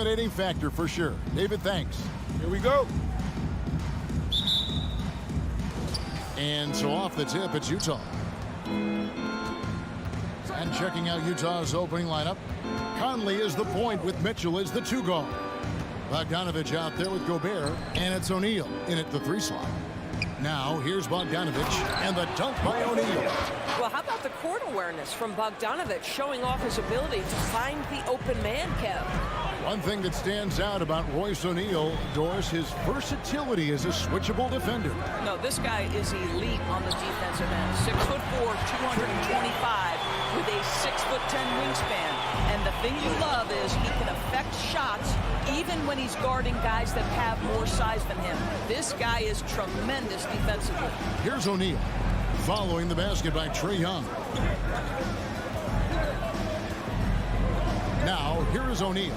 intimidating factor for sure. David, thanks. Here we go. And so off the tip, it's Utah. And checking out Utah's opening lineup, Conley is the point with Mitchell as the 2 guard. Bogdanovich out there with Gobert, and it's O'Neal in at the 3 slot. Now, here's Bogdanovich, and the dunk by O'Neal. Well, how about the court awareness from Bogdanovich showing off his ability to find the open man, Kev? One thing that stands out about Royce O'Neal, Doris, his versatility as a switchable defender. No, this guy is elite on the defensive end. 6'4", 225, with a 6'10" wingspan. And the thing you love is he can affect shots even when he's guarding guys that have more size than him. This guy is tremendous defensively. Here's O'Neal, following the basket by Trae Young. Now, here is O'Neal.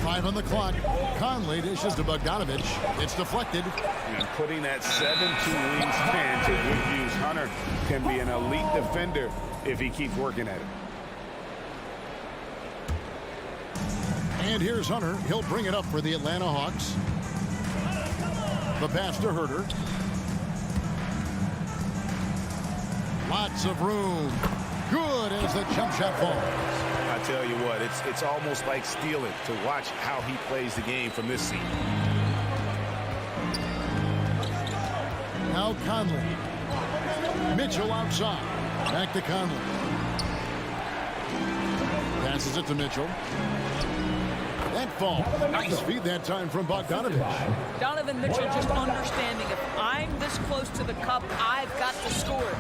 5 on the clock. Conley dishes to Bogdanovich. It's deflected. And putting that 7'2" wingspan to good use. Hunter can be an elite defender if he keeps working at it. And here's Hunter. He'll bring it up for the Atlanta Hawks. The pass to Herter. Lots of room. Good as the jump shot falls. I tell you what, it's almost like stealing to watch how he plays the game from this seat. Now Conley. Mitchell outside. Back to Conley. Passes it to Mitchell. That fall. Nice feed that time from Bogdanovich. Donovan Mitchell just understanding if I'm this close to the cup, I've got to score it.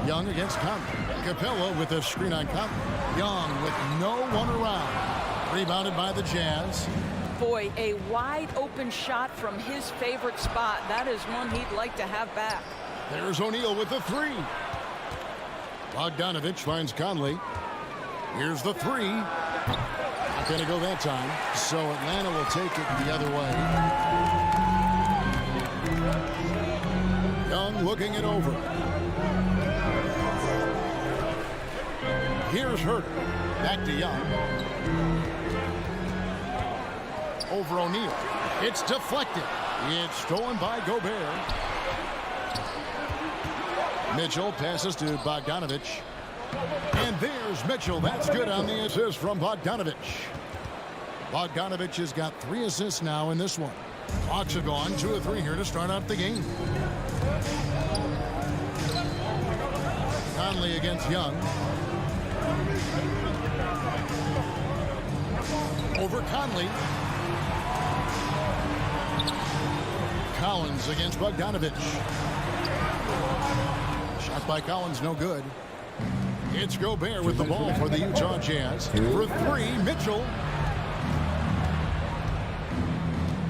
Young against Conley. Capella with a screen on Conley. Young with no one around. Rebounded by the Jazz. Boy, a wide open shot from his favorite spot. That is one he'd like to have back. There's O'Neal with the 3. Bogdanovich finds Conley. Here's the 3. Not going to go that time. So Atlanta will take it the other way. Young looking it over. Here's Herter. Back to Young. Over O'Neal. It's deflected. It's stolen by Gobert. Mitchell passes to Bogdanovich. And there's Mitchell. That's good on the assist from Bogdanovich. Bogdanovich has got 3 assists now in this one. Hawks are gone 2 of 3 here to start out the game. Conley against Young. Over Conley. Collins against Bogdanovich. Shot by Collins, no good. It's Gobert with the ball for the Utah Jazz. For 3, Mitchell.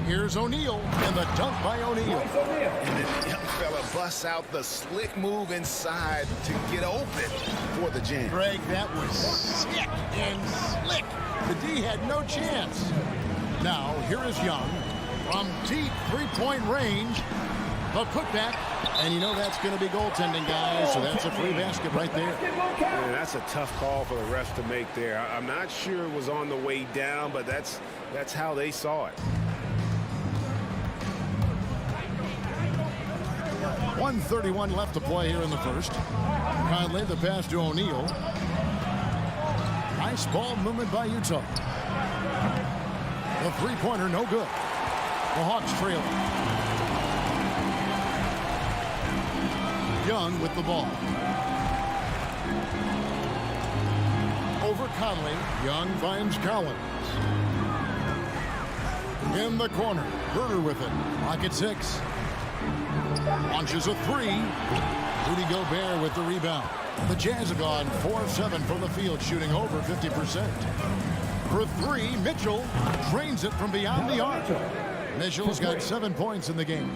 Here's O'Neal, and the dunk by O'Neal. And the young fella busts out the slick move inside to get open for the jam. Greg, that was sick and slick. The D had no chance. Now, here is Young. From deep 3-point range, the putback. And you know that's going to be goaltending, guys, so that's a free basket right there. Yeah, that's a tough call for the refs to make there. I'm not sure it was on the way down, but that's how they saw it. 1:31 left to play here in the first. Conley, the pass to O'Neal. Nice ball movement by Utah. The 3-pointer, no good. The Hawks trail. Young with the ball. Over Conley. Young finds Collins. In the corner. Herter with it. Pocket 6. Launches a 3. Rudy Gobert with the rebound. The Jazz have gone 4 of 7 from the field, shooting over 50%. For 3, Mitchell drains it from beyond the arc. Mitchell's got 7 points in the game.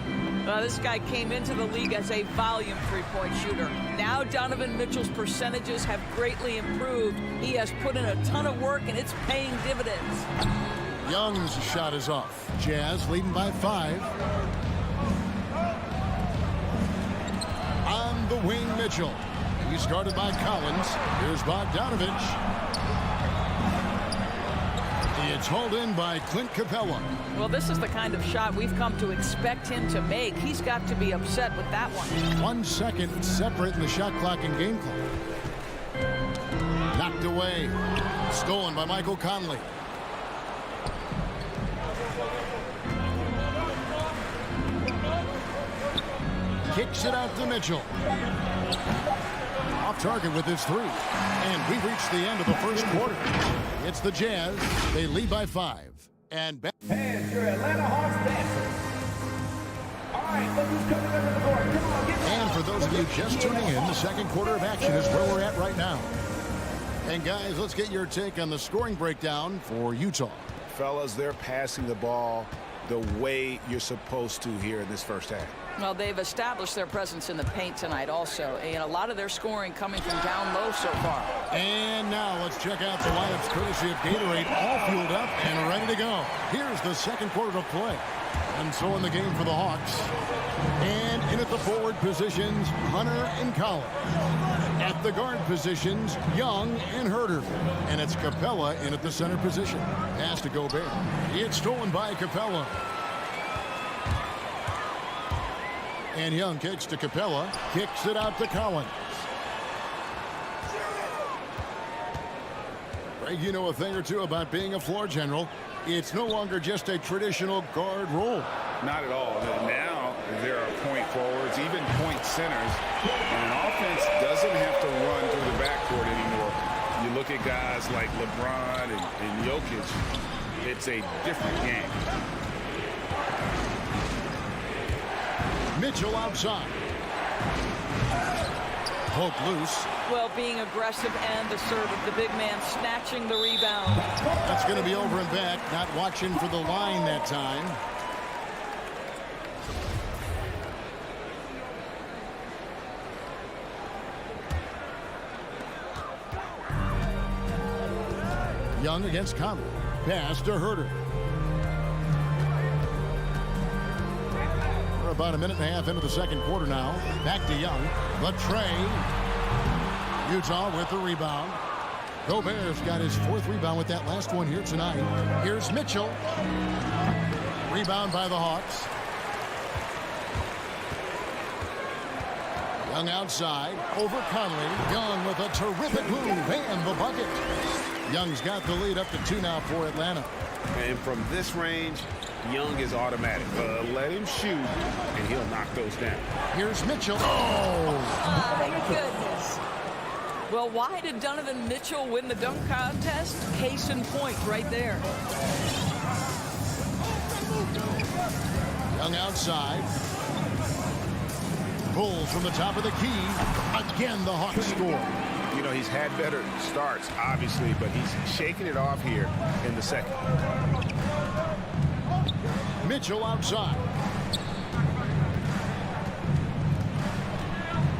This guy came into the league as a volume 3-point shooter. Now Donovan Mitchell's percentages have greatly improved. He has put in a ton of work, and it's paying dividends. Young's shot is off. Jazz leading by 5. On the wing, Mitchell. He's guarded by Collins. Here's Bogdanovich. It's hauled in by Clint Capella. Well, this is the kind of shot we've come to expect him to make. He's got to be upset with that one. 1 second separate in the shot clock and game clock. Knocked away. Stolen by Michael Conley. Kicks it out to Mitchell. Off target with his 3. And we've reached the end of the first quarter. It's the Jazz. They lead by 5. And back. Hey, it's your Atlanta Hawks dancers. All right, look who's coming over the board. Come on, get And for those of you just tuning in, the second quarter of action is where we're at right now. And guys, let's get your take on the scoring breakdown for Utah. Fellas, they're passing the ball the way you're supposed to here in this first half. Well, they've established their presence in the paint tonight also. And a lot of their scoring coming from down low so far. And now let's check out the lineups courtesy of Gatorade, all fueled up and ready to go. Here's the second quarter of play. And so in the game for the Hawks. And in at the forward positions, Hunter and Collins. At the guard positions, Young and Herter. And it's Capella in at the center position. Pass to Gobert. It's stolen by Capella. And Young kicks to Capella. Kicks it out to Collins. Greg, you know a thing or two about being a floor general. It's no longer just a traditional guard role. Not at all. Now there are point forwards, even point centers, and an offense doesn't have to run through the backcourt anymore. You look at guys like LeBron and Jokic, it's a different game. Mitchell outside. Poke loose. Well, being aggressive and assertive. The big man snatching the rebound. That's going to be over and back. Not watching for the line that time. Young against Conley. Pass to Herter. We're about a minute and a half into the second quarter now. Back to Young. Latrey. Utah with the rebound. Gobert's got his 4th rebound with that last one here tonight. Here's Mitchell. Rebound by the Hawks. Young outside. Over Conley. Young with a terrific move and the bucket. Young's got the lead up to 2 now for Atlanta. And from this range, Young is automatic. Let him shoot, and he'll knock those down. Here's Mitchell. Oh! My goodness. Well, why did Donovan Mitchell win the dunk contest? Case in point right there. Young outside. Bulls from the top of the key. Again, the Hawks score. You know, he's had better starts, obviously, but he's shaking it off here in the second. Mitchell outside.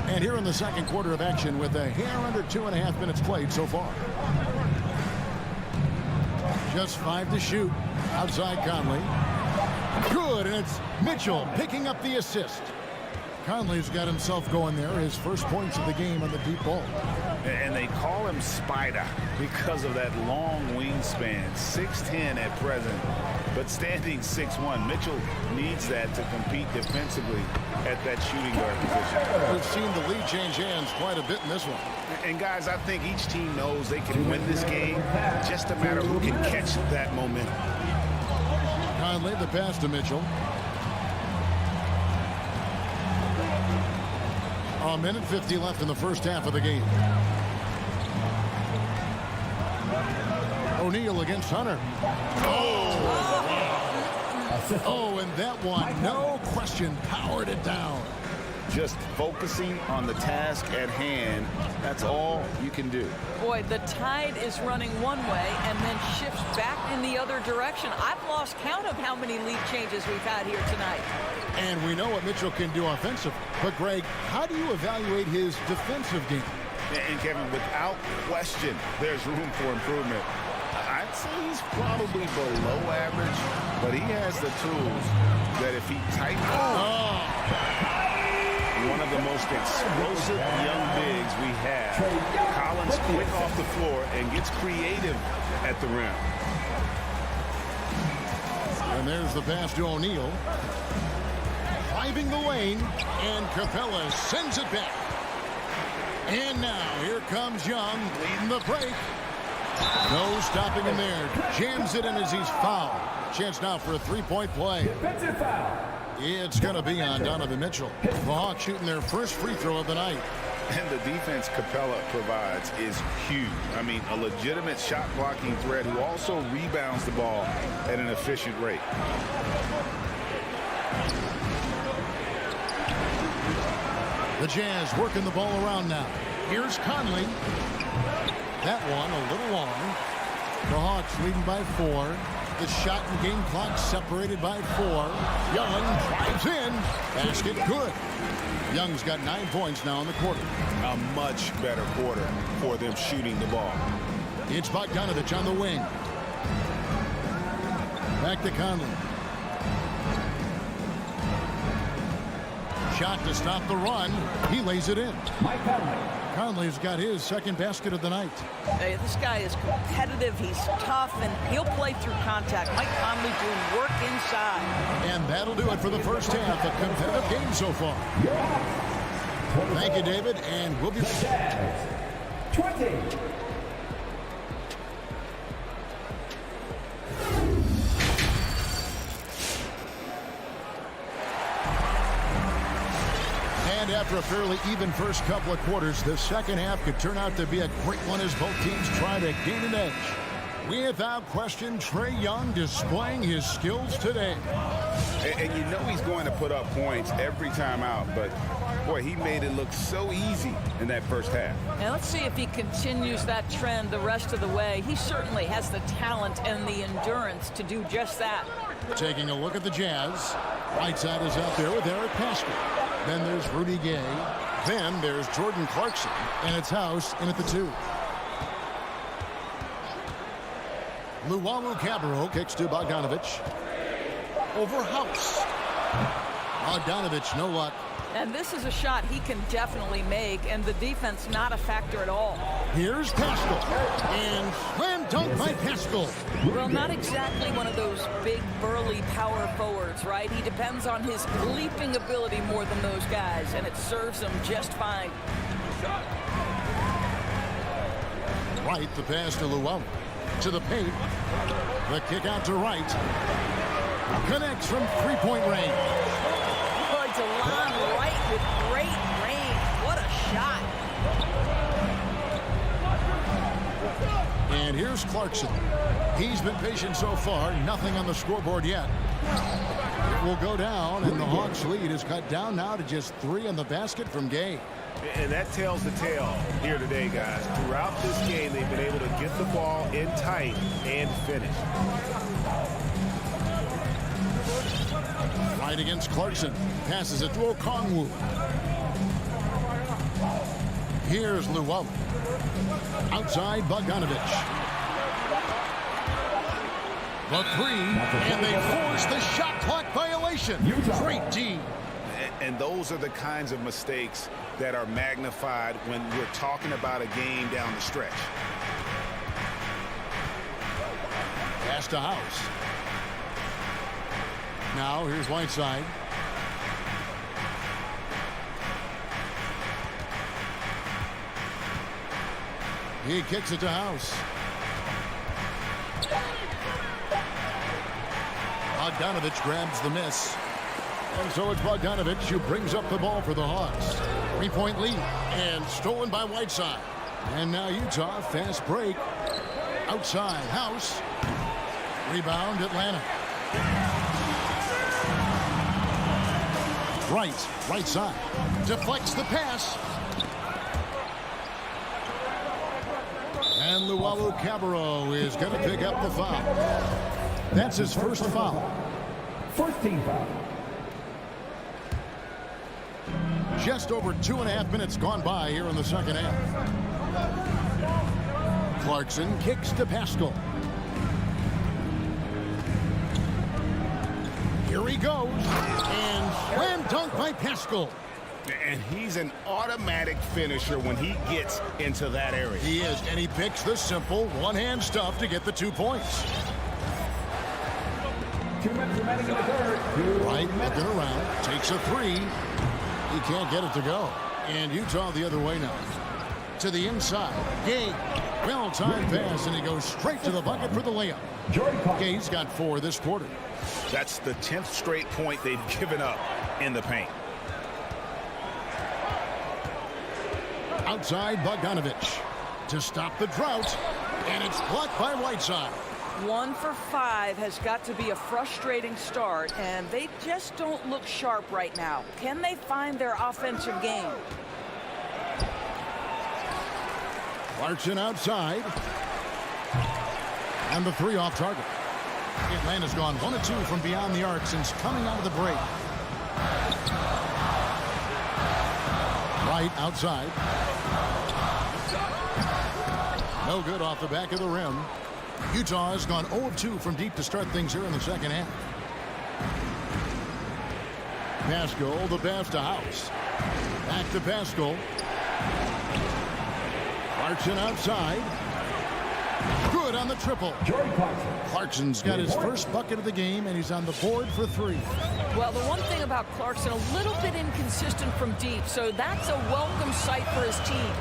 And here in the second quarter of action with a hair under 2.5 minutes played so far. Just 5 to shoot. Outside Conley. Good, and it's Mitchell picking up the assist. Conley's got himself going there. His first points of the game on the deep ball. And they call him Spider because of that long wingspan, 6'10" at present, but standing 6'1". Mitchell needs that to compete defensively at that shooting guard position. We've seen the lead change hands quite a bit in this one. And guys, I think each team knows they can win this game. Just a matter of who can catch that momentum. Conley, the pass to Mitchell. A minute 50 left in the first half of the game. O'Neal against Hunter. Oh, and that one, no question, powered it down. Just focusing on the task at hand, that's all you can do. Boy, the tide is running one way and then shifts back in the other direction. I've lost count of how many lead changes we've had here tonight. And we know what Mitchell can do offensively. But, Greg, how do you evaluate his defensive game? And Kevin, without question, there's room for improvement. I'd say he's probably below average, but he has the tools that if he tightens one of the most explosive young bigs we have. Collins quick off the floor and gets creative at the rim. And there's the pass to O'Neal. Driving the lane, and Capella sends it back. And now here comes Young leading the break. No stopping him there. Jams it in as he's fouled. Chance now for a three-point play. Defensive foul. It's going to be on Donovan Mitchell. The Hawks shooting their first free throw of the night. And the defense Capella provides is huge. I mean, a legitimate shot blocking threat who also rebounds the ball at an efficient rate. The Jazz working the ball around now. Here's Conley. That one a little long. The Hawks leading by 4. The shot and game clock separated by 4. Young drives in. Basket good. Young's got 9 points now in the quarter. A much better quarter for them shooting the ball. It's Bogdanovich on the wing. Back to Conley. Shot to stop the run. He lays it in. Mike Conley. Conley's got his second basket of the night. Hey, this guy is competitive. He's tough, and he'll play through contact. Mike Conley doing work inside. And that'll do it for the first half. A competitive game so far. Thank you, David, and we'll be... Jazz. 20. And after a fairly even first couple of quarters, the second half could turn out to be a great one as both teams try to gain an edge. Without question, Trae Young displaying his skills today. And you know he's going to put up points every time out, but boy, he made it look so easy in that first half. Now let's see if he continues that trend the rest of the way. He certainly has the talent and the endurance to do just that. Taking a look at the Jazz. Whiteside is out there with Eric Pascal. Then there's Rudy Gay. Then there's Jordan Clarkson. And it's House in at the 2. Luwawu-Cabarrot kicks to Bogdanovich. Over House. Bogdanovich, no luck. And this is a shot he can definitely make, and the defense not a factor at all. Here's Pascal. And slam dunk by Pascal. Well, not exactly one of those big, burly power forwards, right? He depends on his leaping ability more than those guys, and it serves him just fine. Right, the pass to Luwawu. To the paint. The kick out to Wright. Connects from three-point range. Oh, it's a long right with great range. What a shot. And here's Clarkson. He's been patient so far. Nothing on the scoreboard yet. It will go down, and the Hawks' lead is cut down now to just 3 on the basket from Gay. And that tells the tale here today, guys. Throughout this game, they've been able to get the ball in tight and finish. Right against Clarkson. Passes it to Okongwu. Here's Luwawu. Outside Bogdanovich. The 3, and they force the shot clock violation. Great D. And those are the kinds of mistakes that are magnified when we're talking about a game down the stretch. Pass to House. Now here's Whiteside. He kicks it to House. Bogdanovich grabs the miss. And so it's Bogdanovich who brings up the ball for the Hawks. 3-point lead and stolen by Whiteside. And now Utah, fast break. Outside, House. Rebound, Atlanta. Right side. Deflects the pass. And Luwawu-Cabarrot is going to pick up the foul. That's his first foul. First team foul. Just over 2.5 minutes gone by here in the second half. Clarkson kicks to Pascal. Here he goes. And slam dunk by Pascal. And he's an automatic finisher when he gets into that area. He is, and he picks the simple one-hand stuff to get the 2 points. 2 minutes remaining in the third. Right, looking around, takes a three. He can't get it to go. And Utah the other way now. To the inside. Gay. Well-timed pass, and he goes straight to the bucket for the layup. Gay's got 4 this quarter. That's the 10th straight point they've given up in the paint. Outside Bogdanovich to stop the drought, and it's blocked by Whiteside. 1 for 5 has got to be a frustrating start, and they just don't look sharp right now. Can they find their offensive game? Clarkson outside. And the 3 off target. Atlanta's gone 1 of 2 from beyond the arc since coming out of the break. Right outside. No good off the back of the rim. Utah has gone 0 of 2 from deep to start things here in the second half. Pascal, the pass to House. Back to Pascal. Clarkson outside. Good on the triple. Clarkson's got his first bucket of the game, and he's on the board for 3. Well, the one thing about Clarkson, a little bit inconsistent from deep, so that's a welcome sight for his team.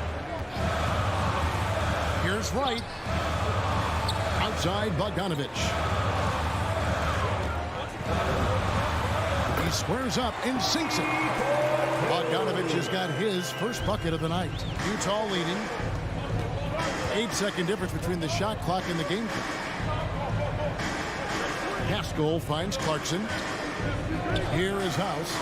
Here's Wright. Outside Bogdanovich. He squares up and sinks it. Bogdanovich has got his first bucket of the night. Utah leading. 8-second difference between the shot clock and the game clock. Pascal finds Clarkson. Here is House.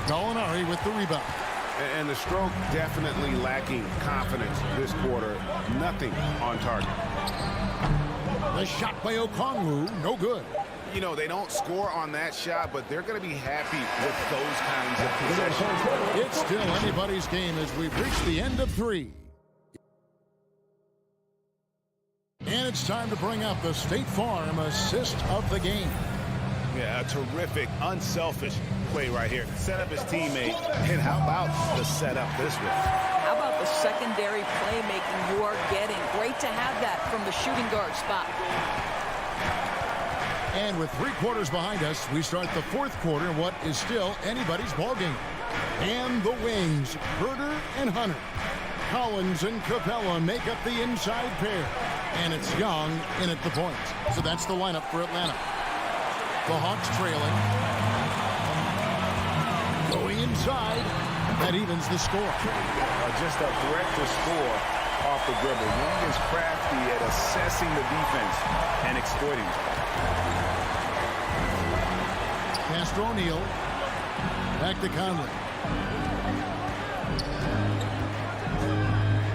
Gallinari with the rebound. And the stroke definitely lacking confidence this quarter. Nothing on target. The shot by Okongwu, no good. You know, they don't score on that shot, but they're going to be happy with those kinds of possessions. It's still anybody's game as we've reached the end of 3. And it's time to bring up the State Farm assist of the game. Yeah, a terrific, unselfish play right here. Set up his teammate. And how about the setup this way? How about the secondary playmaking you are getting? Great to have that from the shooting guard spot. And with 3 quarters behind us, we start the 4th quarter in what is still anybody's ballgame. And the wings, Herder and Hunter. Collins and Capella make up the inside pair. And it's Young in at the point. So that's the lineup for Atlanta. The Hawks trailing. Going inside. That evens the score. Just a threat to score off the dribble. Young is crafty at assessing the defense and exploiting it. Pass to O'Neal. Back to Conley.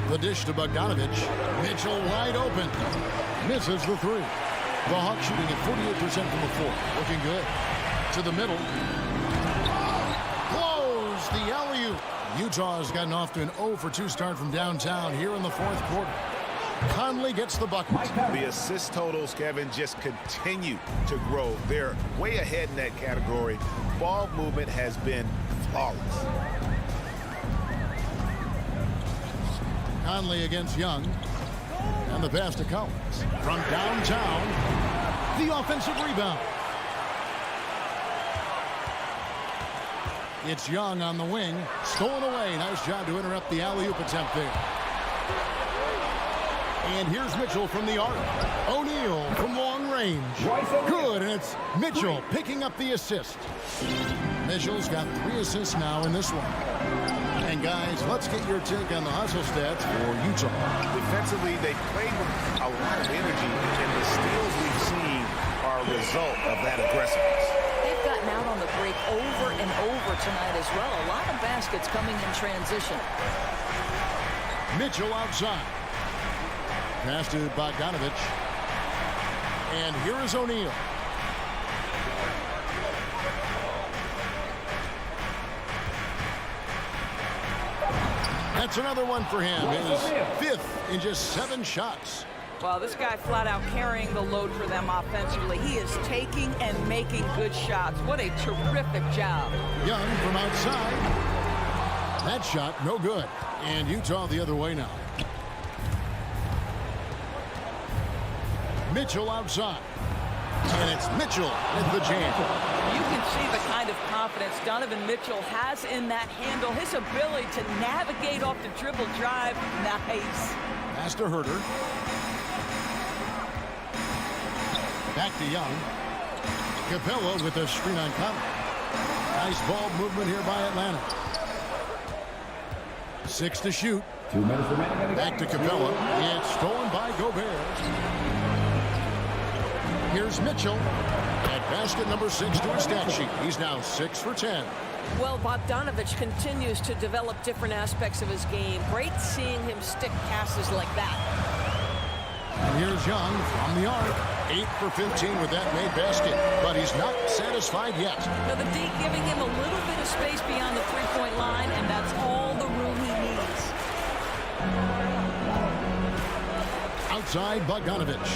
The dish to Bogdanovich. Mitchell wide open. Misses the 3. The Hawks shooting at 48% from the floor. Looking good. To the middle. Blows the alley-oop. Utah has gotten off to an 0 for 2 start from downtown here in the 4th quarter. Conley gets the bucket. The assist totals, Kevin, just continue to grow. They're way ahead in that category. Ball movement has been flawless. Conley against Young. And the pass to Collins. From downtown, the offensive rebound. It's Young on the wing. Stolen away. Nice job to interrupt the alley-oop attempt there. And here's Mitchell from the arc. O'Neal from long range. Good, and it's Mitchell picking up the assist. Mitchell's got 3 assists now in this one. And guys, let's get your take on the hustle stats for Utah. Defensively, they played with a lot of energy, and the steals we've seen are a result of that aggressiveness. They've gotten out on the break over and over tonight as well. A lot of baskets coming in transition. Mitchell outside. Pass to Bogdanovich. And here is O'Neal. That's another one for him. His 5th in just 7 shots. Well, this guy flat out carrying the load for them offensively. He is taking and making good shots. What a terrific job. Young from outside. That shot, no good. And Utah the other way now. Mitchell outside. And it's Mitchell with the jam. You can see the kind of confidence Donovan Mitchell has in that handle. His ability to navigate off the dribble drive. Nice. Pass to Herter. Back to Young. Capella with a screen on Conley. Nice ball movement here by Atlanta. 6 to shoot. 2 minutes remaining. Back to Capella. It's stolen by Gobert. Here's Mitchell. At basket number 6 to his stat sheet. He's now 6 for 10. Well, Bogdanovich continues to develop different aspects of his game. Great seeing him stick passes like that. And here's Young from the arc. 8 for 15 with that made basket. But he's not satisfied yet. Now the D giving him a little bit of space beyond the three-point line, and that's all the room he needs. Outside Bogdanovich.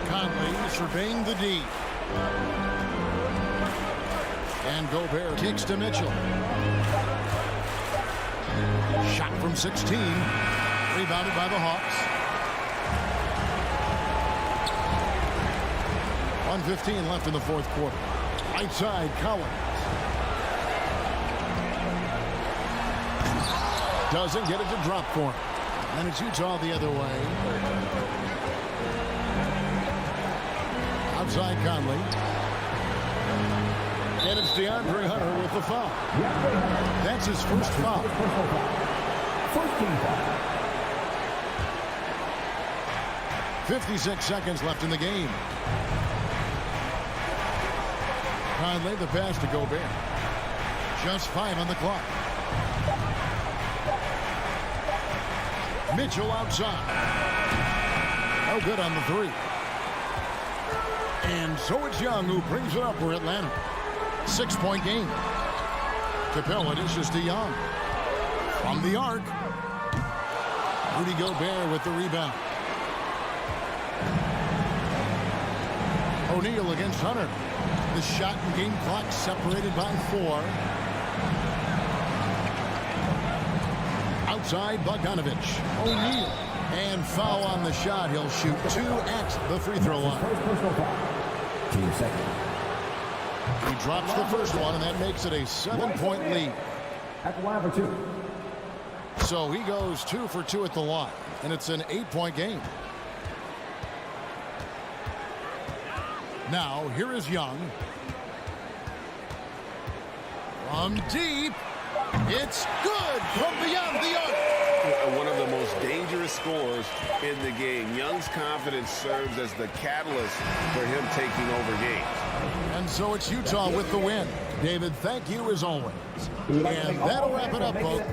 Conley surveying the D. And Gobert kicks to Mitchell. Shot from 16. Rebounded by the Hawks. 1:15 left in the fourth quarter. Right side, Collins. Doesn't get it to drop for him. And it's Utah the other way. Outside Conley. And it's DeAndre Hunter with the foul. That's his first foul. First team foul. 56 seconds left in the game. Conley, the pass to Gobert. Just 5 on the clock. Mitchell outside. No good on the 3. And so it's Young who brings it up for Atlanta. 6-point game. Capella dishes to Young. From the arc. Rudy Gobert with the rebound. O'Neal against Hunter. The shot and game clock separated by 4. Outside Bogdanovich. O'Neal. And foul on the shot. He'll shoot 2 at the free throw line. First personal foul. Team second. He drops the first one, and that makes it a 7-point lead. At the line for 2. So he goes 2 for 2 at the line, and it's an 8-point game. Now, here is Young. From deep. It's good from beyond the arc. One of the most dangerous scorers in the game. Young's confidence serves as the catalyst for him taking over games. And so it's Utah with the win. David, thank you as always. And that'll wrap it up, folks.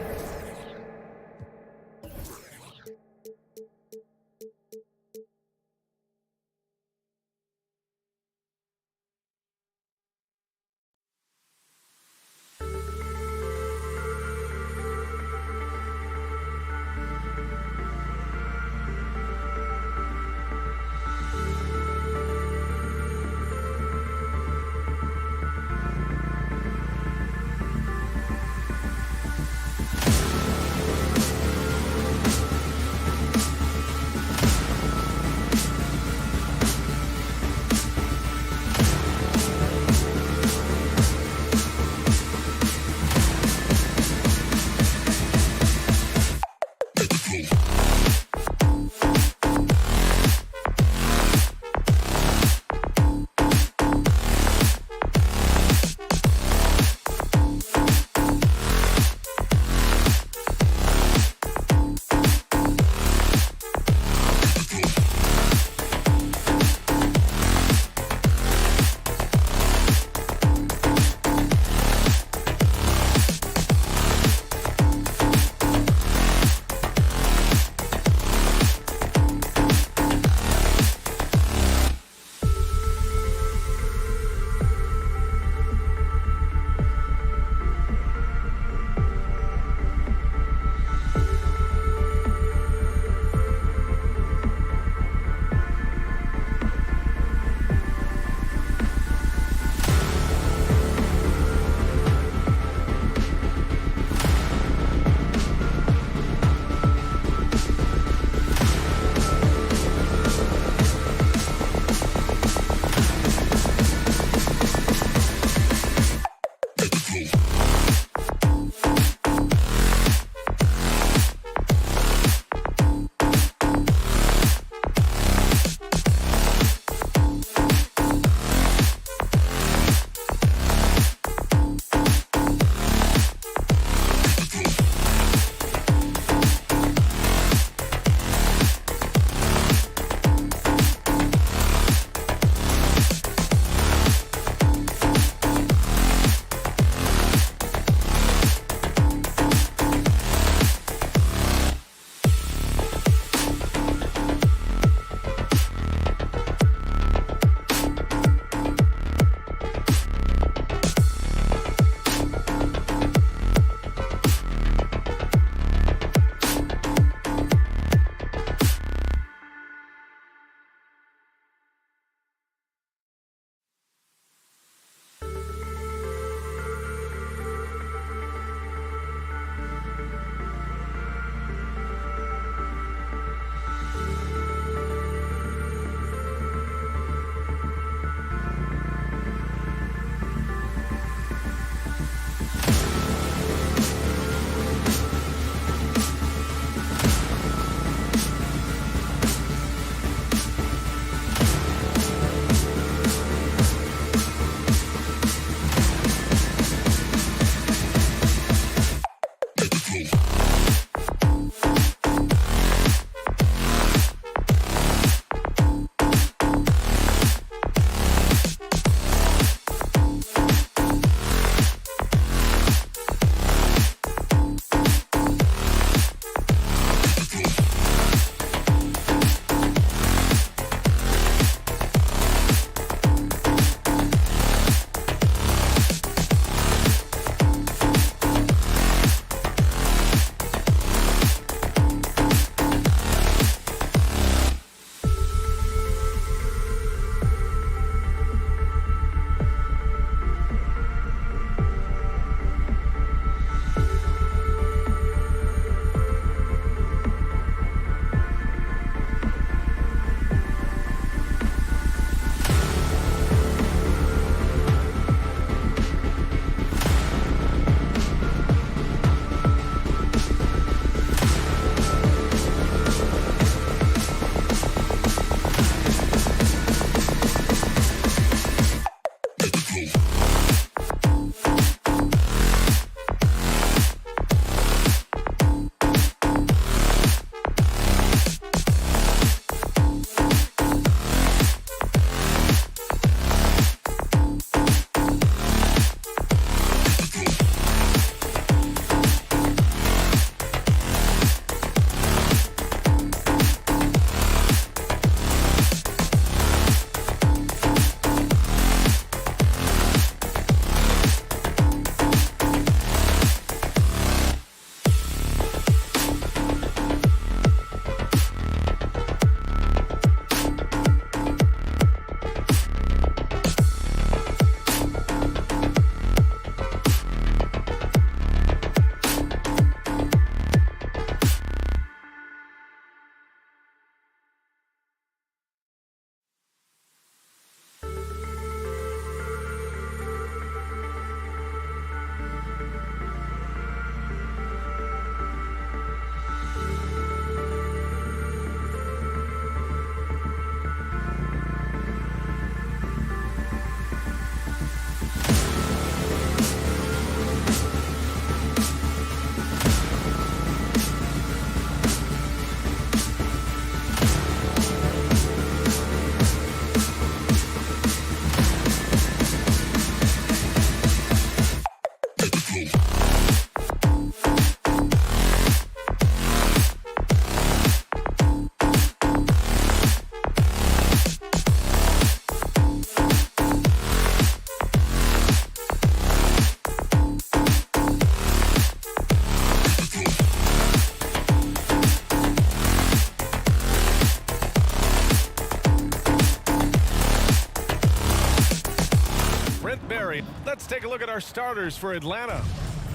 Let's take a look at our starters for Atlanta.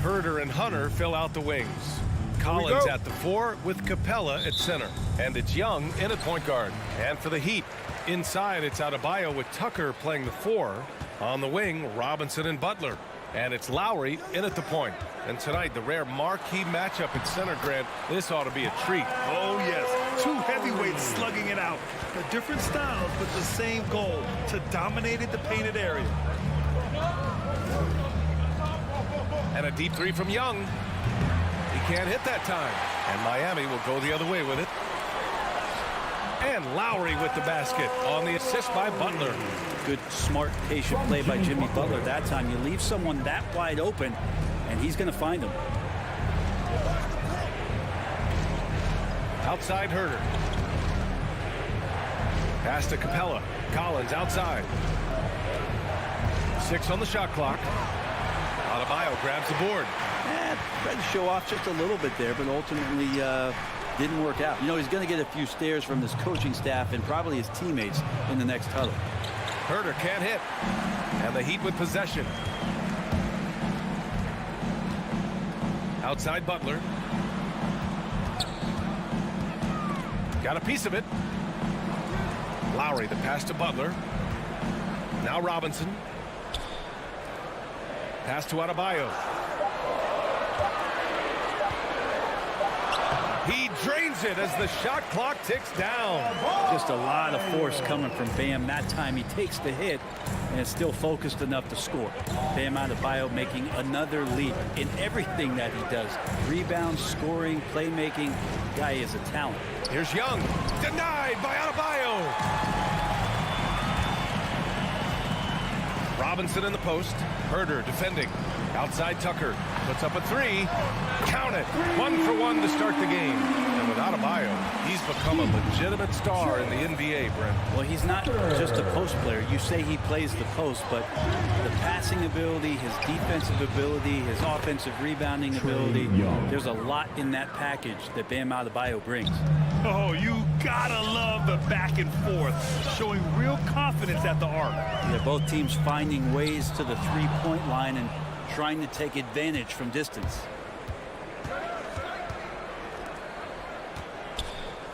Herder and Hunter fill out the wings. Collins at the 4 with Capella at center. And it's Young in at point guard. And for the Heat, inside it's Adebayo with Tucker playing the 4. On the wing, Robinson and Butler. And it's Lowry in at the point. And tonight, the rare marquee matchup at center, Grant. This ought to be a treat. Oh, yes. Two heavyweights slugging it out. The different styles, but the same goal, to dominate the painted area. And a deep 3 from Young. He can't hit that time. And Miami will go the other way with it. And Lowry with the basket on the assist by Butler. Good, smart, patient play by Jimmy Butler that time. You leave someone that wide open, and he's going to find him. Outside Herder. Pass to Capella. Collins outside. 6 on the shot clock. Adebayo grabs the board. Tried to show off just a little bit there, but ultimately didn't work out. You know, he's going to get a few stares from his coaching staff and probably his teammates in the next huddle. Herder can't hit. And the Heat with possession. Outside Butler. Got a piece of it. Lowry, the pass to Butler. Now Robinson. Pass to Adebayo. He drains it as the shot clock ticks down. Just a lot of force coming from Bam. That time he takes the hit and is still focused enough to score. Bam Adebayo making another leap in everything that he does. Rebounds, scoring, playmaking. Guy is a talent. Here's Young. Denied by Adebayo. Robinson in the post. Herder defending. Outside Tucker. Puts up a 3. Count it. 1 for 1 to start the game. And with Adebayo, he's become a legitimate star in the NBA, Brent. Well, he's not just a post player. You say he plays the post, but the passing ability, his defensive ability, his offensive rebounding ability, there's a lot in that package that Bam Adebayo brings. Oh, you gotta love the back and forth, showing real confidence at the arc. Yeah, both teams finding ways to the three-point line and trying to take advantage from distance.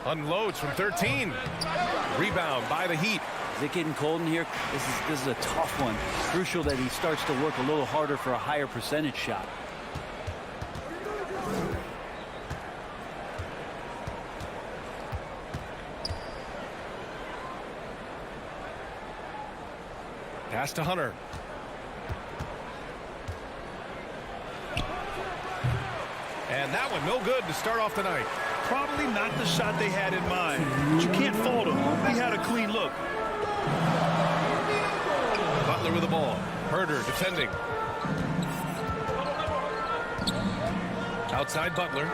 Unloads from 13. Rebound by the Heat. Is it getting cold in here? This is a tough one. Crucial that he starts to work a little harder for a higher percentage shot. Pass to Hunter. And that one no good to start off the night. Probably not the shot they had in mind, but you can't fault him. He had a clean look. Butler with the ball. Herder defending. Outside Butler.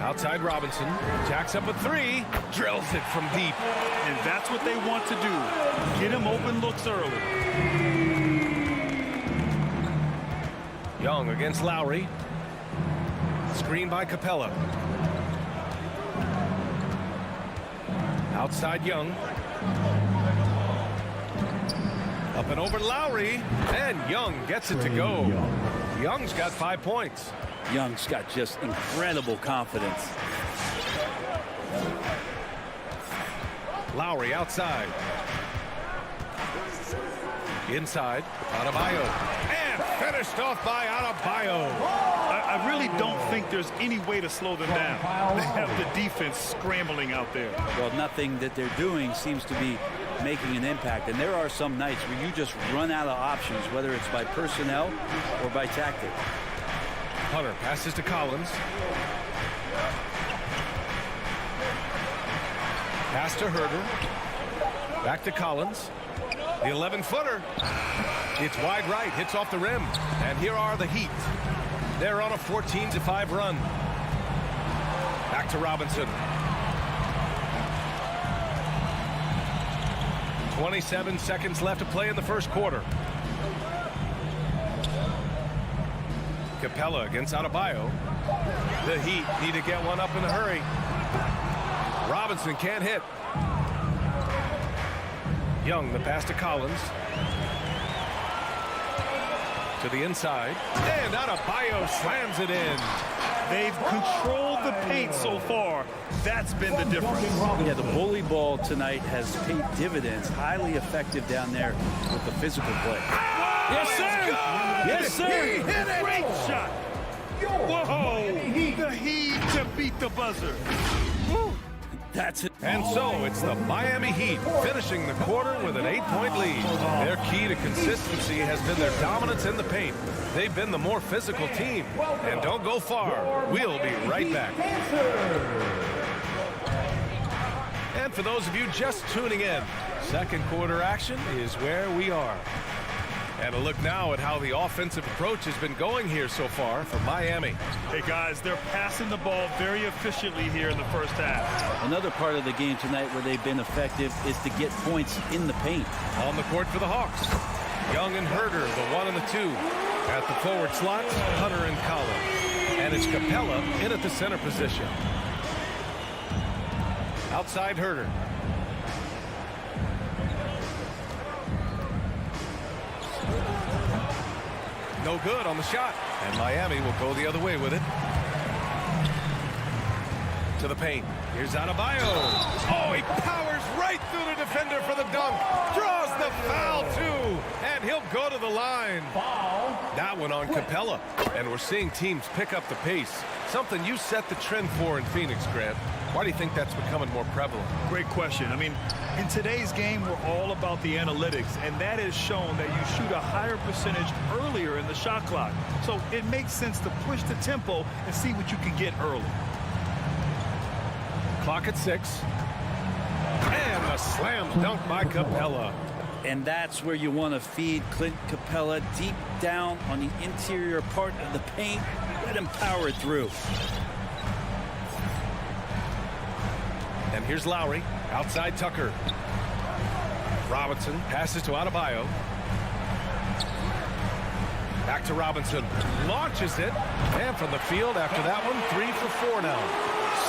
Outside Robinson. Jacks up a 3. Drills it from deep. And that's what they want to do. Get him open looks early. Young against Lowry. Screen by Capella. Outside Young. Up and over Lowry. And Young gets it to go. Young's got 5 points. Young's got just incredible confidence. Lowry outside. Inside. Adebayo. And finished off by Adebayo. I really don't think there's any way to slow them down. They have the defense scrambling out there. Well, nothing that they're doing seems to be making an impact. And there are some nights where you just run out of options, whether it's by personnel or by tactic. Hunter passes to Collins. Pass to Herder. Back to Collins. The 11-footer. It's wide right, hits off the rim. And here are the Heat. They're on a 14-5 run. Back to Robinson. 27 seconds left to play in the first quarter. Capella against Adebayo. The Heat need to get one up in a hurry. Robinson can't hit. Young, the pass to Collins. To the inside. And Adebayo slams it in. They've controlled the paint so far. That's been the difference. Yeah, the bully ball tonight has paid dividends. Highly effective down there with the physical play. Yes, sir! Yes, sir! He hit it! Great shot! Whoa! The Heat to beat the buzzer. Woo. That's it. And so it's the Miami Heat finishing the quarter with an 8-point lead. Their key to consistency has been their dominance in the paint. They've been the more physical team. And don't go far. We'll be right back. And for those of you just tuning in, second quarter action is where we are. And a look now at how the offensive approach has been going here so far for Miami. Hey, guys, they're passing the ball very efficiently here in the first half. Another part of the game tonight where they've been effective is to get points in the paint. On the court for the Hawks. Young and Herder, the 1 and the 2. At the forward slots, Hunter and Collins. And it's Capella in at the center position. Outside Herder. No good on the shot. And Miami will go the other way with it. To the paint. Here's Adebayo. Oh, he powers right through the defender for the dunk. Draws the foul, too. And he'll go to the line. That one on Capella. And we're seeing teams pick up the pace. Something you set the trend for in Phoenix, Grant. Why do you think that's becoming more prevalent? Great question. I mean, in today's game, we're all about the analytics, and that has shown that you shoot a higher percentage earlier in the shot clock. So it makes sense to push the tempo and see what you can get early. Clock at 6. And a slam dunk by Capella. And that's where you want to feed Clint Capella deep down on the interior part of the paint. Let him power it through. And here's Lowry. Outside Tucker. Robinson passes to Adebayo. Back to Robinson. Launches it. And from the field after that one, 3 for 4 now.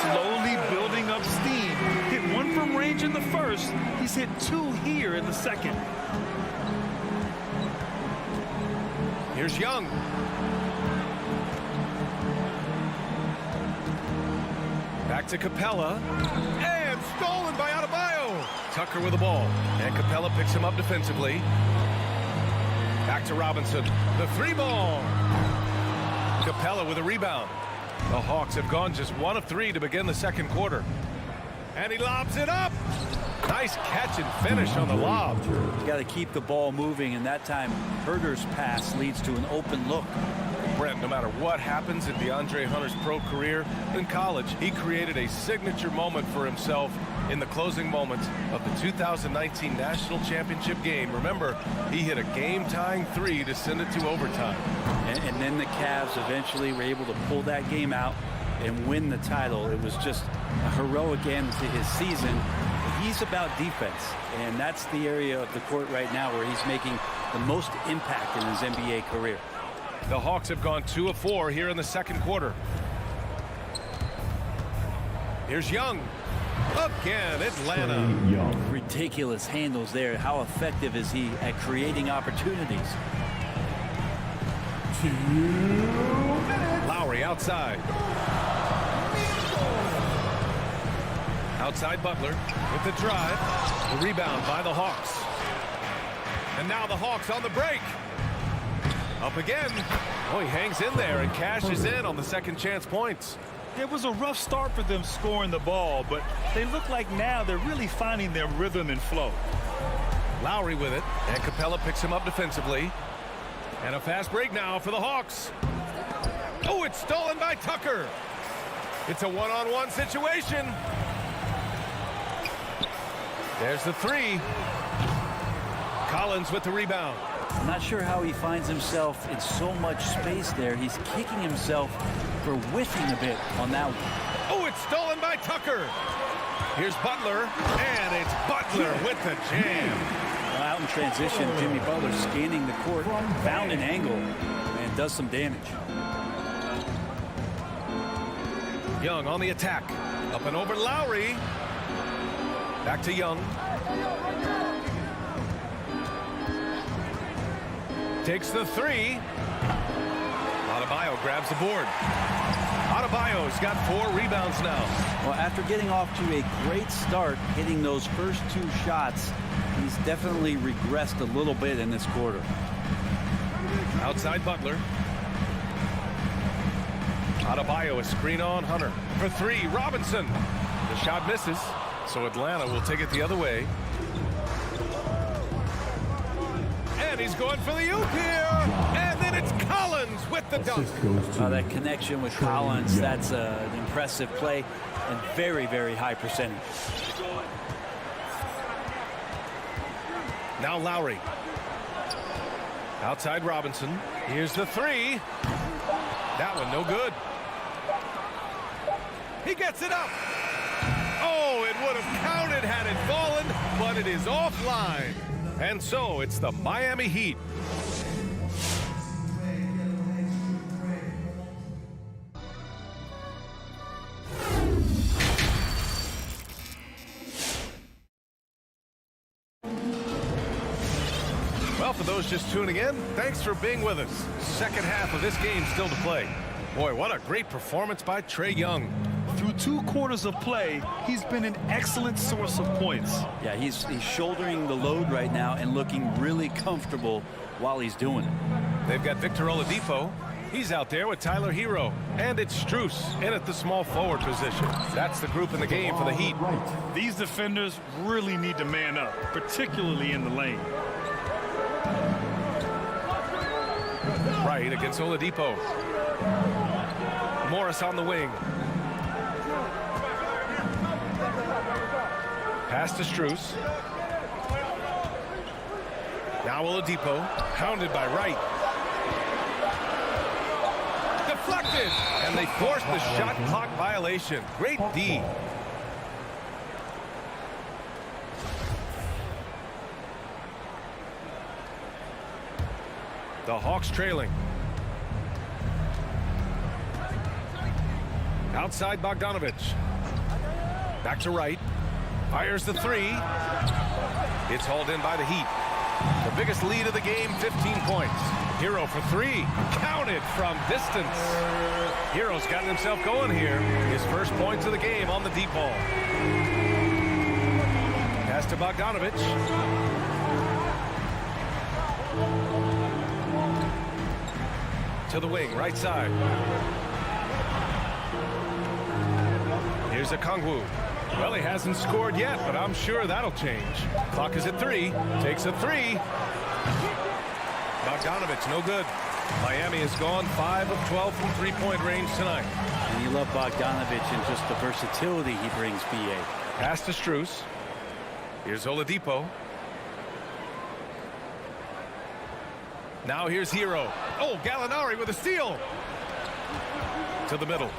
Slowly building up steam. Hit 1 from range in the first. He's hit 2 here in the second. Here's Young. Back to Capella. And stolen by Adebayo. Tucker with the ball. And Capella picks him up defensively. Back to Robinson. The 3-ball. Capella with a rebound. The Hawks have gone just 1 of 3 to begin the second quarter. And he lobs it up. Nice catch and finish on the lob. You got to keep the ball moving, and that time Herder's pass leads to an open look. Brent, no matter what happens in DeAndre Hunter's pro career, in college, he created a signature moment for himself in the closing moments of the 2019 National Championship game. Remember, he hit a game-tying 3 to send it to overtime. And then the Cavs eventually were able to pull that game out and win the title. It was just a heroic end to his season. He's about defense, and that's the area of the court right now where he's making the most impact in his NBA career. The Hawks have gone 2 of 4 here in the second quarter. Here's Young. Again, Atlanta. Ridiculous handles there. How effective is he at creating opportunities? Lowry outside. Outside Butler with the drive. The rebound by the Hawks. And now the Hawks on the break. Up again. Oh, he hangs in there and cashes in on the second chance points. It was a rough start for them scoring the ball, but they look like now they're really finding their rhythm and flow. Lowry with it, and Capella picks him up defensively. And a fast break now for the Hawks. Oh, it's stolen by Tucker. It's a one-on-one situation. There's the 3. Collins with the rebound. I'm not sure how he finds himself in so much space there. He's kicking himself for whiffing a bit on that one. Oh, it's stolen by Tucker. Here's Butler, and it's Butler with the jam. Out in transition, Jimmy Butler scanning the court, found an angle, and does some damage. Young on the attack. Up and over Lowry. Back to Young. Takes the three. Adebayo grabs the board. Adebayo's got 4 rebounds now. Well, after getting off to a great start, hitting those first 2 shots, he's definitely regressed a little bit in this quarter. Outside Butler. Adebayo, a screen on Hunter. For 3, Robinson. The shot misses, so Atlanta will take it the other way. And he's going for the oop here. And then it's Collins with the dunk. That connection with Collins, that's an impressive play and very, very high percentage. Now Lowry. Outside Robinson. Here's the 3. That one no good. He gets it up. Oh, it would have counted had it fallen, but it is offline. And so it's the Miami Heat. Well, for those just tuning in, thanks for being with us. Second half of this game still to play. Boy, what a great performance by Trae Young. Through 2 quarters of play, he's been an excellent source of points. Yeah, he's shouldering the load right now and looking really comfortable while he's doing it. They've got Victor Oladipo. He's out there with Tyler Hero. And it's Strus in at the small forward position. That's the group in the game for the Heat. These defenders really need to man up, particularly in the lane. Right against Oladipo. Morris on the wing. Pass to Strus. Now Oladipo, pounded by Wright. Deflected, and they force the shot clock violation. Great D. The Hawks trailing. Outside Bogdanovich. Back to Wright. Fires the 3. It's hauled in by the Heat. The biggest lead of the game, 15 points. Hero for 3. Counted from distance. Hero's gotten himself going here. His first points of the game on the deep ball. Pass to Bogdanovich. To the wing, right side. Here's a Okongwu. Well, he hasn't scored yet, but I'm sure that'll change. Clock is at 3. Takes a 3. Bogdanovich, no good. Miami has gone 5 of 12 from three-point range tonight. And you love Bogdanovich and just the versatility he brings, BA. Pass to Strus. Here's Oladipo. Now here's Hero. Oh, Gallinari with a steal. To the middle.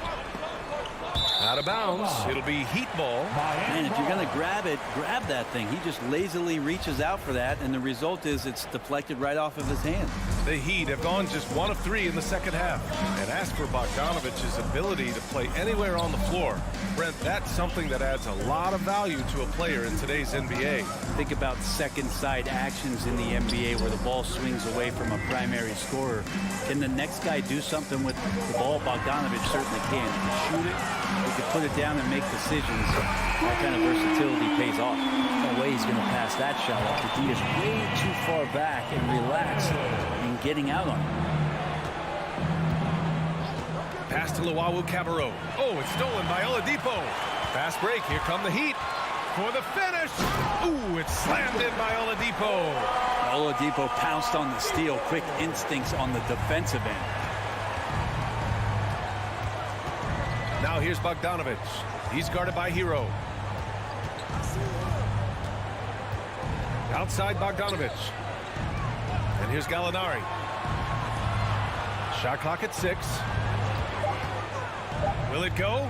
Out of bounds. It'll be Heat ball. And if you're going to grab it, grab that thing. He just lazily reaches out for that, and the result is it's deflected right off of his hand. The Heat have gone just 1 of 3 in the second half. And as for Bogdanovich's ability to play anywhere on the floor, Brent, that's something that adds a lot of value to a player in today's NBA. Think about second side actions in the NBA where the ball swings away from a primary scorer. Can the next guy do something with the ball? Bogdanovich certainly can. He can shoot it. He can put it down and make decisions. That kind of versatility pays off. No way he's going to pass that shot off. The D is way too far back and relaxed in getting out on it. Pass to Luwawu-Cabarrot. Oh, it's stolen by Oladipo. Fast break. Here come the Heat for the finish. Ooh, it's slammed in by Oladipo. Oladipo pounced on the steal. Quick instincts on the defensive end. Now here's Bogdanovich. He's guarded by Hero. Outside Bogdanovich. And here's Gallinari. Shot clock at 6. Will it go?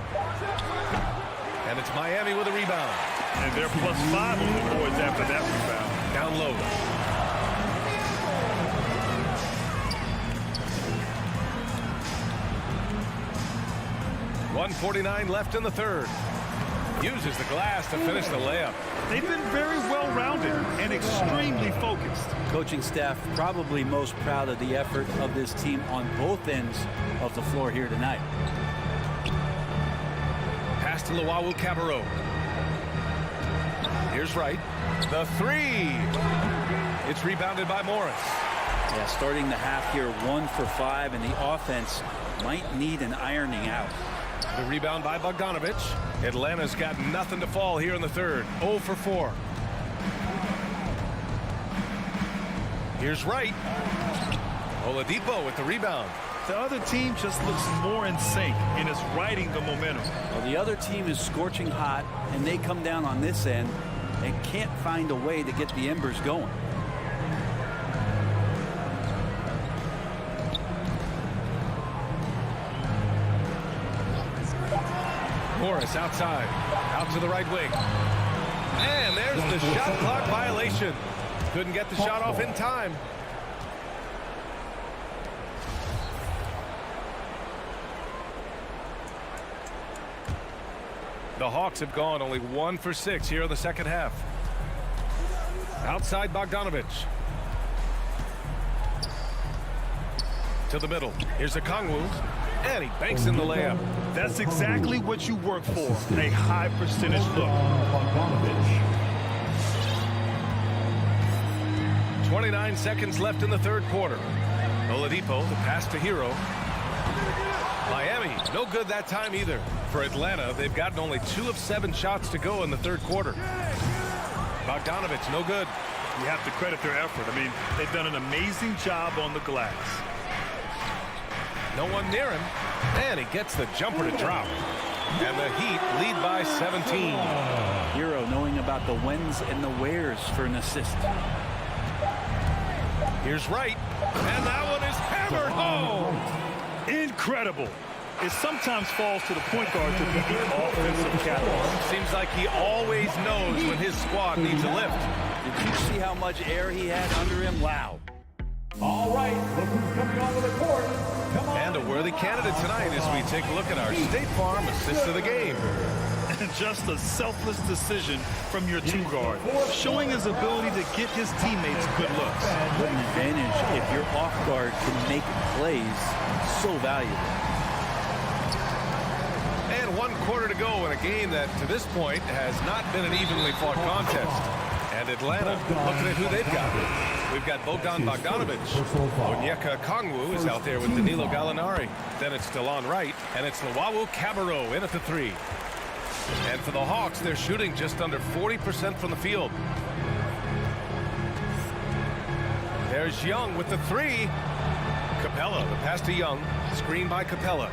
And it's Miami with a rebound. And they're +5 on the boards after that rebound. Down low. .149 left in the third. Uses the glass to finish the layup. They've been very well-rounded and extremely focused. Coaching staff probably most proud of the effort of this team on both ends of the floor here tonight. Pass to Luwawu-Cabarrot. Here's Wright. The 3. It's rebounded by Morris. Yeah, starting the half here 1 for 5, and the offense might need an ironing out. The rebound by Bogdanovic. Atlanta's got nothing to fall here in the third. 0 for 4. Here's Wright. Oladipo with the rebound. The other team just looks more in sync and is riding the momentum. Well, the other team is scorching hot, and they come down on this end and can't find a way to get the embers going. Morris outside. Out to the right wing. And there's the shot clock violation. Couldn't get the shot off in time. The Hawks have gone only 1 for 6 here in the second half. Outside Bogdanovic. To the middle. Here's a Okongwu. And he banks in the layup. That's exactly what you work for, a high percentage look. 29 seconds left in the third quarter. Oladipo, the pass to Hero. Miami, no good that time either. For Atlanta, they've gotten only 2 of 7 shots to go in the third quarter. Bogdanovic, no good. You have to credit their effort. I mean, they've done an amazing job on the glass. No one near him. And he gets the jumper to drop. And the Heat lead by 17. Hero knowing about the whens and the wheres for an assist. Here's Wright. And that one is hammered home. Incredible. It sometimes falls to the point guard to be the offensive catalyst. Seems like he always knows when his squad needs a lift. Did you see how much air he had under him? Wow. All right, look who's coming onto the court. Come on. And a worthy candidate tonight as we take a look at our State Farm assist of the game. Just a selfless decision from your 2 guard, showing his ability to get his teammates good looks. What an advantage if your off guard can make plays so valuable. And 1 quarter to go in a game that to this point has not been an evenly fought contest. And Atlanta looking at who they've got. We've got Bogdan Bogdanovic. Onyeka Okongwu is out there with Danilo Gallinari. Then it's DeLon Wright, and it's Luwawu-Cabarrot in at the 3. And for the Hawks, they're shooting just under 40% from the field. There's Young with the 3. Capella, the pass to Young. Screen by Capella.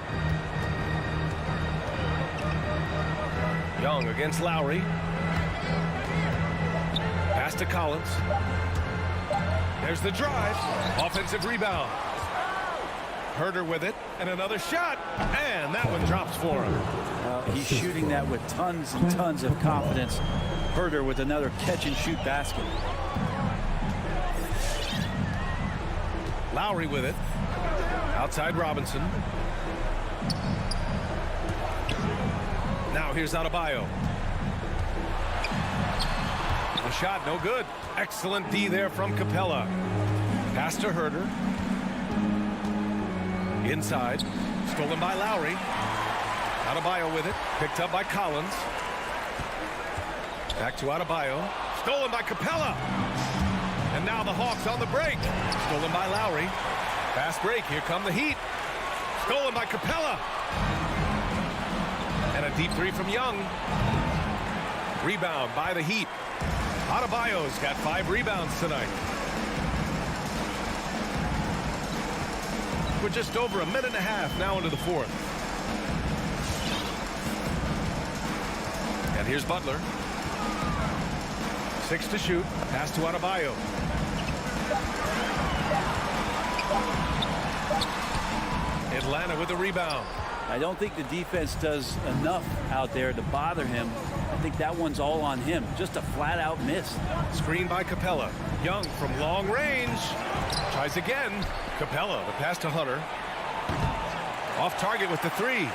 Young against Lowry. Pass to Collins. There's the drive. Offensive rebound. Herder with it. And another shot. And that one drops for him. He's shooting that with tons and tons of confidence. Herder with another catch-and-shoot basket. Lowry with it. Outside Robinson. Now here's Adebayo. A shot, no good. Excellent D there from Capella. Pass to Herder. Inside. Stolen by Lowry. Adebayo with it. Picked up by Collins. Back to Adebayo. Stolen by Capella. And now the Hawks on the break. Stolen by Lowry. Fast break. Here come the Heat. Stolen by Capella. And a deep 3 from Young. Rebound by the Heat. Adebayo's got 5 rebounds tonight. We're just over a minute and a half now into the fourth. And here's Butler. 6 to shoot. Pass to Adebayo. Atlanta with the rebound. I don't think the defense does enough out there to bother him. I think that one's all on him. Just a flat-out miss. Screen by Capella. Young from long range. Tries again. Capella, the pass to Hunter. Off target with the three.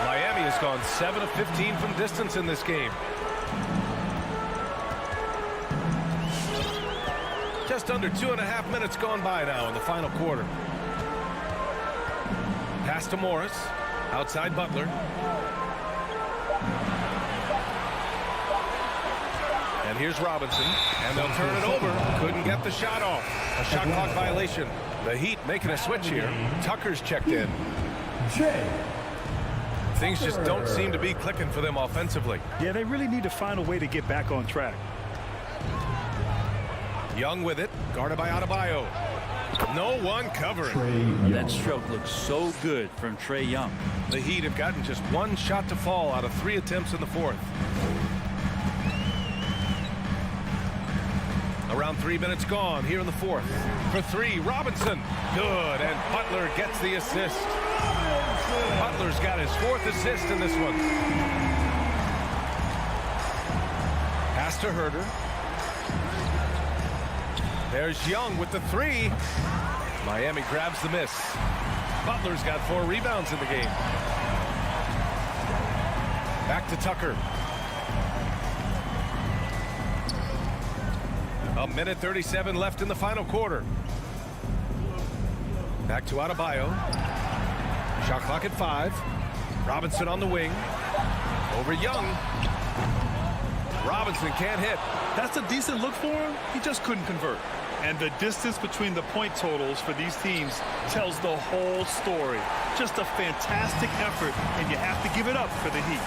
Miami has gone 7 of 15 from distance in this game. Just under 2.5 minutes gone by now in the final quarter. Pass to Morris. Outside Butler. And here's Robinson. And they'll turn it over. Couldn't get the shot off. A shot clock violation. The Heat making a switch here. Tucker's checked in. Things just don't seem to be clicking for them offensively. Yeah, they really need to find a way to get back on track. Young with it. Guarded by Adebayo. No one covering. That stroke looks so good from Trae Young. The Heat have gotten just one shot to fall out of 3 attempts in the fourth. Around 3 minutes gone here in the fourth. For three, Robinson. Good, and Butler gets the assist. Butler's got his 4th assist in this one. Pass to Herder. There's Young with the three. Miami grabs the miss. Butler's got 4 rebounds in the game. Back to Tucker. A minute 37 left in the final quarter. Back to Adebayo. Shot clock at 5. Robinson on the wing. Over Young. Robinson can't hit. That's a decent look for him. He just couldn't convert. And the distance between the point totals for these teams tells the whole story. Just a fantastic effort, and you have to give it up for the Heat.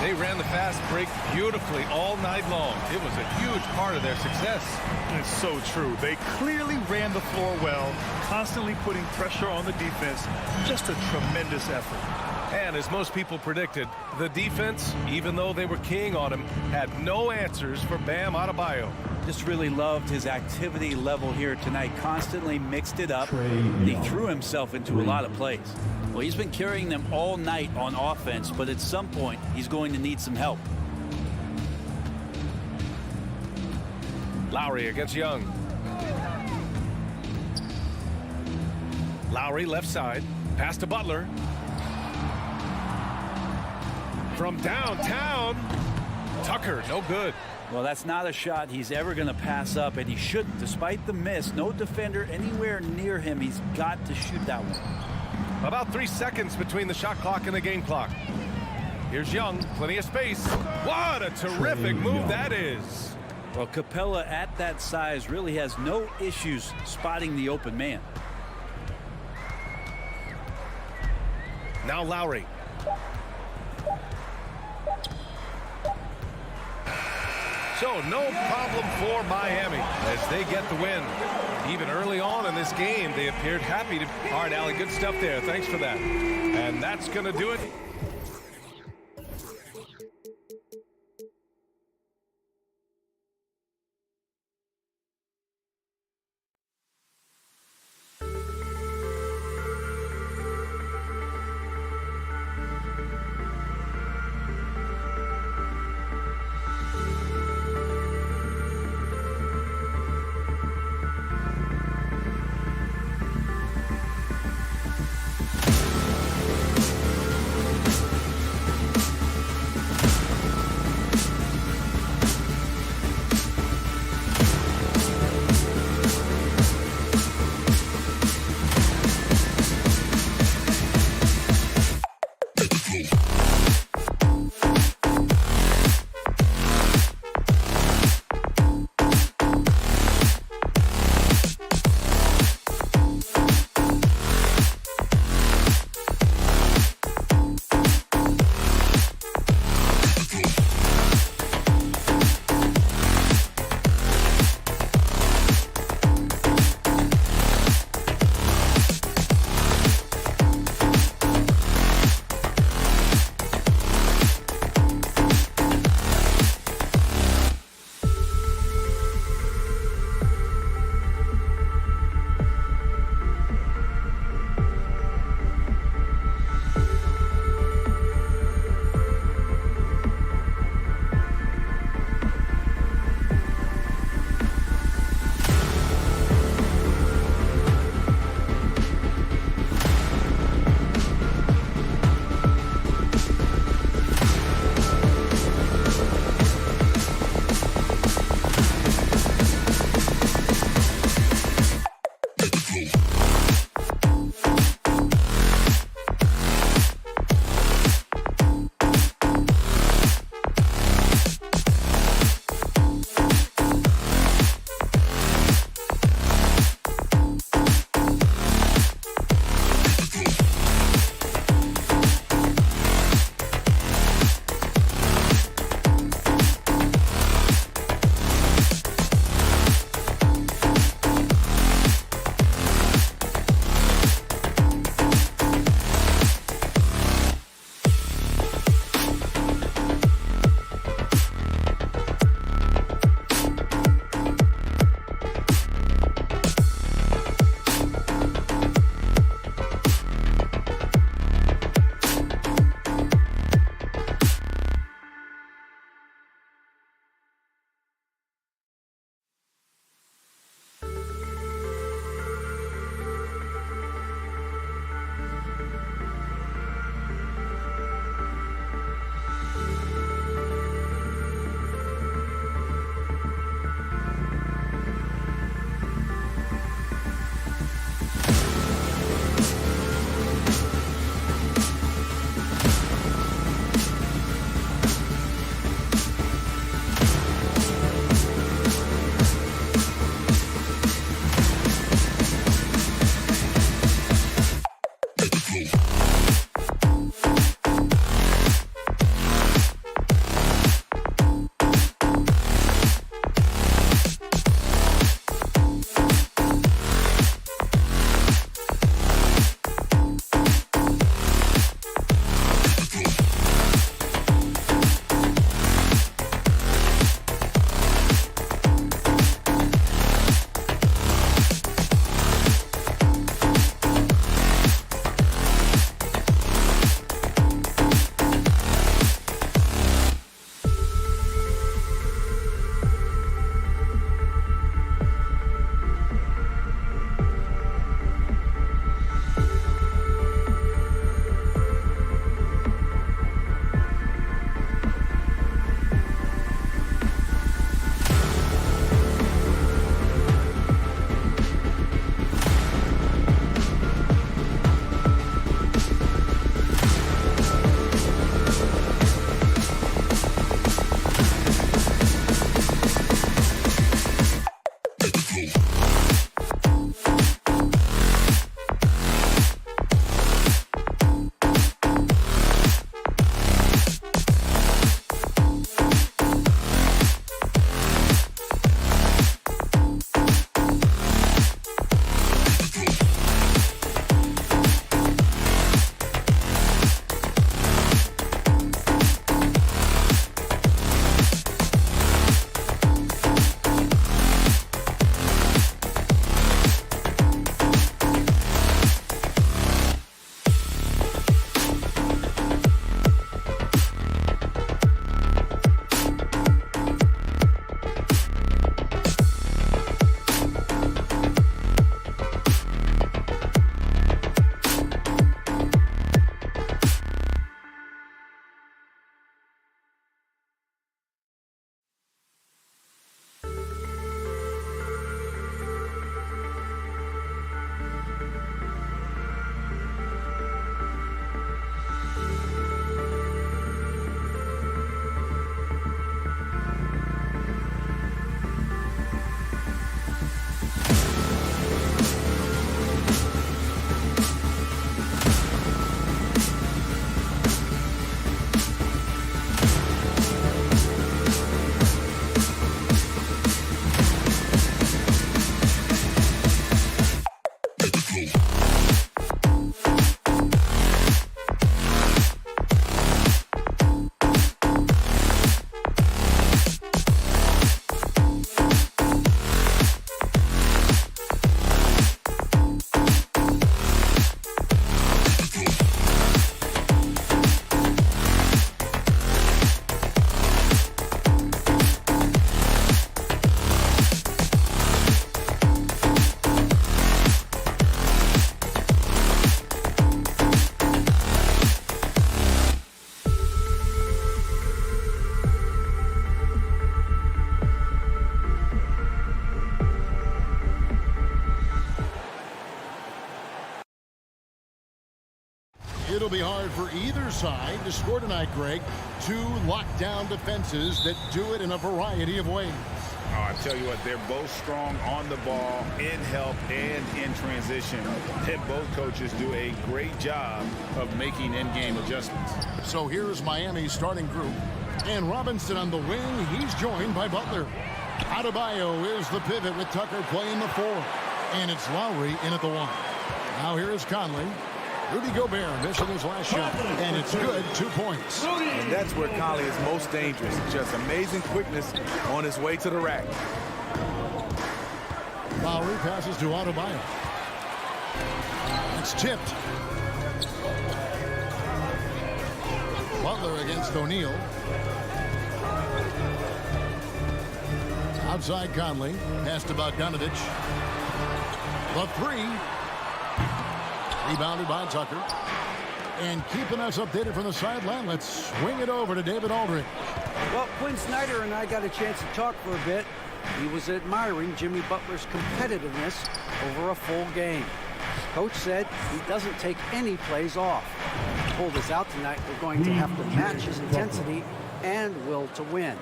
They ran the fast break beautifully all night long. It was a huge part of their success. It's so true. They clearly ran the floor well, constantly putting pressure on the defense. Just a tremendous effort. And as most people predicted, the defense, even though they were keying on him, had no answers for Bam Adebayo. Just really loved his activity level here tonight. Constantly mixed it up. He threw himself into a lot of plays. Well, he's been carrying them all night on offense, but at some point, he's going to need some help. Lowry against Young. Lowry left side. Pass to Butler. From downtown, Tucker, no good. Well, that's not a shot he's ever going to pass up, and he shouldn't. Despite the miss, no defender anywhere near him. He's got to shoot that one. About 3 seconds between the shot clock and the game clock. Here's Young, plenty of space. What a terrific move that is. Well, Capella at that size really has no issues spotting the open man. Now Lowry. So no problem for Miami as they get the win. Even early on in this game, they appeared happy to. All right, Allie, good stuff there. Thanks for that. And that's going to do it. It'll be hard for either side to score tonight, Greg. Two lockdown defenses that do it in a variety of ways. Oh, I tell you what, they're both strong on the ball, in help, and in transition. And both coaches do a great job of making in-game adjustments. So here's Miami's starting group. And Robinson on the wing. He's joined by Butler. Adebayo is the pivot with Tucker playing the 4. And it's Lowry in at the 1. Now here is Conley. Rudy Gobert missing his last shot. And it's good, 2 points. And that's where Conley is most dangerous. Just amazing quickness on his way to the rack. Lowry passes to Adebayo. It's tipped. Butler against O'Neal. Outside Conley. Pass to Bogdanovich. The 3. Rebounded by Tucker. And keeping us updated from the sideline, let's swing it over to David Aldridge. Well, Quinn Snyder and I got a chance to talk for a bit. He was admiring Jimmy Butler's competitiveness over a full game. Coach said he doesn't take any plays off. If he pulled us out tonight, we're going to have to match his intensity and will to win.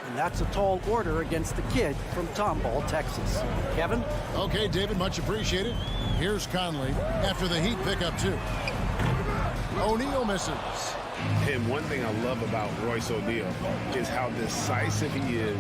And that's a tall order against the kid from Tomball, Texas. Kevin? Okay, David, much appreciated. Here's Conley after the Heat pick up 2. O'Neal misses. And one thing I love about Royce O'Neal is how decisive he is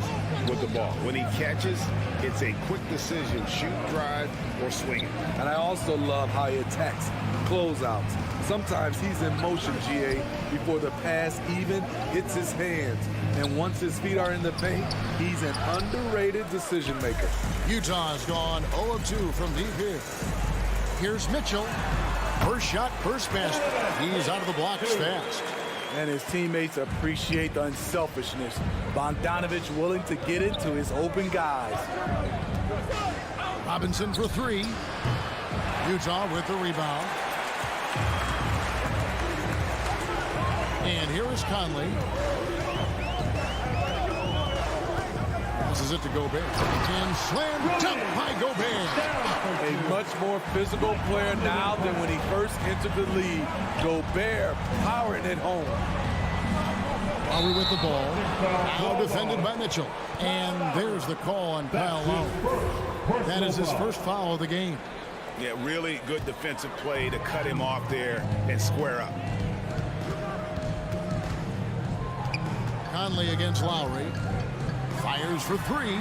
with the ball. When he catches, it's a quick decision, shoot, drive, or swing it. And I also love how he attacks closeouts. Sometimes he's in motion, GA, before the pass even hits his hands. And once his feet are in the paint, he's an underrated decision maker. Utah's gone 0 of 2 from deep here. Here's Mitchell. First shot, first basket. He's out of the blocks fast. And his teammates appreciate the unselfishness. Bogdanovich willing to get into his open guys. Robinson for 3. Utah with the rebound. And here is Conley. This is it to Gobert. And slam dunk by Gobert. A much more physical player now than when he first entered the league. Gobert powering it home. Lowry with the ball. Now defended by Mitchell. And there's the call on Kyle Lowry. That is his first foul of the game. Yeah, really good defensive play to cut him off there and square up. Conley against Lowry. Fires for 3.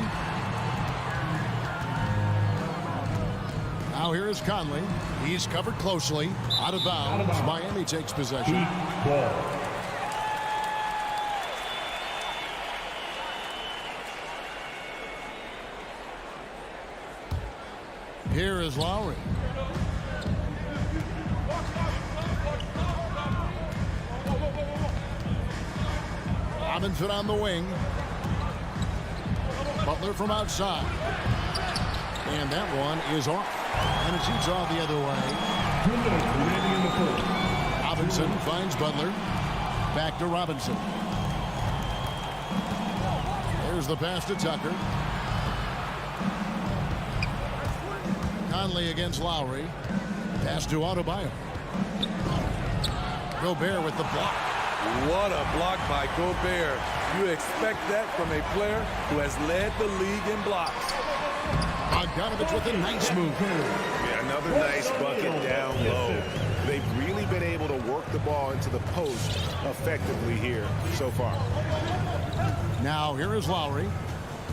Now here is Conley. He's covered closely. Out of bounds. Miami takes possession. Here is Lowry. Robinson on the wing. Butler from outside. And that one is off. And it shoots off the other way. Robinson finds Butler. Back to Robinson. There's the pass to Tucker. Conley against Lowry. Pass to Adebayo. Gobert with the block. What a block by Gobert. You expect that from a player who has led the league in blocks. Bogdanovich with a nice move. Yeah, another nice bucket down low. They've really been able to work the ball into the post effectively here so far. Now here is Lowry.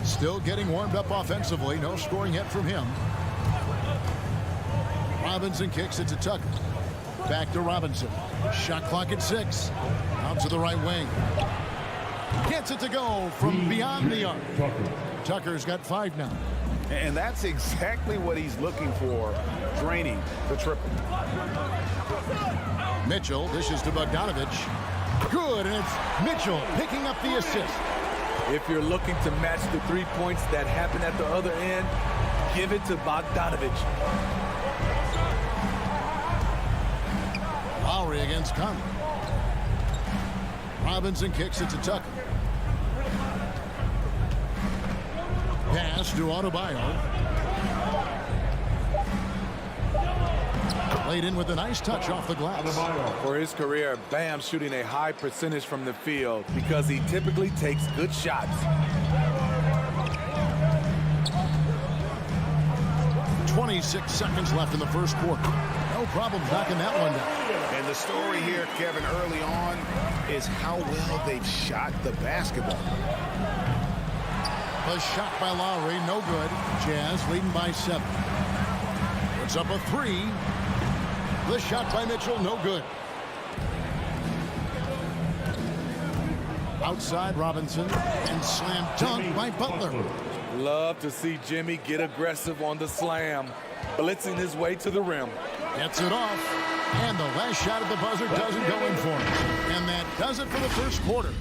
Still getting warmed up offensively. No scoring yet from him. Robinson kicks it to Tucker. Back to Robinson. Shot clock at 6. Out to the right wing. Gets it to go from beyond the arc. Tucker's got 5 now. And that's exactly what he's looking for, draining the triple. Mitchell dishes to Bogdanovich. Good, and it's Mitchell picking up the assist. If you're looking to match the 3 points that happen at the other end, give it to Bogdanovich. Lowry against Conley. Robinson kicks it to Tucker. Pass to Adebayo. Laid in with a nice touch off the glass. For his career, Bam shooting a high percentage from the field because he typically takes good shots. 26 seconds left in the first quarter. No problem knocking that one down. And the story here, Kevin, early on is how well they've shot the basketball. The shot by Lowry, no good. Jazz leading by 7. Puts up a 3. The shot by Mitchell, no good. Outside Robinson, and slam dunk by Butler. Love to see Jimmy get aggressive on the slam, blitzing his way to the rim. Gets it off, and the last shot at the buzzer doesn't go in for him. And that does it for the first quarter.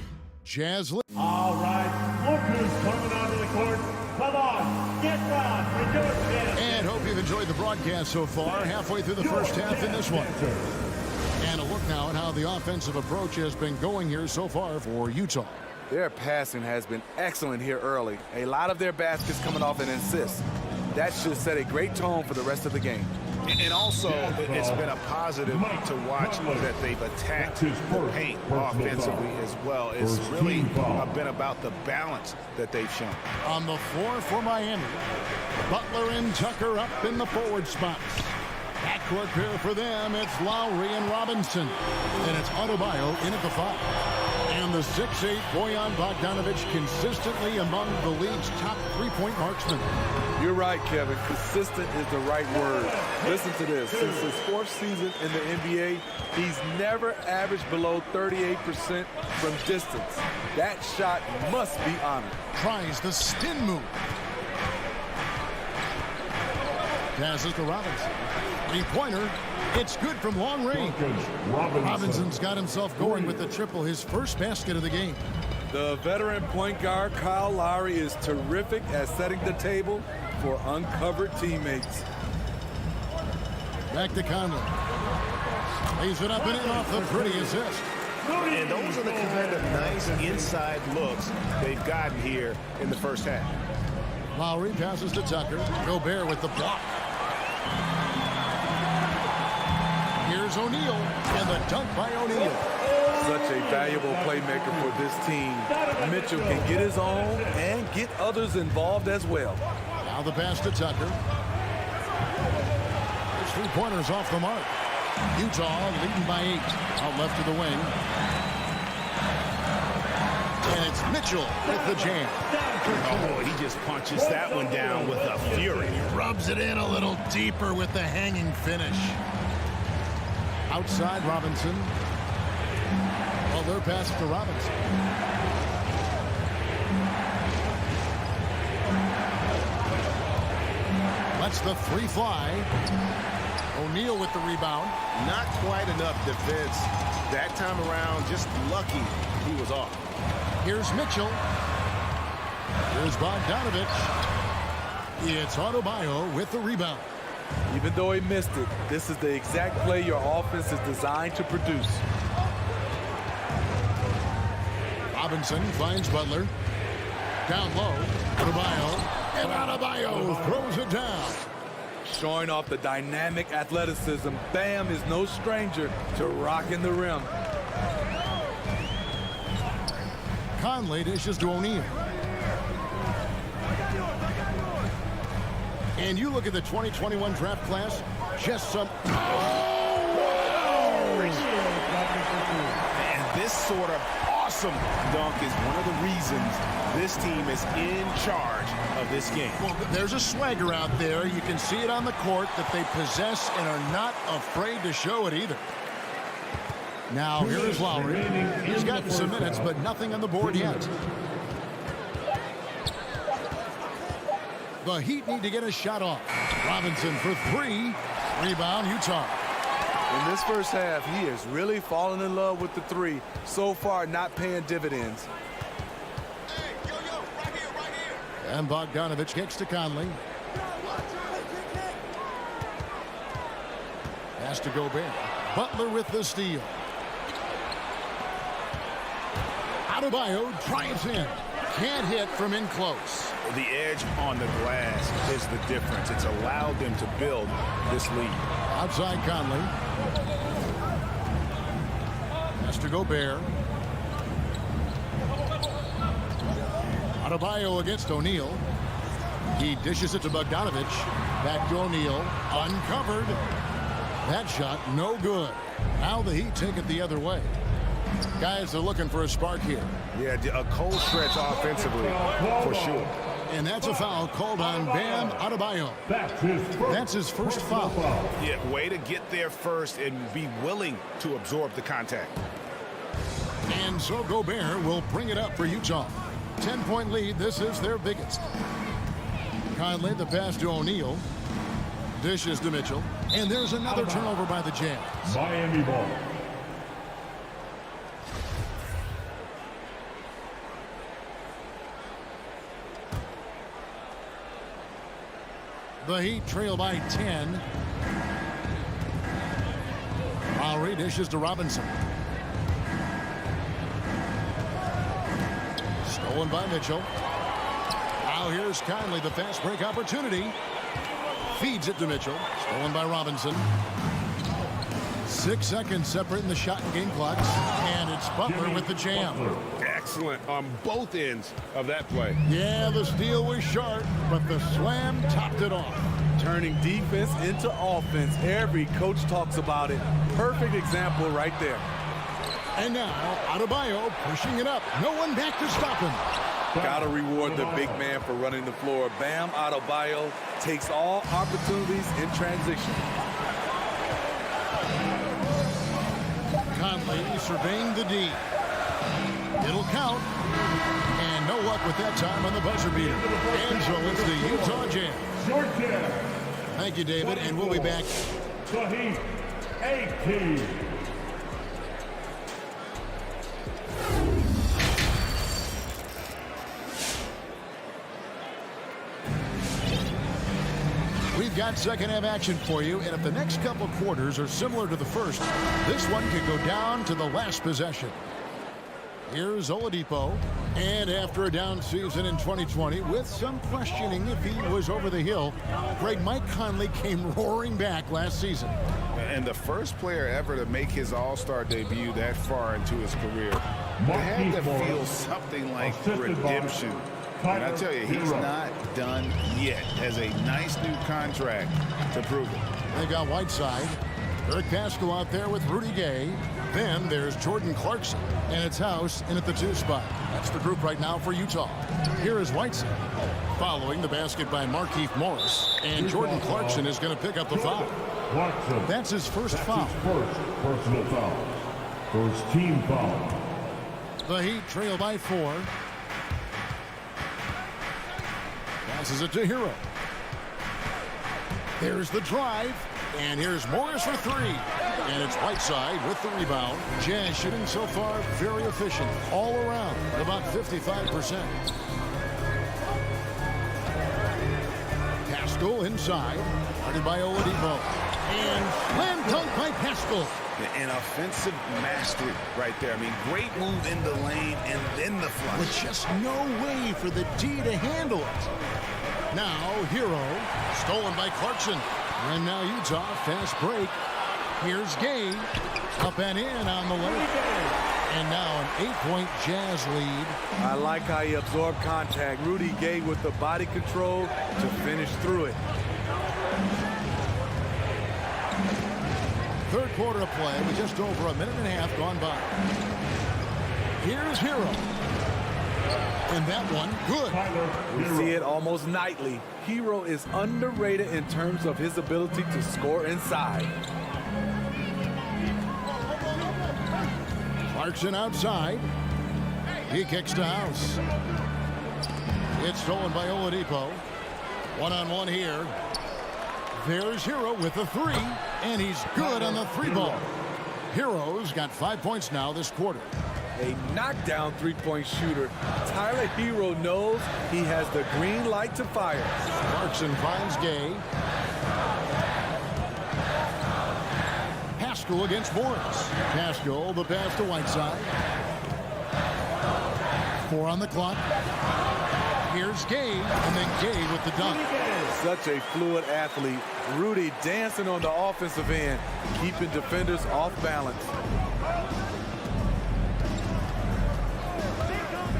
Jazz lead. All right, lookers coming onto the court. Come on, get down. We're doing this. And hope you've enjoyed the broadcast so far. Halfway through the first half in this one. And a look now at how the offensive approach has been going here so far for Utah. Their passing has been excellent here early. A lot of their baskets coming off an assist. That should set a great tone for the rest of the game. And also, it's been a positive to watch that they've attacked the paint offensively as well. It's really been about the balance that they've shown. On the floor for Miami, Butler and Tucker up in the forward spots. Backcourt pair for them, it's Lowry and Robinson. And it's Adebayo in at the 5. And the 6'8" Bojan Bogdanovic consistently among the league's top three-point marksmen. You're right, Kevin. Consistent is the right word. Listen to this. Since his 4th season in the NBA, he's never averaged below 38% from distance. That shot must be honored. Tries the spin move. Passes to Robinson. Three-pointer. It's good from long range. Robinson's got himself going with the triple, his first basket of the game. The veteran point guard, Kyle Lowry, is terrific at setting the table for uncovered teammates. Back to Conley. Lays it up and in off the pretty assist. And those are the kind of nice inside looks they've gotten here in the first half. Lowry passes to Tucker. Gobert with the block. Here's O'Neal, and the dunk by O'Neal. Such a valuable playmaker for this team. Mitchell can get his own and get others involved as well. Now the pass to Tucker. His three-pointers off the mark. Utah leading by 8. Out left to the wing. And it's Mitchell with the jam. Oh, he just punches that one down with a fury. Rubs it in a little deeper with the hanging finish. Outside Robinson. Well, they're passing to Robinson. Lets the 3 fly. O'Neal with the rebound. Not quite enough defense that time around. Just lucky he was off. Here's Mitchell. Here's Bogdanovic. It's Adebayo with the rebound. Even though he missed it, this is the exact play your offense is designed to produce. Robinson finds Butler. Down low. Adebayo. And Adebayo throws it down. Showing off the dynamic athleticism, Bam is no stranger to rocking the rim. Conley dishes to O'Neal. And you look at the 2021 draft class, just some... And this sort of awesome dunk is one of the reasons this team is in charge of this game. Well, there's a swagger out there. You can see it on the court that they possess and are not afraid to show it either. Now, here is Lowry. He's gotten some minutes, but nothing on the board yet. The Heat need to get a shot off. Robinson for 3. Rebound, Utah. In this first half, he has really fallen in love with the 3. So far, not paying dividends. And Bogdanovic kicks to Conley. Pass to Gobert. Butler with the steal. Adebayo drives in. Can't hit from in close. The edge on the glass is the difference. It's allowed them to build this lead. Outside Conley. Has to Gobert. Adebayo against O'Neal. He dishes it to Bogdanovich. Back to O'Neal. Uncovered. That shot no good. Now the Heat take it the other way. Guys are looking for a spark here. Yeah, a cold stretch offensively for sure. And that's a foul called on Bam Adebayo. That's his first foul. Yeah, way to get there first and be willing to absorb the contact. And so Gobert will bring it up for Utah. 10-point lead. This is their biggest. Conley, the pass to O'Neal. Dishes to Mitchell. And there's another turnover by the Jazz. Miami ball. The Heat trail by 10. Lowry dishes to Robinson. Stolen by Mitchell. Now here's Conley, the fast break opportunity. Feeds it to Mitchell. Stolen by Robinson. 6 seconds separating the shot and game clocks. And it's Butler with the jam. Excellent on both ends of that play. Yeah, the steal was sharp, but the slam topped it off. Turning defense into offense. Every coach talks about it. Perfect example right there. And now, Adebayo pushing it up. No one back to stop him. Got to reward the big man for running the floor. Bam Adebayo takes all opportunities in transition. Conley surveying the D. It'll count. And no luck with that time on the buzzer beater. And so it's the Utah Jazz. Thank you, David, and we'll be back. The Heat, 18. We've got second half action for you, and if the next couple quarters are similar to the first, this one could go down to the last possession. Here's Oladipo, and after a down season in 2020 with some questioning if he was over the hill, Mike Conley came roaring back last season. And the first player ever to make his all-star debut that far into his career. It had to feel something like redemption. And I tell you, he's not done yet. Has a nice new contract to prove it. They got Whiteside. Eric Paschal out there with Rudy Gay. Then there's Jordan Clarkson, and it's House in at the 2 spot. That's the group right now for Utah. Here is Whiteside, following the basket by Markieff Morris, and Jordan Clarkson is going to pick up the foul. That's his first foul. First personal foul. First team foul. The Heat trail by 4. Passes it to Hero. There's the drive. And here's Morris for 3. And it's Whiteside with the rebound. Jazz shooting so far very efficient all around at about 55%. Paschal inside. Guarded by Oladipo. And slam dunk by Paschal. An offensive mastery right there. I mean, great move in the lane and then the flush. With just no way for the D to handle it. Now, Hero. Stolen by Clarkson. And now Utah, fast break. Here's Gay. Up and in on the lane. And now an 8-point Jazz lead. I like how he absorbed contact. Rudy Gay with the body control to finish through it. Third quarter of play with just over a minute and a half gone by. Here's Hero. And that one, good. We see it almost nightly. Hero is underrated in terms of his ability to score inside. Clarkson outside. He kicks to House. It's stolen by Oladipo. One-on-one here. There's Hero with the 3, and he's good on the 3-ball. Hero's got 5 points now this quarter. A knockdown three-point shooter. Tyler Hero knows he has the green light to fire. Clarkson finds Gay. Paschal against Morris. Paschal, the pass to Whiteside. 4 on the clock. Here's Gay, and then Gay with the dunk. Such a fluid athlete. Rudy dancing on the offensive end, keeping defenders off balance.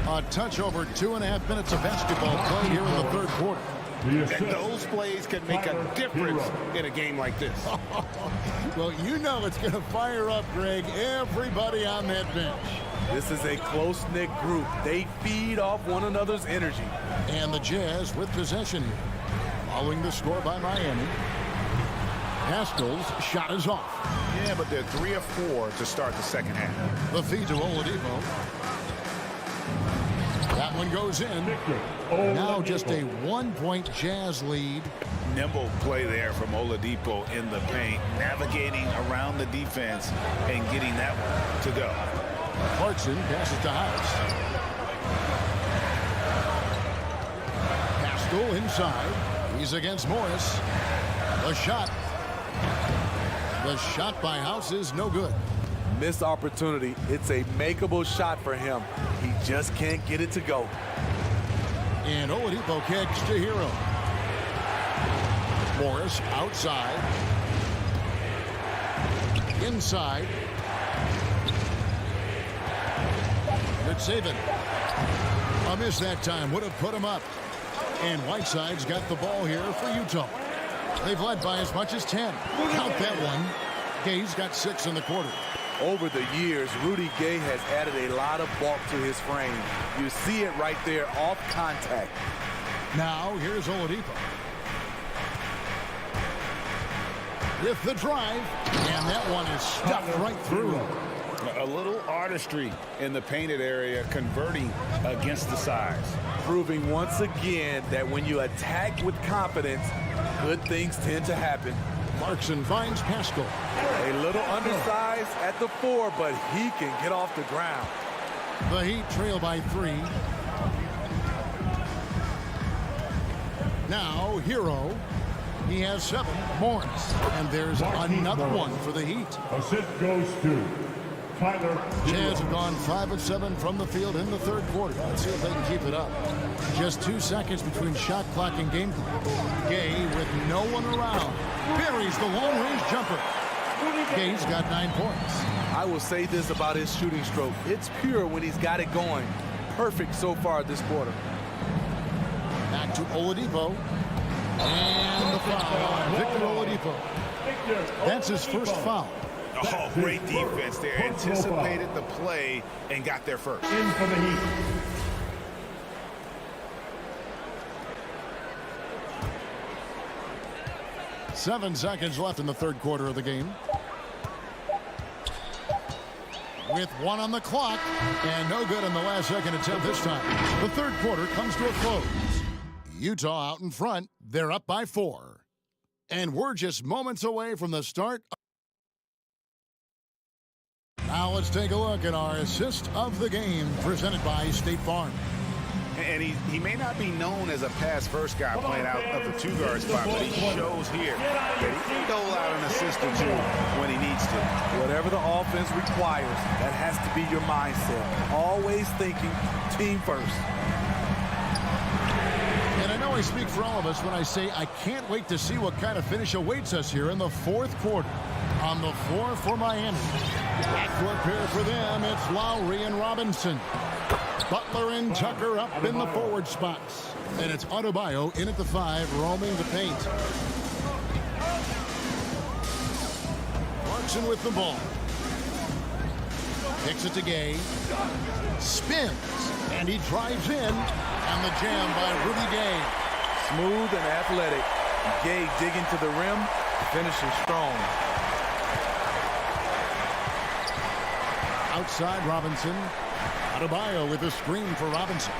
A touch over 2.5 minutes of basketball play here in the third quarter. And those plays can make a difference in a game like this. Well, you know it's going to fire up, Greg, everybody on that bench. This is a close-knit group. They feed off one another's energy. And the Jazz with possession here. Following the score by Miami. Haskell's shot is off. Yeah, but they're 3 of 4 to start the second half. The feed to Oladipo. That one goes in. Now just a 1-point Jazz lead. Nimble play there from Oladipo in the paint, navigating around the defense and getting that one to go. Clarkson passes to House. Haskell inside. He's against Morris. The shot. The shot by House is no good. Missed opportunity. It's a makeable shot for him. He just can't get it to go. And Oladipo kicks to Hero. Morris outside. Inside. Good saving. A miss that time would have put him up. And Whiteside's got the ball here for Utah. They've led by as much as 10. Count that one. Gay's got 6 in the quarter. Over the years, Rudy Gay has added a lot of bulk to his frame. You see it right there off contact. Now, here's Oladipo. With the drive, and that one is stuffed right through. A little artistry in the painted area, converting against the size. Proving once again that when you attack with confidence, good things tend to happen. Clarkson finds Haskell. A little undersized at the 4, but he can get off the ground. The Heat trail by 3. Now, Hero. He has 7. Morris. And there's another one for the Heat. Assist goes to Tyler. Jazz have gone 5 of 7 from the field in the third quarter. Let's see if they can keep it up. Just 2 seconds between shot clock and game clock. Gay with no one around. Buries the long-range jumper. Gay's got 9 points. I will say this about his shooting stroke. It's pure when he's got it going. Perfect so far this quarter. Back to Oladipo. And the foul on Victor Oladipo. That's his first foul. Oh, great defense there. Anticipated the play and got there first. In for the Heat. Seven seconds left in the third quarter of the game. With 1 on the clock and no good in the last second attempt this time. The third quarter comes to a close. Utah out in front. They're up by 4. And we're just moments away from the start. Now let's take a look at our assist of the game presented by State Farm. And he may not be known as a pass-first guy playing out of the 2-guard spot, but he shows here that he can dole out an assist or 2 when he needs to. Whatever the offense requires, that has to be your mindset. Always thinking team first. And I know I speak for all of us when I say I can't wait to see what kind of finish awaits us here in the fourth quarter. On the floor for Miami. Backcourt pair for them, it's Lowry and Robinson. Butler and Tucker up in the forward spots. And it's Adebayo in at the 5, roaming the paint. Clarkson with the ball. Kicks it to Gay. Spins. And he drives in. And the jam by Rudy Gay. Smooth and athletic. Gay digging to the rim, finishing strong. Outside Robinson. Adebayo with a screen for Robinson.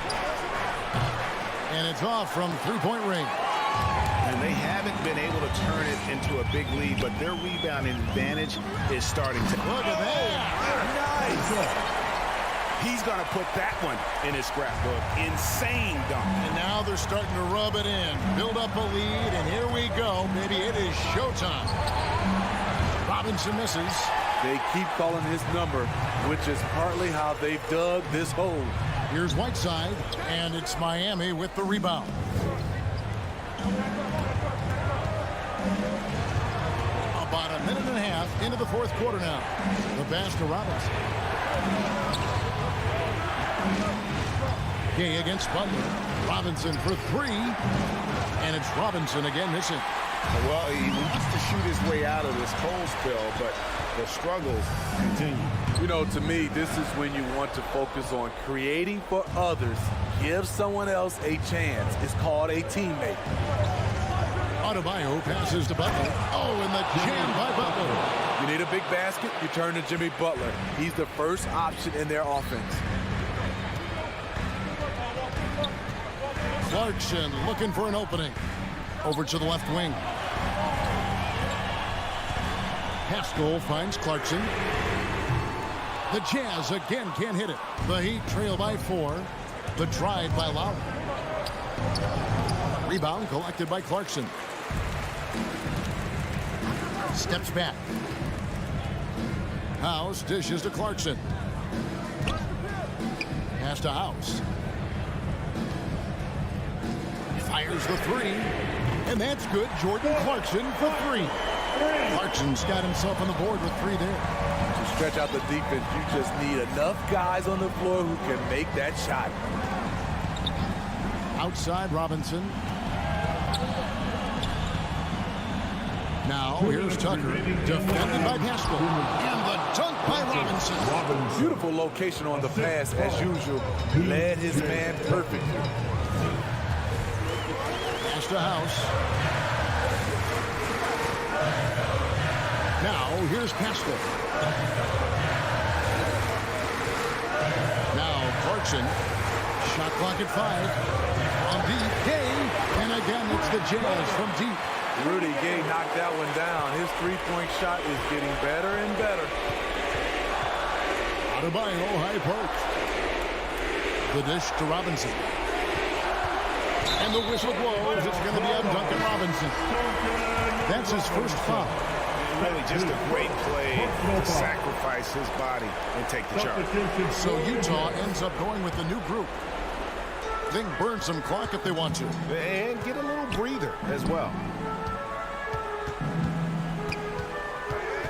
And it's off from three-point range. And they haven't been able to turn it into a big lead, but their rebounding advantage is starting to. Look at that. Nice. He's going to put that one in his scrapbook. Insane dunk. And now they're starting to rub it in. Build up a lead, and here we go. Maybe it is showtime. Robinson misses. They keep calling his number, which is partly how they've dug this hole. Here's Whiteside, and it's Miami with the rebound. About a minute and a half into the fourth quarter now. The pass to Robinson. Gay against Butler. Robinson for three. And it's Robinson again missing. Well, he wants to shoot his way out of this cold spell, but the struggles continue. You know, to me, this is when you want to focus on creating for others. Give someone else a chance. It's called a teammate. Adebayo passes to Butler. Oh, and the jam by Butler. You need a big basket, you turn to Jimmy Butler. He's the first option in their offense. Clarkson looking for an opening. Over to the left wing. Haskell finds Clarkson. The Jazz again can't hit it. The Heat trail by 4. The drive by Lowry. Rebound collected by Clarkson. Steps back. House dishes to Clarkson. Pass to House. Fires the three. And that's good. Jordan Clarkson for 3. Clarkson's got himself on the board with 3 there. To stretch out the defense, you just need enough guys on the floor who can make that shot. Outside Robinson. Now here's Tucker. Defended by Haskell. And the dunk by Robinson. Beautiful location on the pass as usual. Led his man perfectly. Pass to House. Now here's Haskell. Now Clarkson. Shot clock at 5. From deep, Gay. And again, it's the Jazz from deep. Rudy Gay knocked that one down. His three-point shot is getting better and better. Adebayo, high post. The dish to Robinson. And the whistle blows. It's going to be on Duncan Robinson. That's his first foul. Really just a great play to sacrifice his body and take the charge. So Utah ends up going with the new group. They can burn some clock if they want to. And get a little breather as well.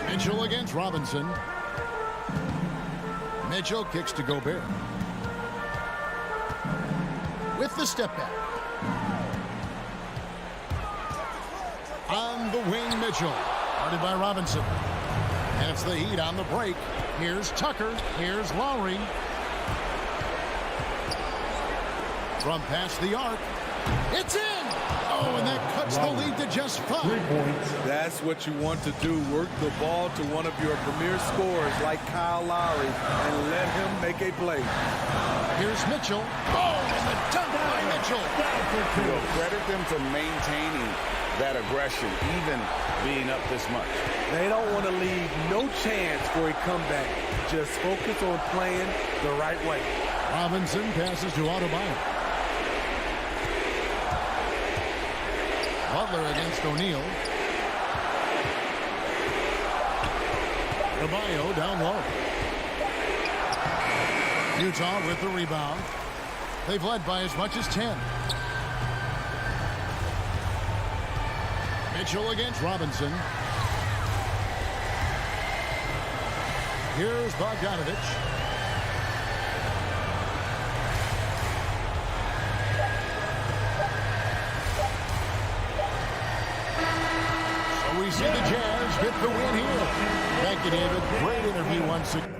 Mitchell against Robinson. Mitchell kicks to Gobert. With the step back. On the wing, Mitchell. Guarded by Robinson. And it's the Heat on the break. Here's Tucker. Here's Lowry. From past the arc. It's in! Oh, and that cuts the lead to just 5. That's what you want to do. Work the ball to one of your premier scorers like Kyle Lowry and let him make a play. Here's Mitchell. Oh, and the dunk by Mitchell. You'll credit them for maintaining that aggression, even being up this much. They don't want to leave no chance for a comeback. Just focus on playing the right way. Robinson passes to Adebayo. Butler against O'Neal. Adebayo down low. Utah with the rebound. They've led by as much as 10. Mitchell against Robinson. Here's Bogdanovich. So we see the Jazz get the win here. Thank you, David. Great interview once again.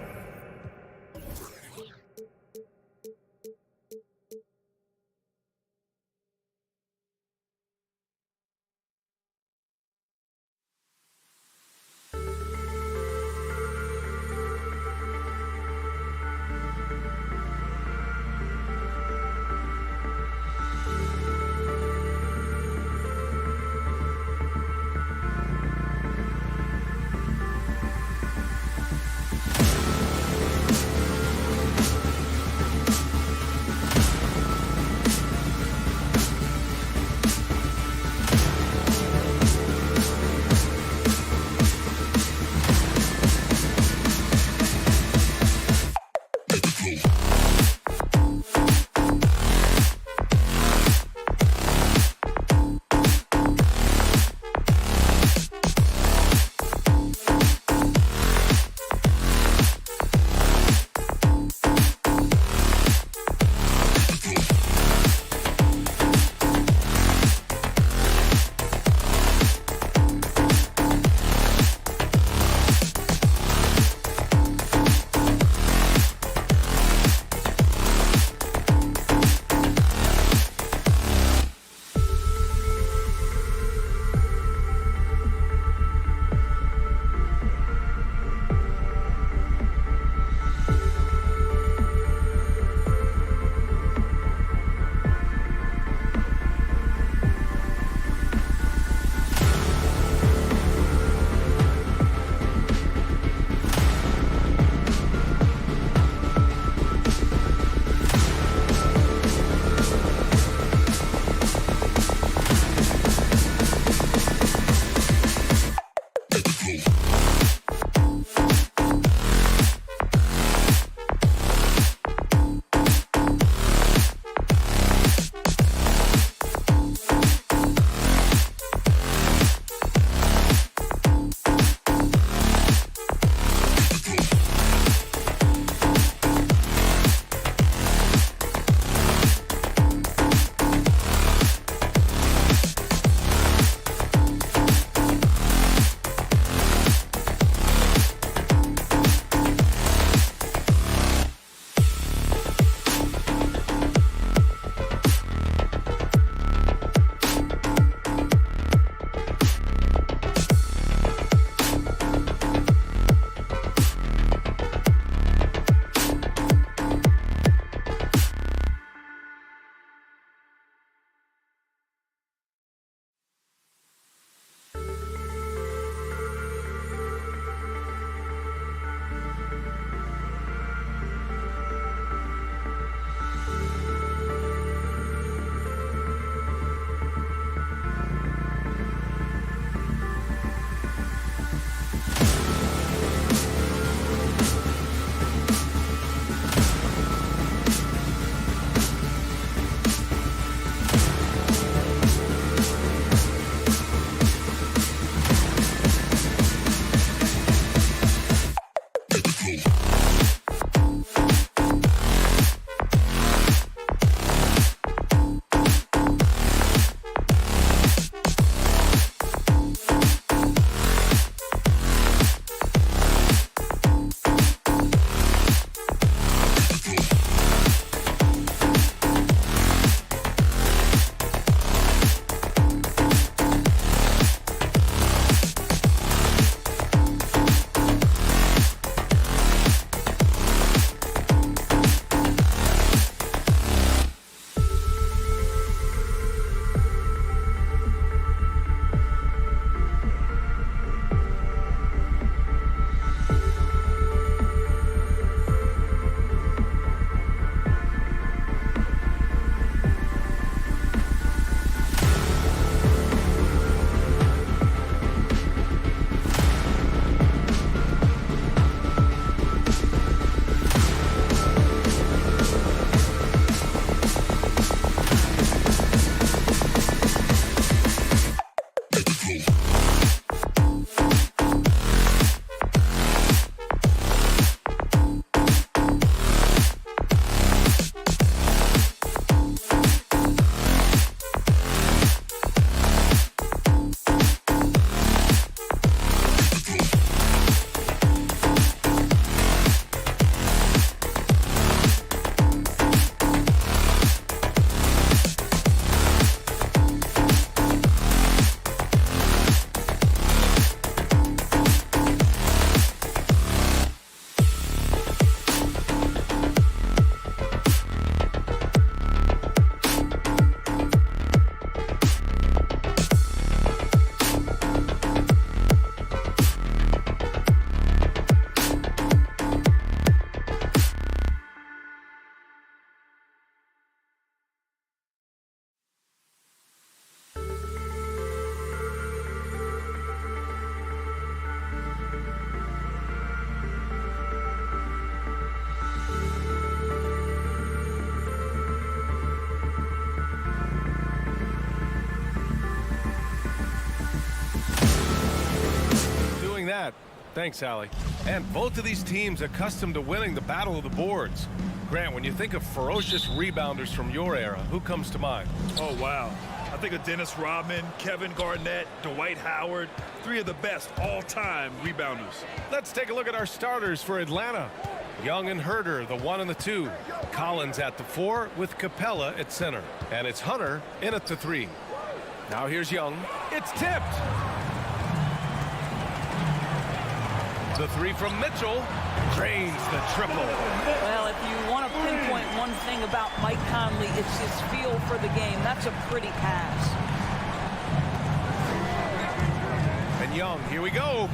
That. Thanks, Allie. And both of these teams accustomed to winning the battle of the boards. Grant, when you think of ferocious rebounders from your era, who comes to mind? Oh, wow. I think of Dennis Rodman, Kevin Garnett, Dwight Howard, three of the best all-time rebounders. Let's take a look at our starters for Atlanta. Young and Herder, the 1 and the 2. Collins at the 4 with Capella at center. And it's Hunter in at the 3. Now here's Young. It's tipped. The 3 from Mitchell drains the triple. Well, if you want to pinpoint one thing about Mike Conley, it's his feel for the game. That's a pretty pass. And Young, here we go.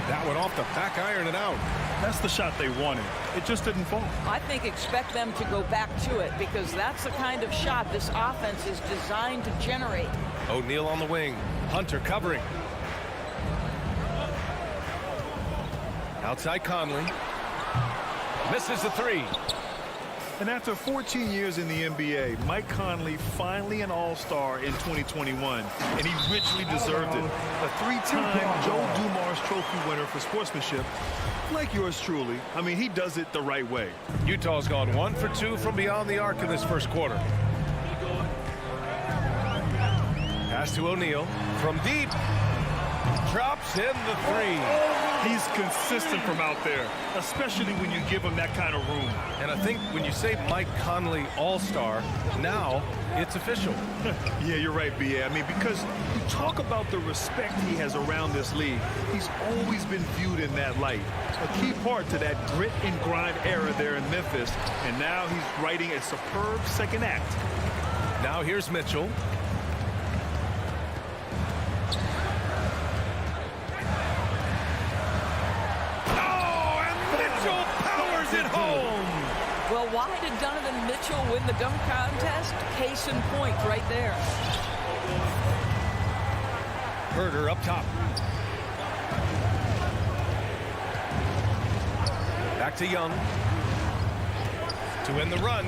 That one off the back iron and out. That's the shot they wanted. It just didn't fall. I think expect them to go back to it because that's the kind of shot this offense is designed to generate. O'Neal on the wing. Hunter covering. Outside Conley. Misses the 3. And after 14 years in the NBA, Mike Conley finally an all-star in 2021, and he richly deserved it. A 3-time Joe Dumars Trophy winner for sportsmanship, like yours truly. I mean, he does it the right way. Utah's gone 1 for 2 from beyond the arc in this first quarter. Pass to O'Neal from deep. Drops in the 3. He's consistent from out there, especially when you give him that kind of room. And I think when you say Mike Conley All-Star, now it's official. Yeah, you're right, B.A. I mean, because you talk about the respect he has around this league. He's always been viewed in that light. A key part to that grit and grind era there in Memphis. And now he's writing a superb second act. Now here's Mitchell. Well, why did Donovan Mitchell win the dunk contest? Case in point right there. Herder up top. Back to Young. To end the run.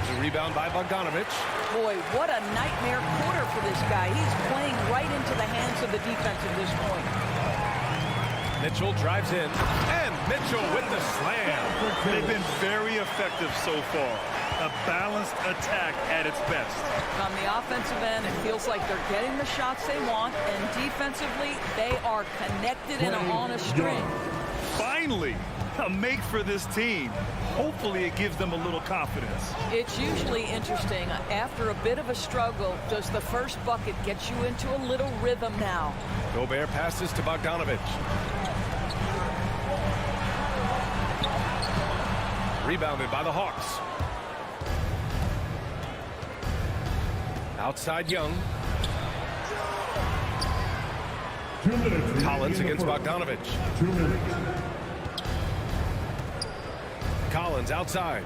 The rebound by Bogdanovich. Boy, what a nightmare quarter for this guy. He's playing right into the hands of the defense at this point. Mitchell drives in, and Mitchell with the slam. They've been very effective so far. A balanced attack at its best. On the offensive end, it feels like they're getting the shots they want, and defensively, they are connected and on a string. Finally, a make for this team. Hopefully it gives them a little confidence. It's usually interesting. After a bit of a struggle, does the first bucket get you into a little rhythm now? Gobert passes to Bogdanovic. Rebounded by the Hawks. Outside Young. 2 minutes. Collins against Bogdanovic. 2 minutes. Collins outside.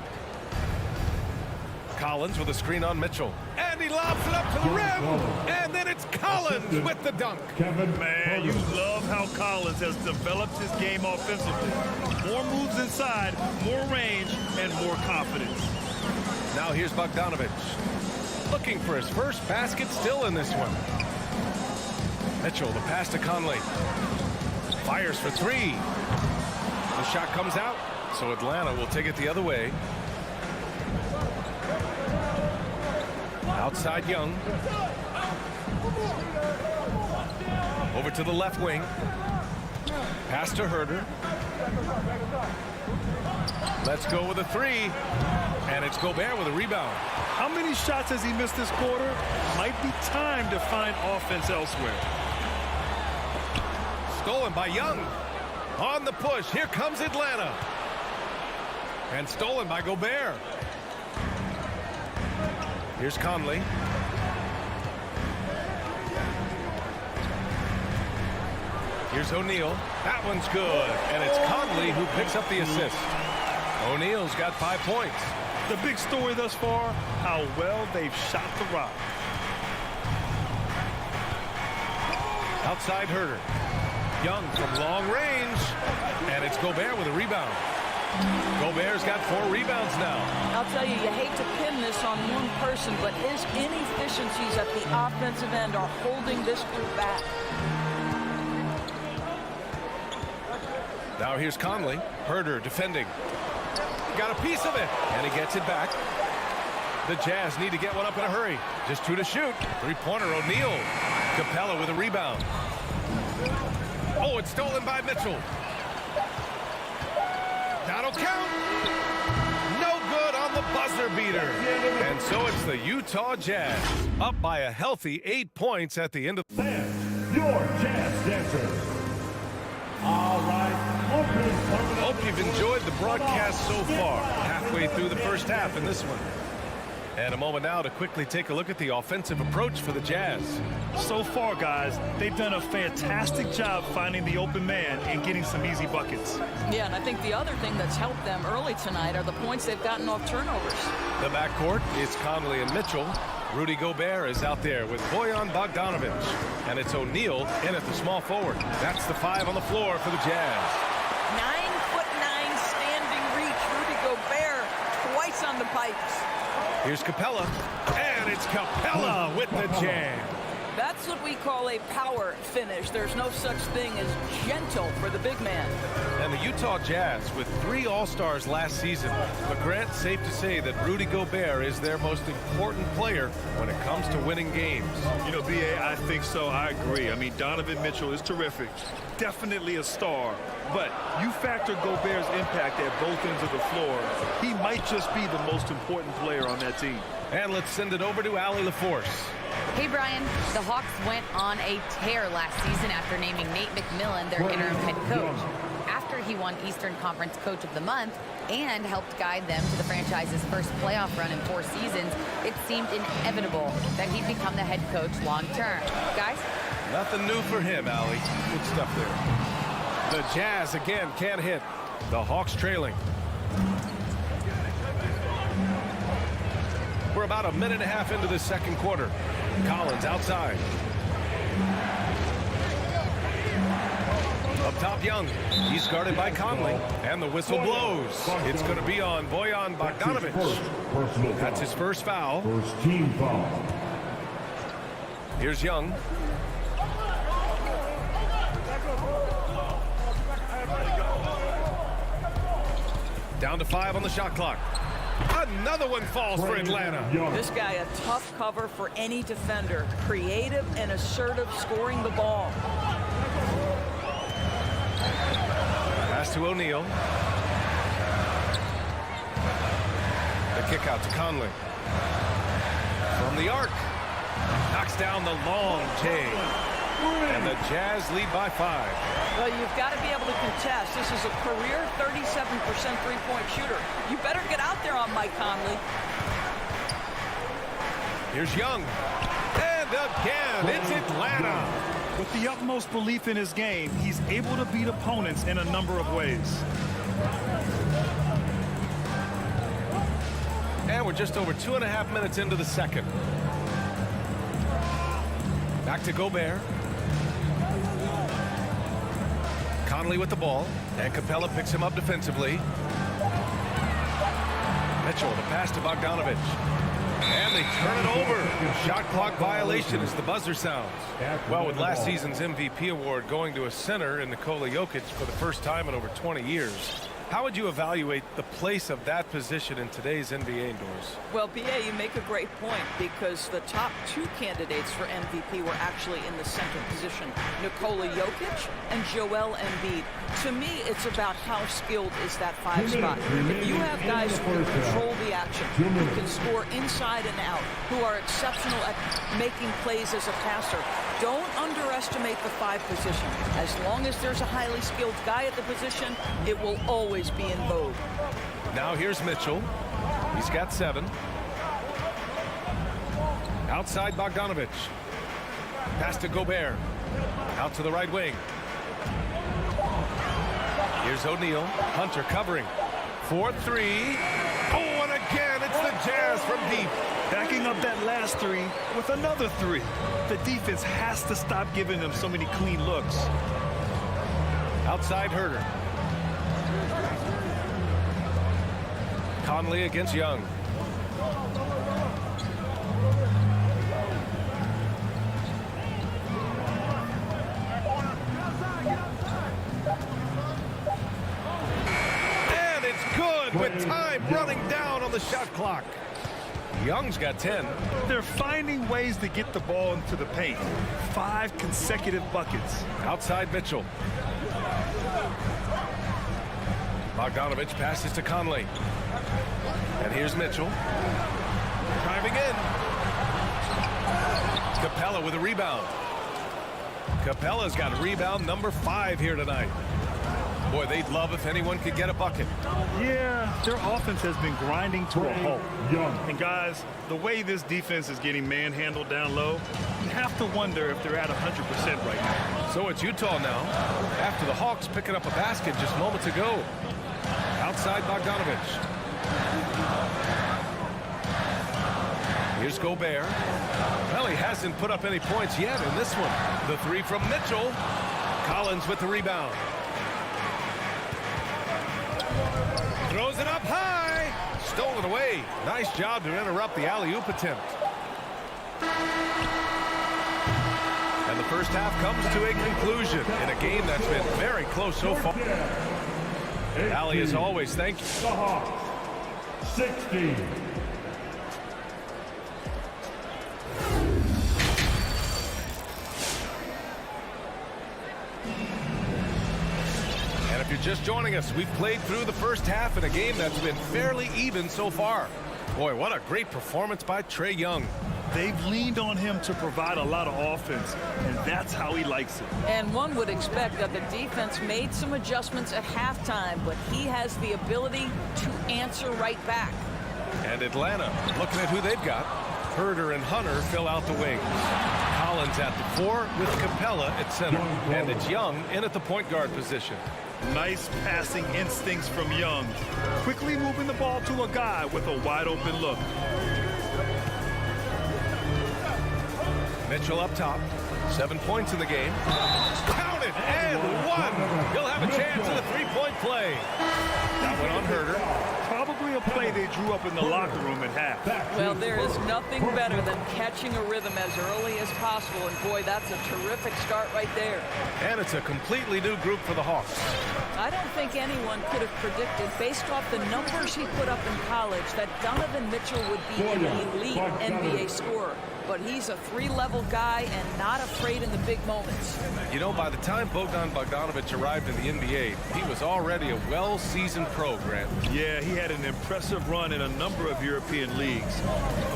Collins with a screen on Mitchell. And he lobs it up to the rim. And then it's Collins with the dunk. Man, you love how Collins has developed his game offensively. More moves inside, more range, and more confidence. Now here's Bogdanovic. Looking for his first basket, still in this one. Mitchell, the pass to Conley. Fires for three. The shot comes out, so Atlanta will take it the other way. Outside Young. Over to the left wing. Pass to Herder. Let's go with a three. And it's Gobert with a rebound. How many shots has he missed this quarter? Might be time to find offense elsewhere. Stolen by Young. On the push. Here comes Atlanta. And stolen by Gobert. Here's Conley. Here's O'Neal. That one's good. And it's Conley who picks up the assist. O'Neal's got 5 points. The big story thus far, how well they've shot the rock. Outside Herder. Young from long range. And it's Gobert with a rebound. Gobert's got 4 rebounds now. I'll tell you, you hate to pin this on one person, but his inefficiencies at the offensive end are holding this group back. Now here's Conley. Herder defending. Got a piece of it, and he gets it back. The Jazz need to get one up in a hurry. Just 2 to shoot. Three-pointer O'Neal. Capella with a rebound. Oh, it's stolen by Mitchell. That'll count. No good on the buzzer beater. And so it's the Utah Jazz up by a healthy 8 points at the end of Your Jazz Dancers. All right. Hope you've enjoyed the broadcast so far. Halfway through the first half in this one. And a moment now to quickly take a look at the offensive approach for the Jazz. So far, guys, they've done a fantastic job finding the open man and getting some easy buckets. Yeah, and I think the other thing that's helped them early tonight are the points they've gotten off turnovers. The backcourt is Conley and Mitchell. Rudy Gobert is out there with Bojan Bogdanovic. And it's O'Neal in at the small forward. That's the 5 on the floor for the Jazz. 9'9" standing reach. Rudy Gobert twice on the pipes. Here's Capella, and it's Capella with the jam. That's what we call a power finish. There's no such thing as gentle for the big man. And the Utah Jazz with 3 All-Stars last season. But Grant, safe to say that Rudy Gobert is their most important player when it comes to winning games. You know, B.A., I think so. I agree. I mean, Donovan Mitchell is terrific. Definitely a star. But you factor Gobert's impact at both ends of the floor, he might just be the most important player on that team. And let's send it over to Allie LaForce. Hey, Brian. The Hawks went on a tear last season after naming Nate McMillan their interim head coach. After he won Eastern Conference Coach of the Month and helped guide them to the franchise's first playoff run in 4 seasons, it seemed inevitable that he'd become the head coach long term. Guys? Nothing new for him, Allie. Good stuff there. The Jazz again can't hit. The Hawks trailing. We're about a minute and a half into the second quarter. Collins outside. Up top, Young. He's guarded by Conley. And the whistle blows. It's going to be on Bojan Bogdanovic. That's his first foul. First team foul. Here's Young. Down to 5 on the shot clock. Another one falls for Atlanta. This guy a tough cover for any defender. Creative and assertive scoring the ball. Pass to O'Neal. The kick out to Conley. From the arc. Knocks down the long take. And the Jazz lead by 5. Well, you've got to be able to contest. This is a career 37% three-point shooter. You better get out there on Mike Conley. Here's Young. And again, it's Atlanta. With the utmost belief in his game, he's able to beat opponents in a number of ways. And we're just over 2.5 minutes into the second. Back to Gobert. Conley with the ball, and Capella picks him up defensively. Mitchell, the pass to Bogdanovich. And they turn it over. Shot clock violation as the buzzer sounds. Well, with last season's MVP award going to a center in Nikola Jokic for the first time in over 20 years, how would you evaluate the place of that position in today's NBA indoors? Well, B.A., you make a great point because the top 2 candidates for MVP were actually in the center position, Nikola Jokic and Joel Embiid. To me, it's about how skilled is that 5 spot. If you have guys who can control the action, who can score inside and out, who are exceptional at making plays as a passer, don't underestimate the 5 position. As long as there's a highly skilled guy at the position, it will always be in vogue. Now here's Mitchell. He's got 7. Outside Bogdanovich. Pass to Gobert. Out to the right wing. Here's O'Neal. Hunter covering. 4-3. Oh, and again, it's the Jazz from deep. Backing up that last 3 with another 3. The defense has to stop giving them so many clean looks. Outside Herter. Conley against Young. And it's good with time running down on the shot clock. Young's got 10. They're finding ways to get the ball into the paint. 5 consecutive buckets. Outside Mitchell. Bogdanovich passes to Conley. And here's Mitchell. Driving in. Capella with a rebound. Capella's got rebound number 5 here tonight. Boy, they'd love if anyone could get a bucket. Yeah, their offense has been grinding to a halt. And guys, the way this defense is getting manhandled down low, you have to wonder if they're at 100% right now. So it's Utah now, after the Hawks picking up a basket just moments ago. Outside Bogdanovich. Here's Gobert. Well, he hasn't put up any points yet in this one. The 3 from Mitchell. Collins with the rebound. Throws it up high. Stolen away. Nice job to interrupt the alley-oop attempt. And the first half comes to a conclusion in a game that's been very close so far. Allie, as always, thank you. The Hawks, 60. And if you're just joining us, we've played through the first half in a game that's been fairly even so far. Boy, what a great performance by Trae Young. They've leaned on him to provide a lot of offense, and that's how he likes it. And one would expect that the defense made some adjustments at halftime, but he has the ability to answer right back. And Atlanta, looking at who they've got. Herter and Hunter fill out the wings. Collins at the 4 with Capella at center. And it's Young in at the point guard position. Nice passing instincts from Young. Quickly moving the ball to a guy with a wide open look. Mitchell up top. 7 points in the game. Count it and 1. He'll have a chance in the three-point play. That went on Herter. Probably a play they drew up in the locker room at half. Well, there is nothing better than catching a rhythm as early as possible. And boy, that's a terrific start right there. And it's a completely new group for the Hawks. I don't think anyone could have predicted, based off the numbers he put up in college, that Donovan Mitchell would be an elite NBA scorer. But he's a three-level guy and not afraid in the big moments. You know, by the time Bogdan Bogdanovic arrived in the NBA, he was already a well-seasoned pro, Grant. Yeah, he had an impressive run in a number of European leagues,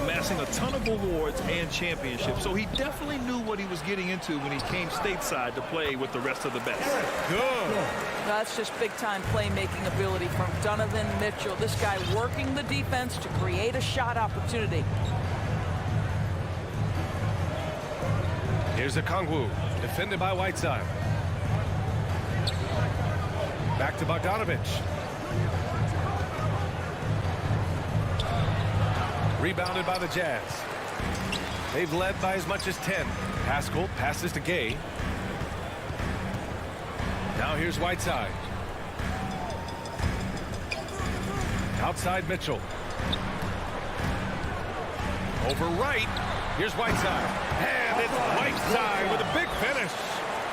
amassing a ton of awards and championships. So he definitely knew what he was getting into when he came stateside to play with the rest of the best. Good. That's just big-time playmaking ability from Donovan Mitchell. This guy working the defense to create a shot opportunity. Here's a Kongwu, defended by Whiteside. Back to Bogdanovic. Rebounded by the Jazz. They've led by as much as 10. Pascal passes to Gay. Now here's Whiteside. Outside Mitchell. Over right. Here's Whiteside. And it's Whiteside with a big finish.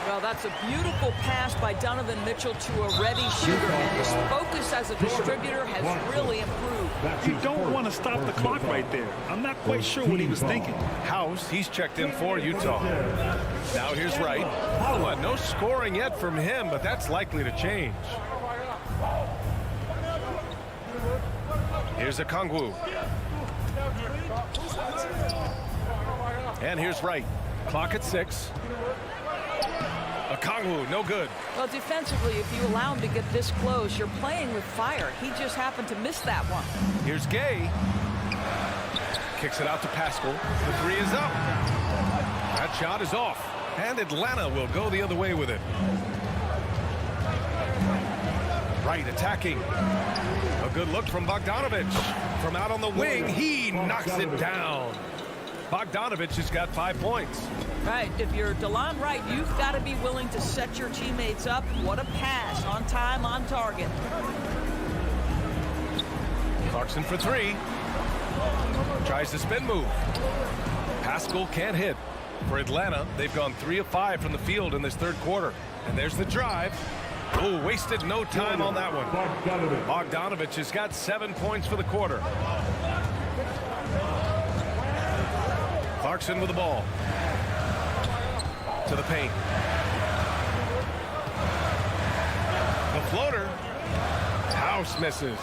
Well, that's a beautiful pass by Donovan Mitchell to a ready shooter, and his focus as a distributor has really improved. You don't want to stop the clock right there. I'm not quite sure what he was thinking. House, he's checked in for Utah. Now here's Wright. Oh, no scoring yet from him, but that's likely to change. Here's a Kongwu. And here's Wright. Clock at 6. A Kongwu, no good. Well, defensively, if you allow him to get this close, you're playing with fire. He just happened to miss that one. Here's Gay. Kicks it out to Pascal. The three is up. That shot is off. And Atlanta will go the other way with it. Wright attacking. A good look from Bogdanovic. From out on the wing, he knocks it down. Bogdanovic has got 5 points. Right, if you're DeLon Wright, you've got to be willing to set your teammates up. What a pass, on time, on target. Clarkson for 3. Tries the spin move. Pascal can't hit. For Atlanta, they've gone 3 of 5 from the field in this third quarter. And there's the drive. Oh, wasted no time on that one. Bogdanovic has got 7 points for the quarter. Clarkson with the ball. To the paint. The floater. House misses.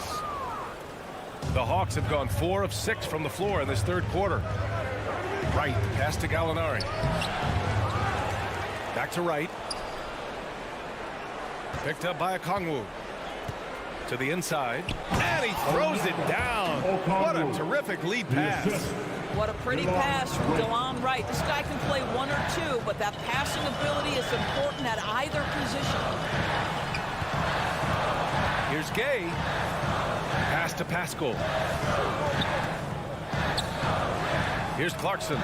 The Hawks have gone 4 of 6 from the floor in this third quarter. Wright, pass to Gallinari. Back to Wright. Picked up by a Kongwu. To the inside. And he throws it down. What a terrific lead pass. What a pretty pass from DeLon Wright. This guy can play 1 or 2, but that passing ability is important at either position. Here's Gay. Pass to Pascal. Here's Clarkson.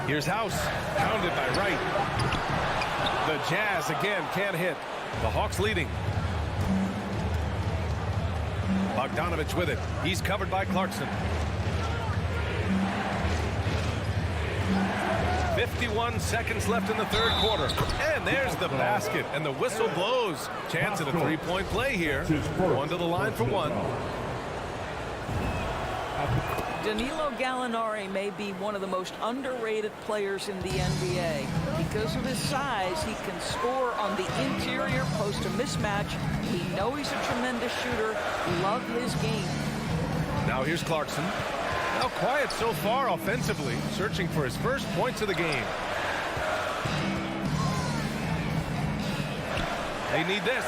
Here's House. Pounded by Wright. The Jazz again can't hit. The Hawks leading. Bogdanovic with it. He's covered by Clarkson. 51 seconds left in the third quarter. And there's the basket. And the whistle blows. Chance at a three-point play here. One to the line for 1. Danilo Gallinari may be one of the most underrated players in the NBA. Because of his size, he can score on the interior, post a mismatch. We know he's a tremendous shooter. Love his game. Now here's Clarkson. Now quiet so far offensively, searching for his first points of the game. They need this.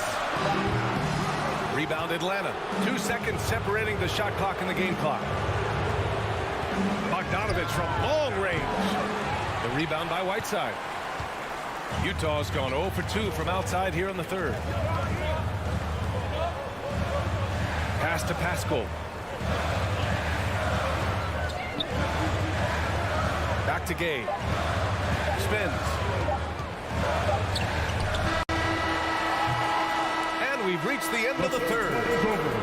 Rebound Atlanta. 2 seconds separating the shot clock and the game clock. Bogdanovic from long range. The rebound by Whiteside. Utah's gone 0 for 2 from outside here in the third. Pass to Pascal. Back to Gay. Spins. And we've reached the end of the third.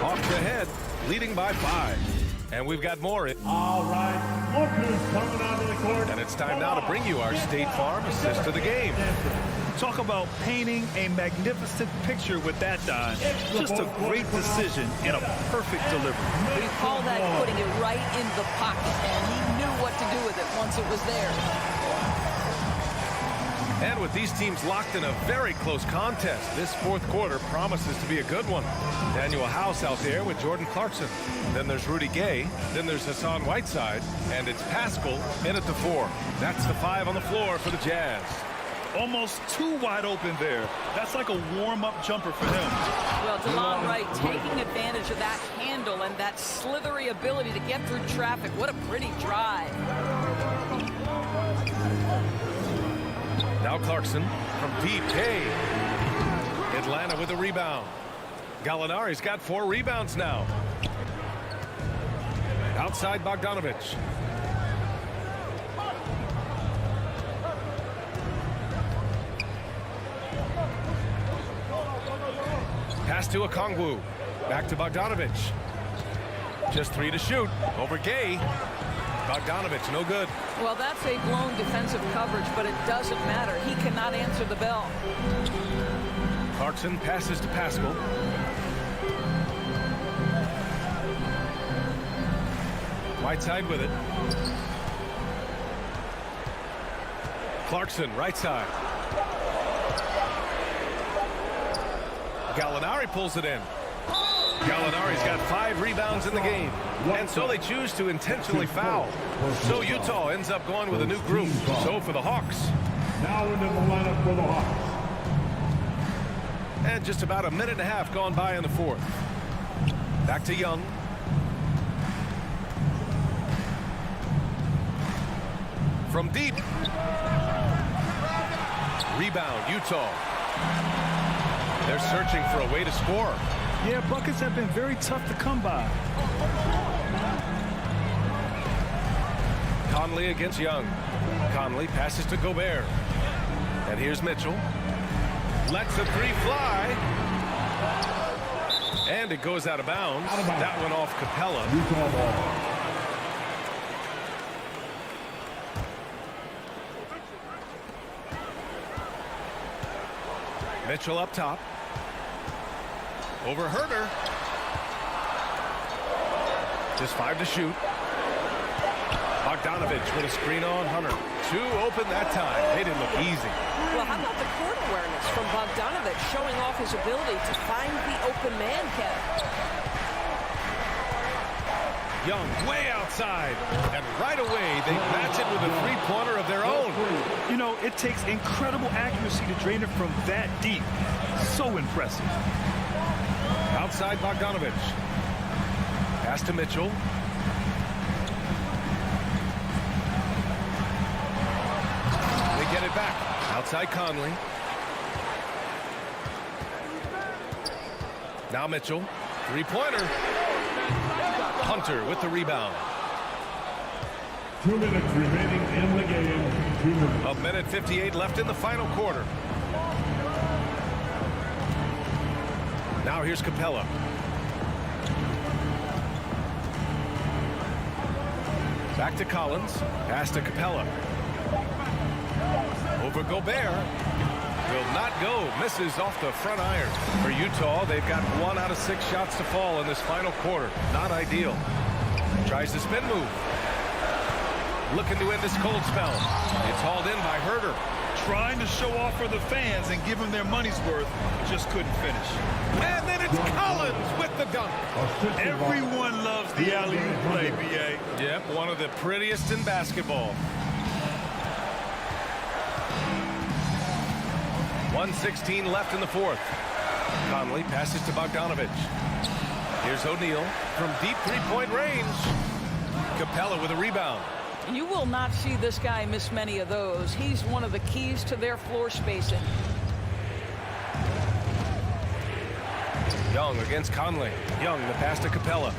Hawks ahead, leading by 5. And we've got more. All right, look who's coming out of the court. And it's time now to bring you our State Farm assist of the game. Talk about painting a magnificent picture with that, Don. Just a great decision and a perfect delivery. We call that putting it right in the pocket, and he knew what to do with it once it was there. And with these teams locked in a very close contest, this fourth quarter promises to be a good one. Daniel House out there with Jordan Clarkson. Then there's Rudy Gay. Then there's Hassan Whiteside. And it's Pascal in at the 4. That's the 5 on the floor for the Jazz. Almost too wide open there. That's like a warm-up jumper for him. Well, DeLon Wright taking advantage of that handle and that slithery ability to get through traffic. What a pretty drive. Now Clarkson from deep. Hey, Atlanta with a rebound. Gallinari's got 4 rebounds now. Outside Bogdanovich. Pass to Okongwu. Back to Bogdanovich. Just 3 to shoot. Over Gay. Bogdanovich, no good. Well, that's a blown defensive coverage, but it doesn't matter. He cannot answer the bell. Clarkson passes to Pascal. Whiteside with it. Clarkson, right side. Gallinari pulls it in. Gallinari's got 5 rebounds in the game. And so they choose to intentionally foul. So Utah ends up going with a new group. So for the Hawks. Now into the lineup for the Hawks. And just about a minute and a half gone by in the fourth. Back to Young. From deep. Rebound, Utah. They're searching for a way to score. Yeah, buckets have been very tough to come by. Conley against Young. Conley passes to Gobert. And here's Mitchell. Lets the 3 fly. And it goes out of bounds. That went off Capella. Mitchell up top. Over Herter. Just 5 to shoot. Bogdanovich with a screen on Hunter. 2 open that time. They didn't look easy. Well, how about the court awareness from Bogdanovich, showing off his ability to find the open man, Kev? Young way outside. And right away, they match it with a 3-pointer of their own. You know, it takes incredible accuracy to drain it from that deep. So impressive. Outside Bogdanovich. Pass to Mitchell. They get it back. Outside Conley. Now Mitchell. 3-pointer. Hunter with the rebound. 2 minutes remaining in the game. 2 minutes. A minute 58 left in the final quarter. Now here's Capella. Back to Collins. Pass to Capella. Over Gobert. Will not go. Misses off the front iron. For Utah, they've got 1 out of 6 shots to fall in this final quarter. Not ideal. Tries the spin move. Looking to end this cold spell. It's hauled in by Herter. Trying to show off for the fans and give them their money's worth. Just couldn't finish. And then it's Collins with the dunk. Everyone loves the alley-oop play, B.A. Yep, one of the prettiest in basketball. 1:16 left in the fourth. Conley passes to Bogdanovich. Here's O'Neal from deep 3-point range. Capella with a rebound. You will not see this guy miss many of those. He's one of the keys to their floor spacing. Young against Conley. Young, the pass to Capella.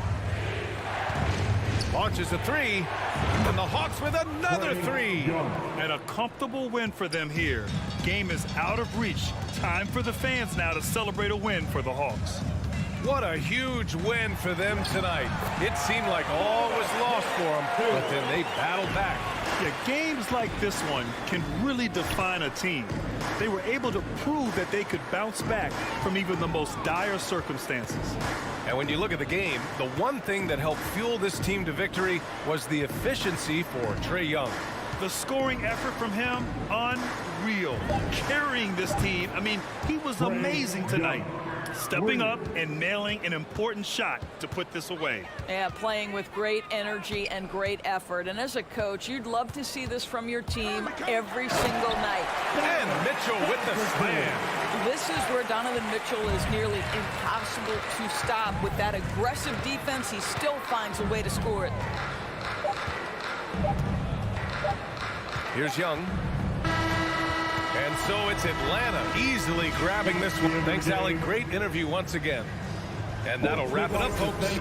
Launches a 3. And the Hawks with another 3. And a comfortable win for them here. Game is out of reach. Time for the fans now to celebrate a win for the Hawks. What a huge win for them tonight. It seemed like all was lost for them, but then they battled back. Yeah, games like this one can really define a team. They were able to prove that they could bounce back from even the most dire circumstances. And when you look at the game, the one thing that helped fuel this team to victory was the efficiency for Trae Young. The scoring effort from him, unreal. Carrying this team, I mean, he was amazing tonight. Stepping up and nailing an important shot to put this away. Yeah, playing with great energy and great effort. And as a coach, you'd love to see this from your team every single night. And Mitchell with the slam. This is where Donovan Mitchell is nearly impossible to stop. With that aggressive defense, he still finds a way to score it. Here's Young. And so it's Atlanta easily grabbing this one. Thanks, Allie. Great interview once again. And that'll wrap it up, folks.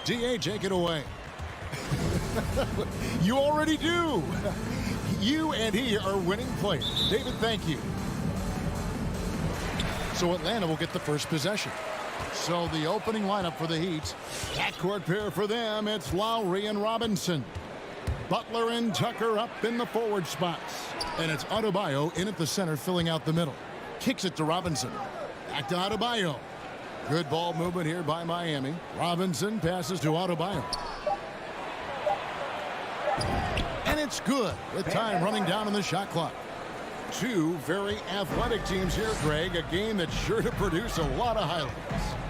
DA, take it away. You already do. You and he are winning players. David, thank you. So Atlanta will get the first possession. So the opening lineup for the Heat. Backcourt pair for them. It's Lowry and Robinson. Butler and Tucker up in the forward spots. And it's Adebayo in at the center, filling out the middle. Kicks it to Robinson. Back to Adebayo. Good ball movement here by Miami. Robinson passes to Adebayo. And it's good with time running down on the shot clock. Two very athletic teams here, Greg. A game that's sure to produce a lot of highlights.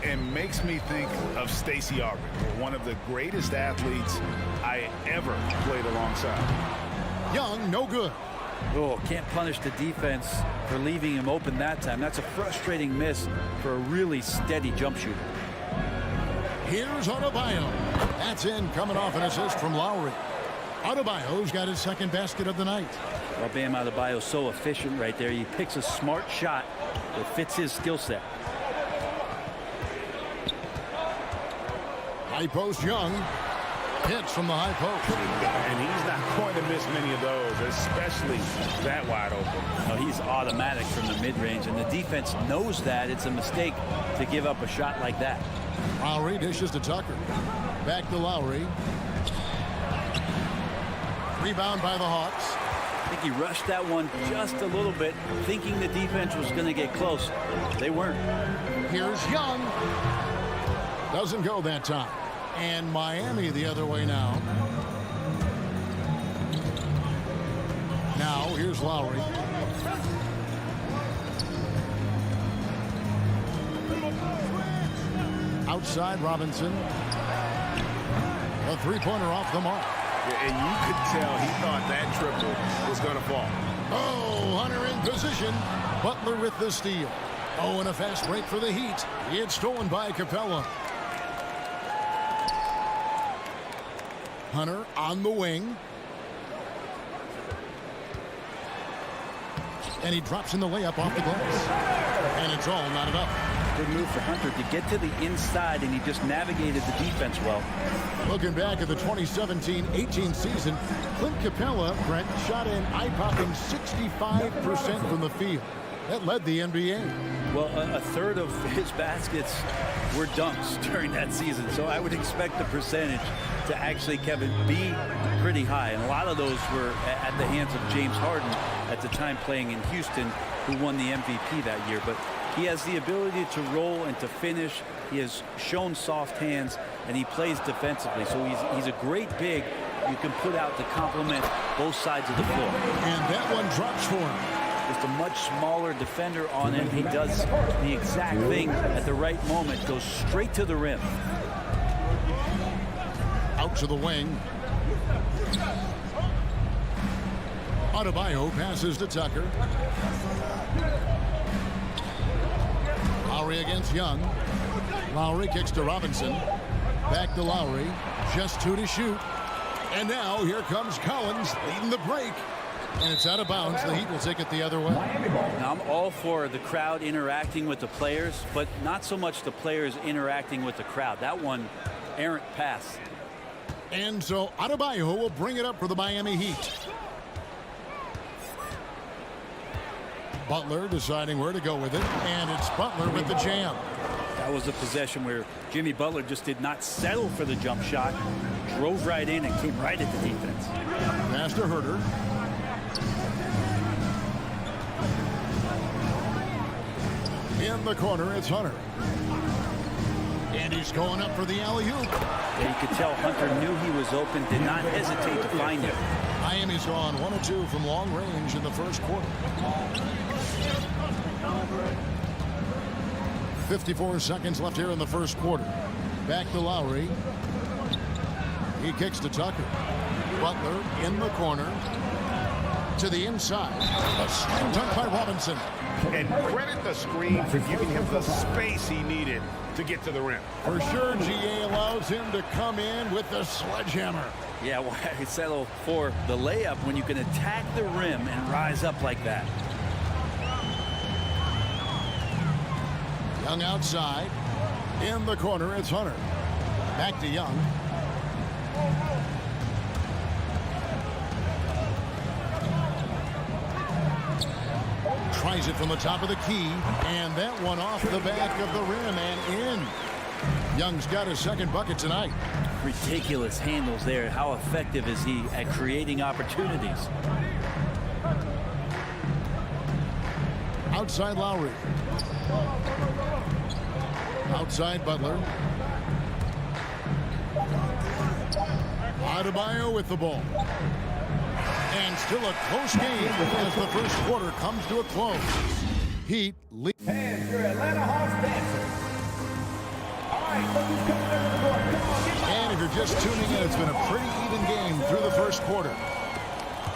And makes me think of Stacey Aubrey, one of the greatest athletes I ever played alongside. Young, no good. Oh, can't punish the defense for leaving him open that time. That's a frustrating miss for a really steady jump shooter. Here's Adebayo. That's in, coming off an assist from Lowry. Adebayo's got his second basket of the night. Well, Bam Adebayo's so efficient right there. He picks a smart shot that fits his skill set. High post Young. Hits from the high post. And he's not going to miss many of those, especially that wide open. No, he's automatic from the mid-range, and the defense knows that. It's a mistake to give up a shot like that. Lowry dishes to Tucker. Back to Lowry. Rebound by the Hawks. I think he rushed that one just a little bit, thinking the defense was going to get close. They weren't. Here's Young. Doesn't go that time. And Miami the other way now. Now here's Lowry. Outside Robinson. A three-pointer off the mark. And you could tell he thought that triple was going to fall. Oh, Hunter in position. Butler with the steal. Oh, and a fast break for the Heat. It's stolen by Capella. Hunter on the wing. And he drops in the layup off the glass. And it's all not enough. Good move for Hunter to get to the inside, and he just navigated the defense well. Looking back at the 2017-18 season, Clint Capella, Brent, shot an eye-popping 65% from the field. That led the NBA. Well, a third of his baskets were dunks during that season, so I would expect the percentage to actually, Kevin, be pretty high. And a lot of those were at the hands of James Harden at the time playing in Houston, who won the MVP that year. But he has the ability to roll and to finish. He has shown soft hands, and he plays defensively. So he's a great big you can put out to complement both sides of the floor. And that one drops for him. Just a much smaller defender on him. He does the exact thing at the right moment. Goes straight to the rim. Out to the wing. Adebayo passes to Tucker. Lowry against Young. Lowry kicks to Robinson. Back to Lowry. Just two to shoot. And now here comes Collins leading the break. And it's out of bounds. The Heat will take it the other way. Now, I'm all for the crowd interacting with the players, but not so much the players interacting with the crowd. That one, errant pass. And so Adebayo will bring it up for the Miami Heat. Butler deciding where to go with it. And it's Butler with the jam. That was a possession where Jimmy Butler just did not settle for the jump shot. Drove right in and came right at the defense. Pass to Herter. In the corner, it's Hunter. And he's going up for the alley-oop. Yeah, you could tell Hunter knew he was open, did not hesitate to find him. Miami's gone 1 of 2 from long range in the first quarter. 54 seconds left here in the first quarter. Back to Lowry. He kicks to Tucker. Butler in the corner. To the inside. A screen dunk by Robinson. And credit the screen for giving him the space he needed to get to the rim. For sure, GA allows him to come in with the sledgehammer. Yeah, why settle for the layup when you can attack the rim and rise up like that? Young outside. In the corner, it's Hunter. Back to Young. Tries it from the top of the key, and that one off the back of the rim and in. Young's got his second bucket tonight. Ridiculous handles there. How effective is he at creating opportunities? Outside Lowry. Outside Butler. Adebayo with the ball. And still a close game as the first quarter comes to a close. Heat lead. And your Atlanta Hawks dancing. All right, look who's coming over the court. Come on, get And if you're just tuning in, it's been a pretty even game through the first quarter.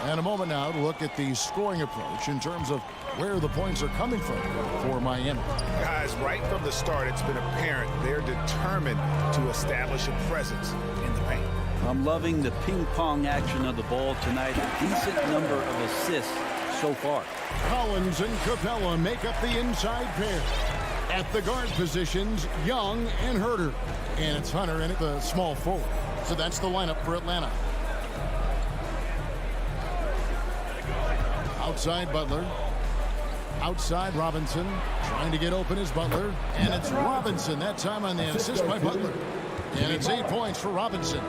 And a moment now to look at the scoring approach in terms of where the points are coming from for Miami. Guys, right from the start, it's been apparent they're determined to establish a presence in the paint. I'm loving the ping-pong action of the ball tonight. A decent number of assists so far. Collins and Capella make up the inside pair. At the guard positions, Young and Herter. And it's Hunter in at the small forward. So that's the lineup for Atlanta. Outside Butler. Outside Robinson. Trying to get open is Butler. And it's Robinson that time on the assist by Butler. And it's 8 points for Robinson.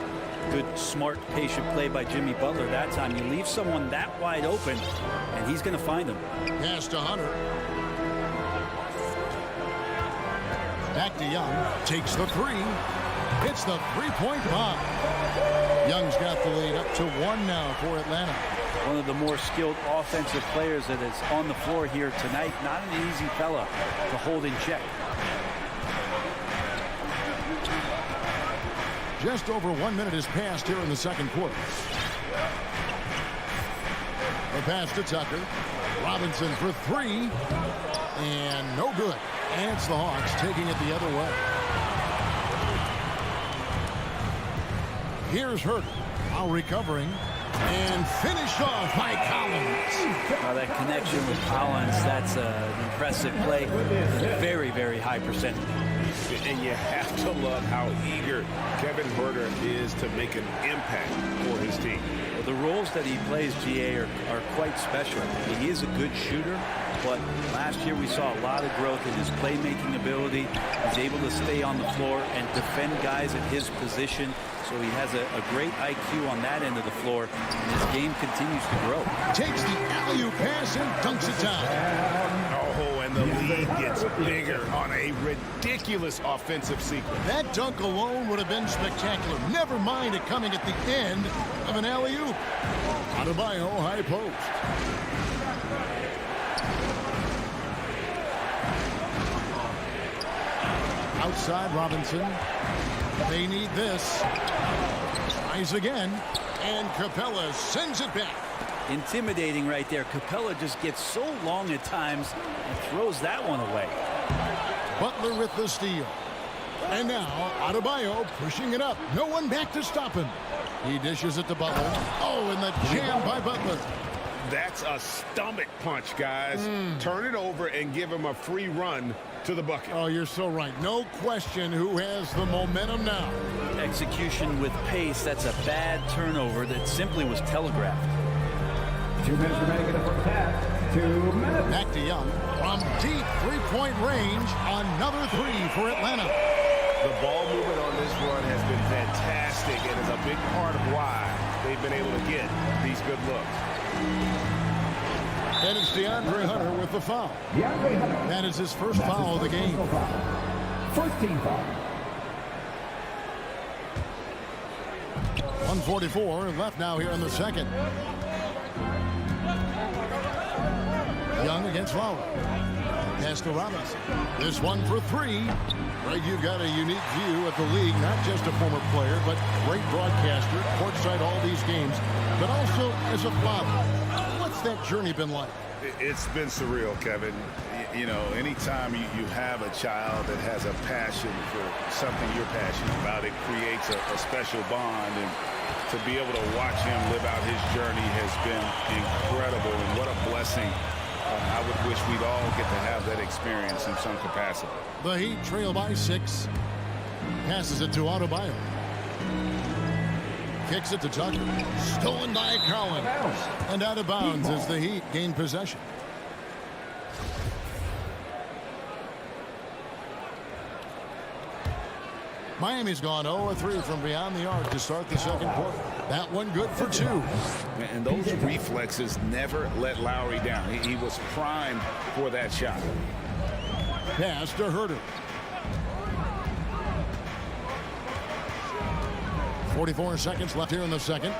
Good, smart, patient play by Jimmy Butler that time. You leave someone that wide open, and he's going to find them. Pass to Hunter. Back to Young. Takes the three. Hits the three-point bomb. Young's got the lead up to 1 now for Atlanta. One of the more skilled offensive players that is on the floor here tonight. Not an easy fella to hold in check. Just over 1 minute has passed here in the second quarter. The pass to Tucker. Robinson for three. And no good. And it's the Hawks taking it the other way. Here's Herter. Now recovering. And finished off by Collins. Now that connection with Collins, that's an impressive play. Very, very high percentage. And you have to love how eager Kevin Herter is to make an impact for his team. Well, the roles that he plays, GA, are quite special. He is a good shooter, but last year we saw a lot of growth in his playmaking ability. He's able to stay on the floor and defend guys at his position. So he has a great IQ on that end of the floor, and his game continues to grow. Takes the alley-oop pass and dunks it down. Oh, and the lead gets bigger on a ridiculous offensive sequence. That dunk alone would have been spectacular. Never mind it coming at the end of an alley-oop. Adebayo, high post. Outside Robinson. They need this. Tries again. And Capella sends it back. Intimidating right there. Capella just gets so long at times and throws that one away. Butler with the steal. And now Adebayo pushing it up. No one back to stop him. He dishes it to Butler. Oh, and the jam by Butler. That's a stomach punch, guys. Turn it over and give him a free run to the bucket. Oh, you're so right. No question who has the momentum now. Execution with pace. That's a bad turnover that simply was telegraphed. 2 minutes remaining in the first half. 2 minutes. Back to Young. From deep three-point range, another three for Atlanta. The ball movement on this run has been fantastic and is a big part of why they've been able to get these good looks. And it's DeAndre Hunter with the foul. DeAndre Hunter. That is his first foul of the game. First team foul. 1:44 left now here in the second. Young against Lowry. Pass to Robinson. This one for three. Greg, you've got a unique view of the league, not just a former player, but great broadcaster, courtside all these games, but also as a father. What's that journey been like? It's been surreal, Kevin. You know, anytime you have a child that has a passion for something you're passionate about, it creates a special bond. And to be able to watch him live out his journey has been incredible. And what a blessing. I would wish we'd all get to have that experience in some capacity. The Heat trail by 6. Passes it to Adebayo. Kicks it to Tucker. Stolen by Collins. And out of bounds as the Heat gain possession. Miami's gone 0-3 from beyond the arc to start the second quarter. That one good for 2. And those reflexes never let Lowry down. He was primed for that shot. Pass to Herter. 44 seconds left here in the second.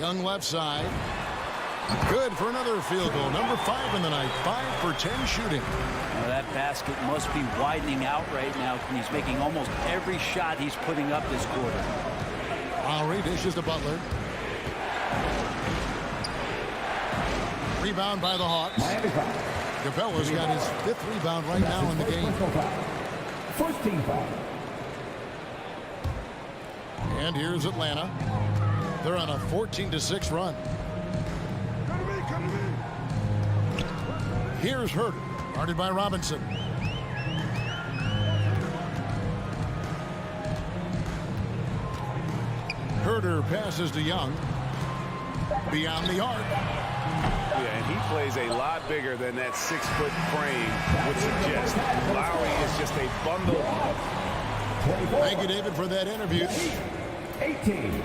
Young left side. Good for another field goal. Number 5 in the night. 5 for 10 shooting. That basket must be widening out right now. He's making almost every shot he's putting up this quarter. Lowry dishes to Butler. Rebound by the Hawks. Capella's got his 5th rebound right now in the game. First team foul. And here's Atlanta. They're on a 14-6 run. Here's Herter, guarded by Robinson. Herter passes to Young. Beyond the arc. Yeah, and he plays a lot bigger than that 6-foot frame would suggest. Lowry is just a bundle. Thank you, David, for that interview. 18.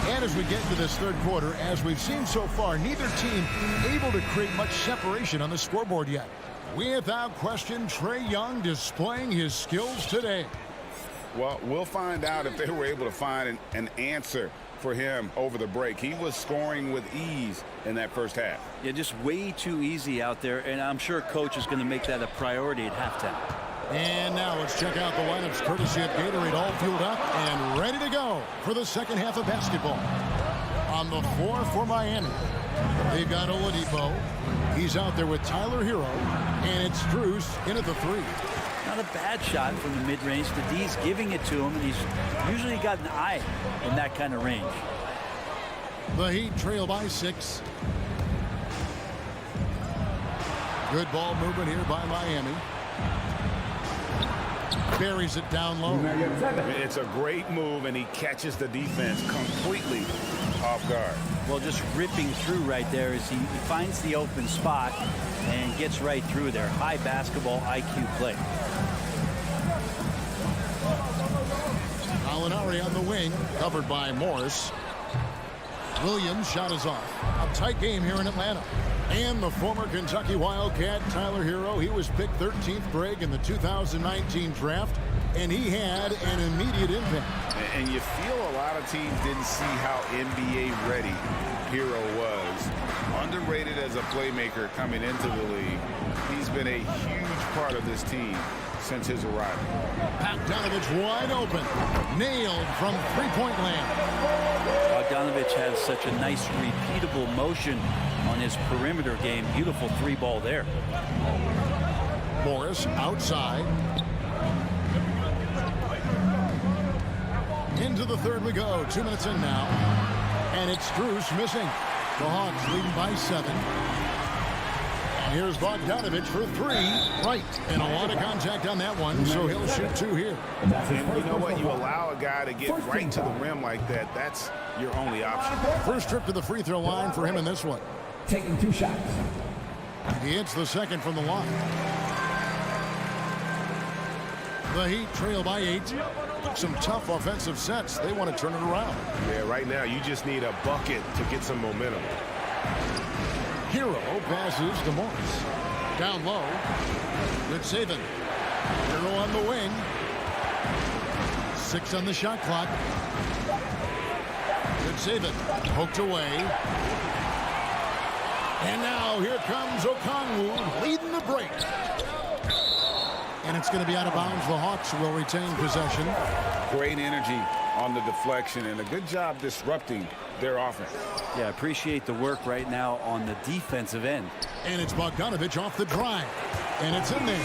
And as we get into this third quarter, as we've seen so far, neither team able to create much separation on the scoreboard yet. Without question, Trae Young displaying his skills today. Well, we'll find out if they were able to find an answer for him over the break. He was scoring with ease in that first half. Yeah, just way too easy out there, and I'm sure coach is going to make that a priority at halftime. And now let's check out the lineups courtesy of Gatorade, all fueled up and ready to go for the second half of basketball. On the floor for Miami, they've got Oladipo. He's out there with Tyler Hero, and it's Strus in at the 3. Not a bad shot from the mid-range. The D's giving it to him, and he's usually got an eye in that kind of range. The Heat trail by 6. Good ball movement here by Miami. Buries it down low. It's a great move, and he catches the defense completely off guard. Well, just ripping through right there as he finds the open spot and gets right through there. High basketball IQ play. Alinari on the wing, covered by Morris. Williams' shot is off. A tight game here in Atlanta. And the former Kentucky Wildcat, Tyler Hero, he was picked 13th Greg in the 2019 draft, and he had an immediate impact. And you feel a lot of teams didn't see how NBA ready Hero was. Underrated as a playmaker coming into the league. He's been a huge part of this team since his arrival. Bogdanovich wide open. Nailed from three-point land. Bogdanovich has such a nice repeatable motion on his perimeter game. Beautiful 3-ball there. Morris outside. Into the third we go. 2 minutes in now. And it's Strus missing. The Hawks leading by 7. And here's Bogdanovich for 3. Right. And a lot of contact on that one, so he'll shoot 2 here. And you know what? You allow a guy to get right to the rim like that, that's your only option. First trip to the free throw line for him in this one. Taking 2 shots. He hits the second from the line. The Heat trail by 8. Some tough offensive sets. They want to turn it around. Yeah, right now you just need a bucket to get some momentum. Hero passes to Morris. Down low. Good saving. Hero on the wing. 6 on the shot clock. Good saving. Poked away. And now here comes Okongwu leading the break. And it's going to be out of bounds. The Hawks will retain possession. Great energy on the deflection and a good job disrupting their offense. Yeah, appreciate the work right now on the defensive end. And it's Bogdanovich off the drive. And it's in there.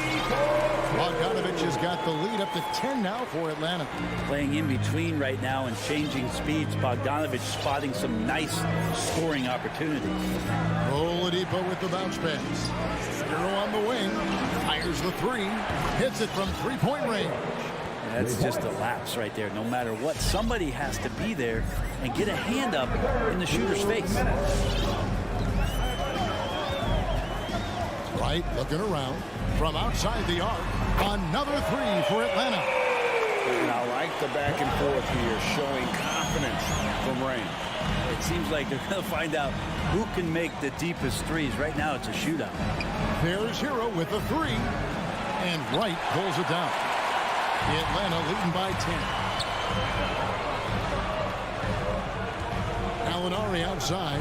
Bogdanovich has got the lead up to 10 now for Atlanta. Playing in between right now and changing speeds. Bogdanovich spotting some nice scoring opportunities. Oladipo with the bounce pass. Hero on the wing. Fires the three. Hits it from three-point range. That's just a lapse right there. No matter what, somebody has to be there and get a hand up in the shooter's face. Wright looking around from outside the arc. Another three for Atlanta. And I like the back and forth here, showing confidence from Rain. It seems like they're going to find out who can make the deepest threes. Right now, it's a shootout. There's Hero with a three. And Wright pulls it down. Atlanta leading by 10. Gallinari outside.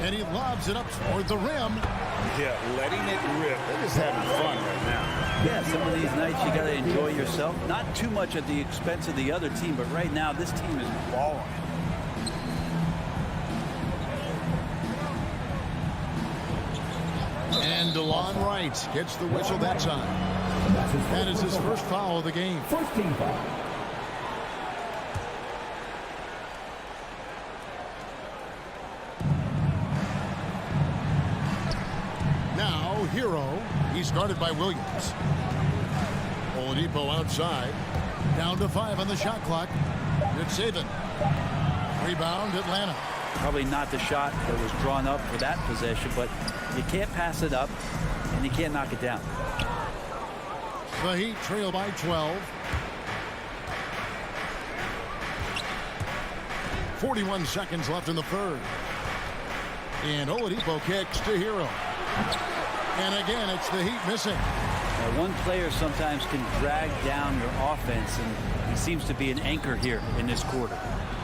And he lobs it up toward the rim. Yeah, letting it rip. They're just having fun right now. Yeah, some of these nights you got to enjoy yourself. Not too much at the expense of the other team, but right now this team is balling. And DeLon Wright gets the whistle that time. That is his first foul of the game. First team foul. Now Hero. He's guarded by Williams. Oladipo outside. Down to 5 on the shot clock. Good saving. Rebound Atlanta. Probably not the shot that was drawn up for that possession, but you can't pass it up and you can't knock it down. The Heat trail by 12. 41 seconds left in the third. And Oladipo kicks to Hero. And again, it's the Heat missing. Now, one player sometimes can drag down your offense, and he seems to be an anchor here in this quarter.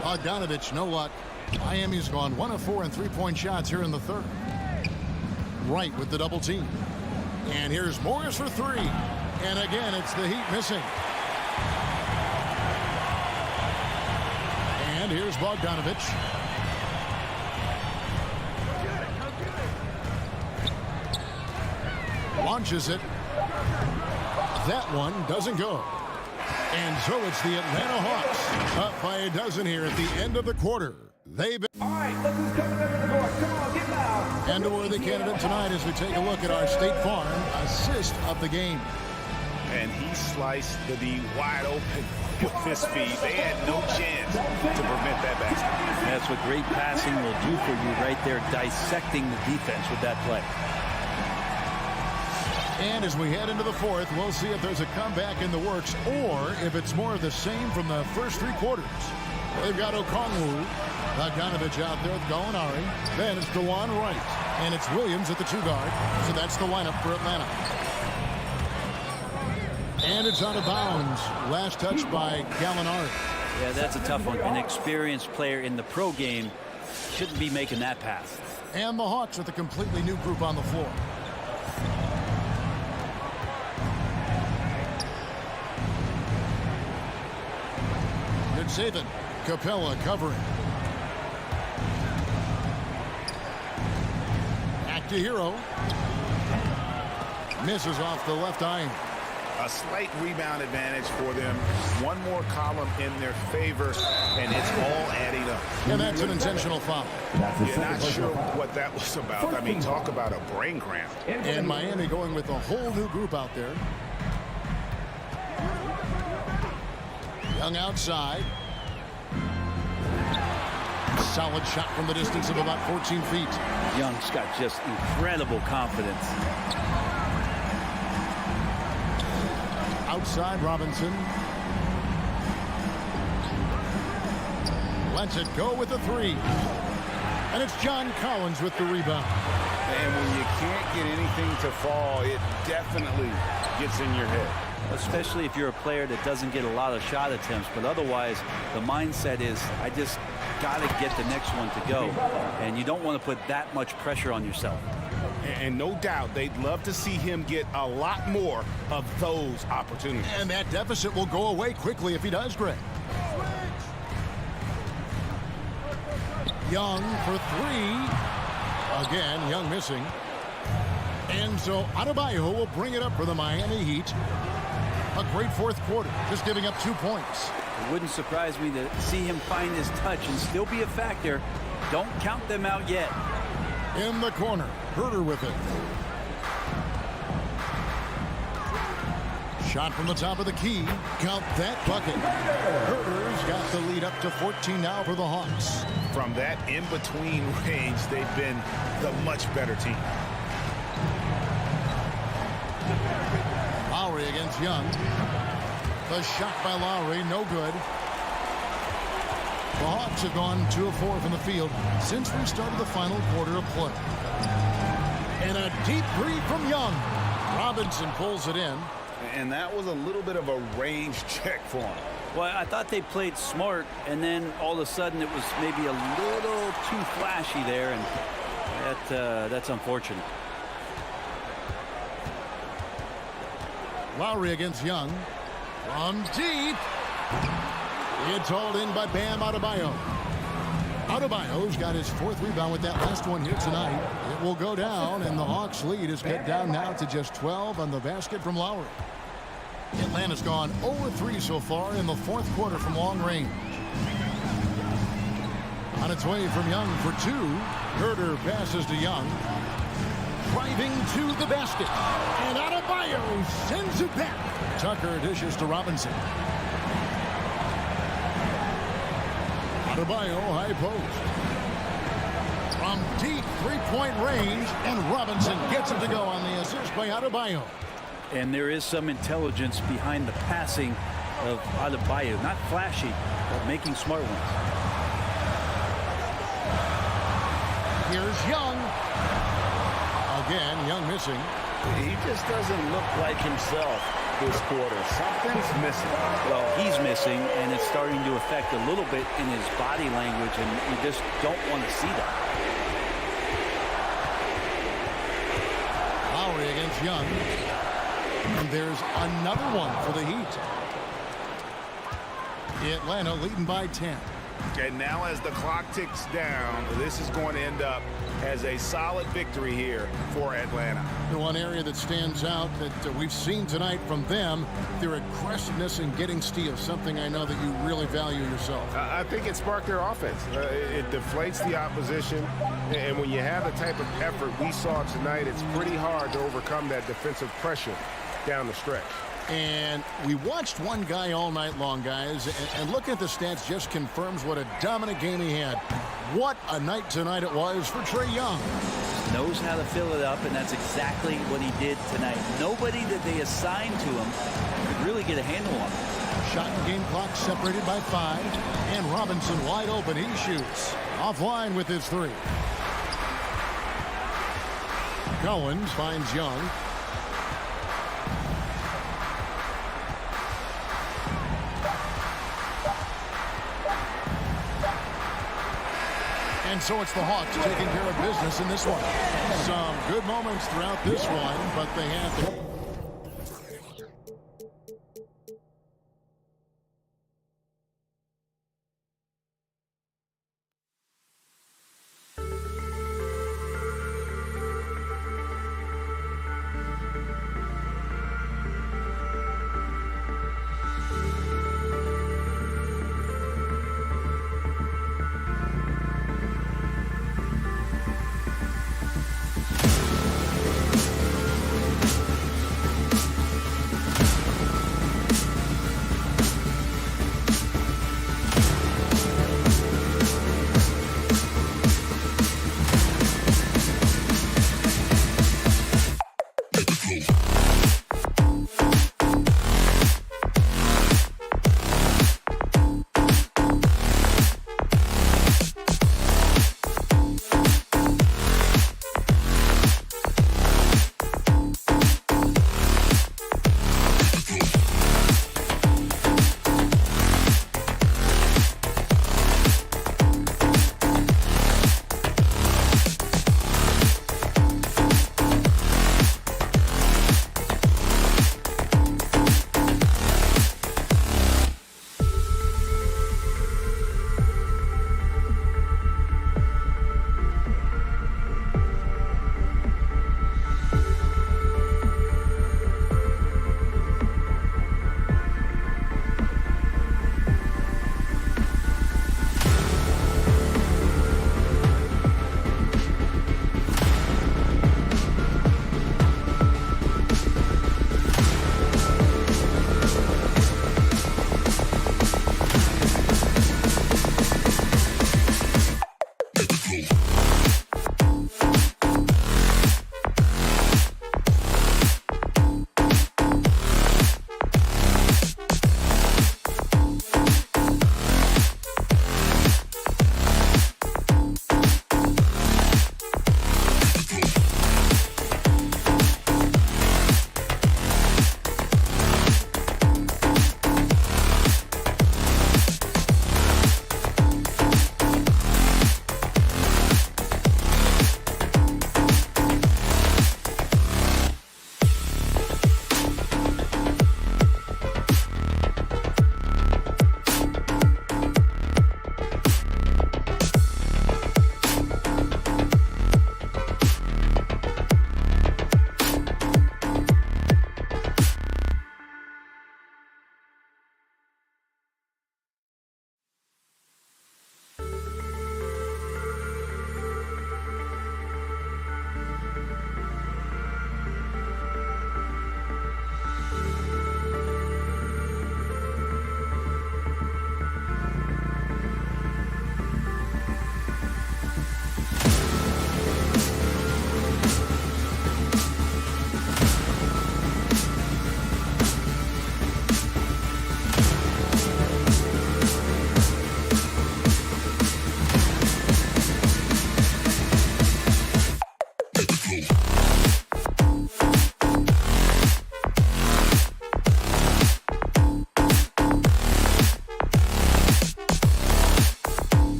Bogdanovich, no luck. Miami's gone 1 of 4 in three-point shots here in the third. Wright with the double team. And here's Morris for three. And again, it's the Heat missing. And here's Bogdanovich. Launches it. That one doesn't go. And so it's the Atlanta Hawks up by a dozen here at the end of the quarter. They've been... All right, look who's coming over the court. Come on, get loud. And a worthy candidate tonight as we take a look at our State Farm assist of the game. And he sliced the D wide open with his feet. They had no chance to prevent that basket. That's what great passing will do for you right there, dissecting the defense with that play. And as we head into the fourth, we'll see if there's a comeback in the works or if it's more of the same from the first three quarters. They've got Okongwu, Bogdanovich out there with Gallinari. Then it's DeLon Wright. And it's Williams at the 2 guard. So that's the lineup for Atlanta. And it's out of bounds. Last touch by Gallinari. Yeah, that's a tough one. An experienced player in the pro game shouldn't be making that pass. And the Hawks with a completely new group on the floor. Good saving. Capella covering. Back to Hero. Misses off the left iron. A slight rebound advantage for them. One more column in their favor, and it's all adding up. And that's an intentional foul. You're not sure what that was about. I mean, talk about a brain cramp. And Miami going with a whole new group out there. Young outside. Solid shot from the distance of about 14 feet. Young's got just incredible confidence. Outside Robinson. Lets it go with the 3. And it's John Collins with the rebound. And when you can't get anything to fall, it definitely gets in your head. Especially if you're a player that doesn't get a lot of shot attempts. But otherwise, the mindset is, I just got to get the next one to go. And you don't want to put that much pressure on yourself. And no doubt they'd love to see him get a lot more of those opportunities. And that deficit will go away quickly if he does, Greg. Young for 3. Again, Young missing. And so Adebayo will bring it up for the Miami Heat. A great fourth quarter, just giving up 2 points. It wouldn't surprise me to see him find his touch and still be a factor. Don't count them out yet. In the corner, Herder with it. Shot from the top of the key. Count that bucket. Herder's got the lead up to 14 now for the Hawks. From that in-between range, they've been the much better team. Lowry against Young. The shot by Lowry, no good. The Hawks have gone 2 of 4 from the field since we started the final quarter of play. And a deep three from Young. Robinson pulls it in. And that was a little bit of a range check for him. Well, I thought they played smart, and then all of a sudden it was maybe a little too flashy there, and that's unfortunate. Lowry against Young. From deep. It's hauled in by Bam Adebayo. Adebayo's got his 4th rebound with that last one here tonight. It will go down, and the Hawks' lead is cut down now to just 12 on the basket from Lowry. Atlanta's gone 0-3 so far in the 4th quarter from long range. On its way from Young for 2. Herder passes to Young. Driving to the basket. And Adebayo sends it back. Tucker dishes to Robinson. Adebayo high post. From deep 3-point range, and Robinson gets it to go on the assist by Adebayo. And there is some intelligence behind the passing of Adebayo. Not flashy, but making smart ones. Here's Young. Again, Young missing. He just doesn't look like himself this quarter. Something's missing. Well, he's missing, and it's starting to affect a little bit in his body language, and you just don't want to see that. Lowry against Young. And there's another one for the Heat. Atlanta leading by 10. And now as the clock ticks down, this is going to end up as a solid victory here for Atlanta. The one area that stands out that we've seen tonight from them, their aggressiveness in getting steals, something I know that you really value yourself. I think it sparked their offense. It deflates the opposition, and when you have the type of effort we saw tonight, it's pretty hard to overcome that defensive pressure down the stretch. And we watched one guy all night long, guys, and looking at the stats just confirms what a dominant game he had. What a night tonight it was for Trae Young. Knows how to fill it up, and that's exactly what he did tonight. Nobody that they assigned to him could really get a handle on him. Shot and game clock separated by 5, and Robinson wide open. He shoots. Offline with his 3. Collins finds Young. And so it's the Hawks taking care of business in this one. Some good moments throughout this one, but they have to.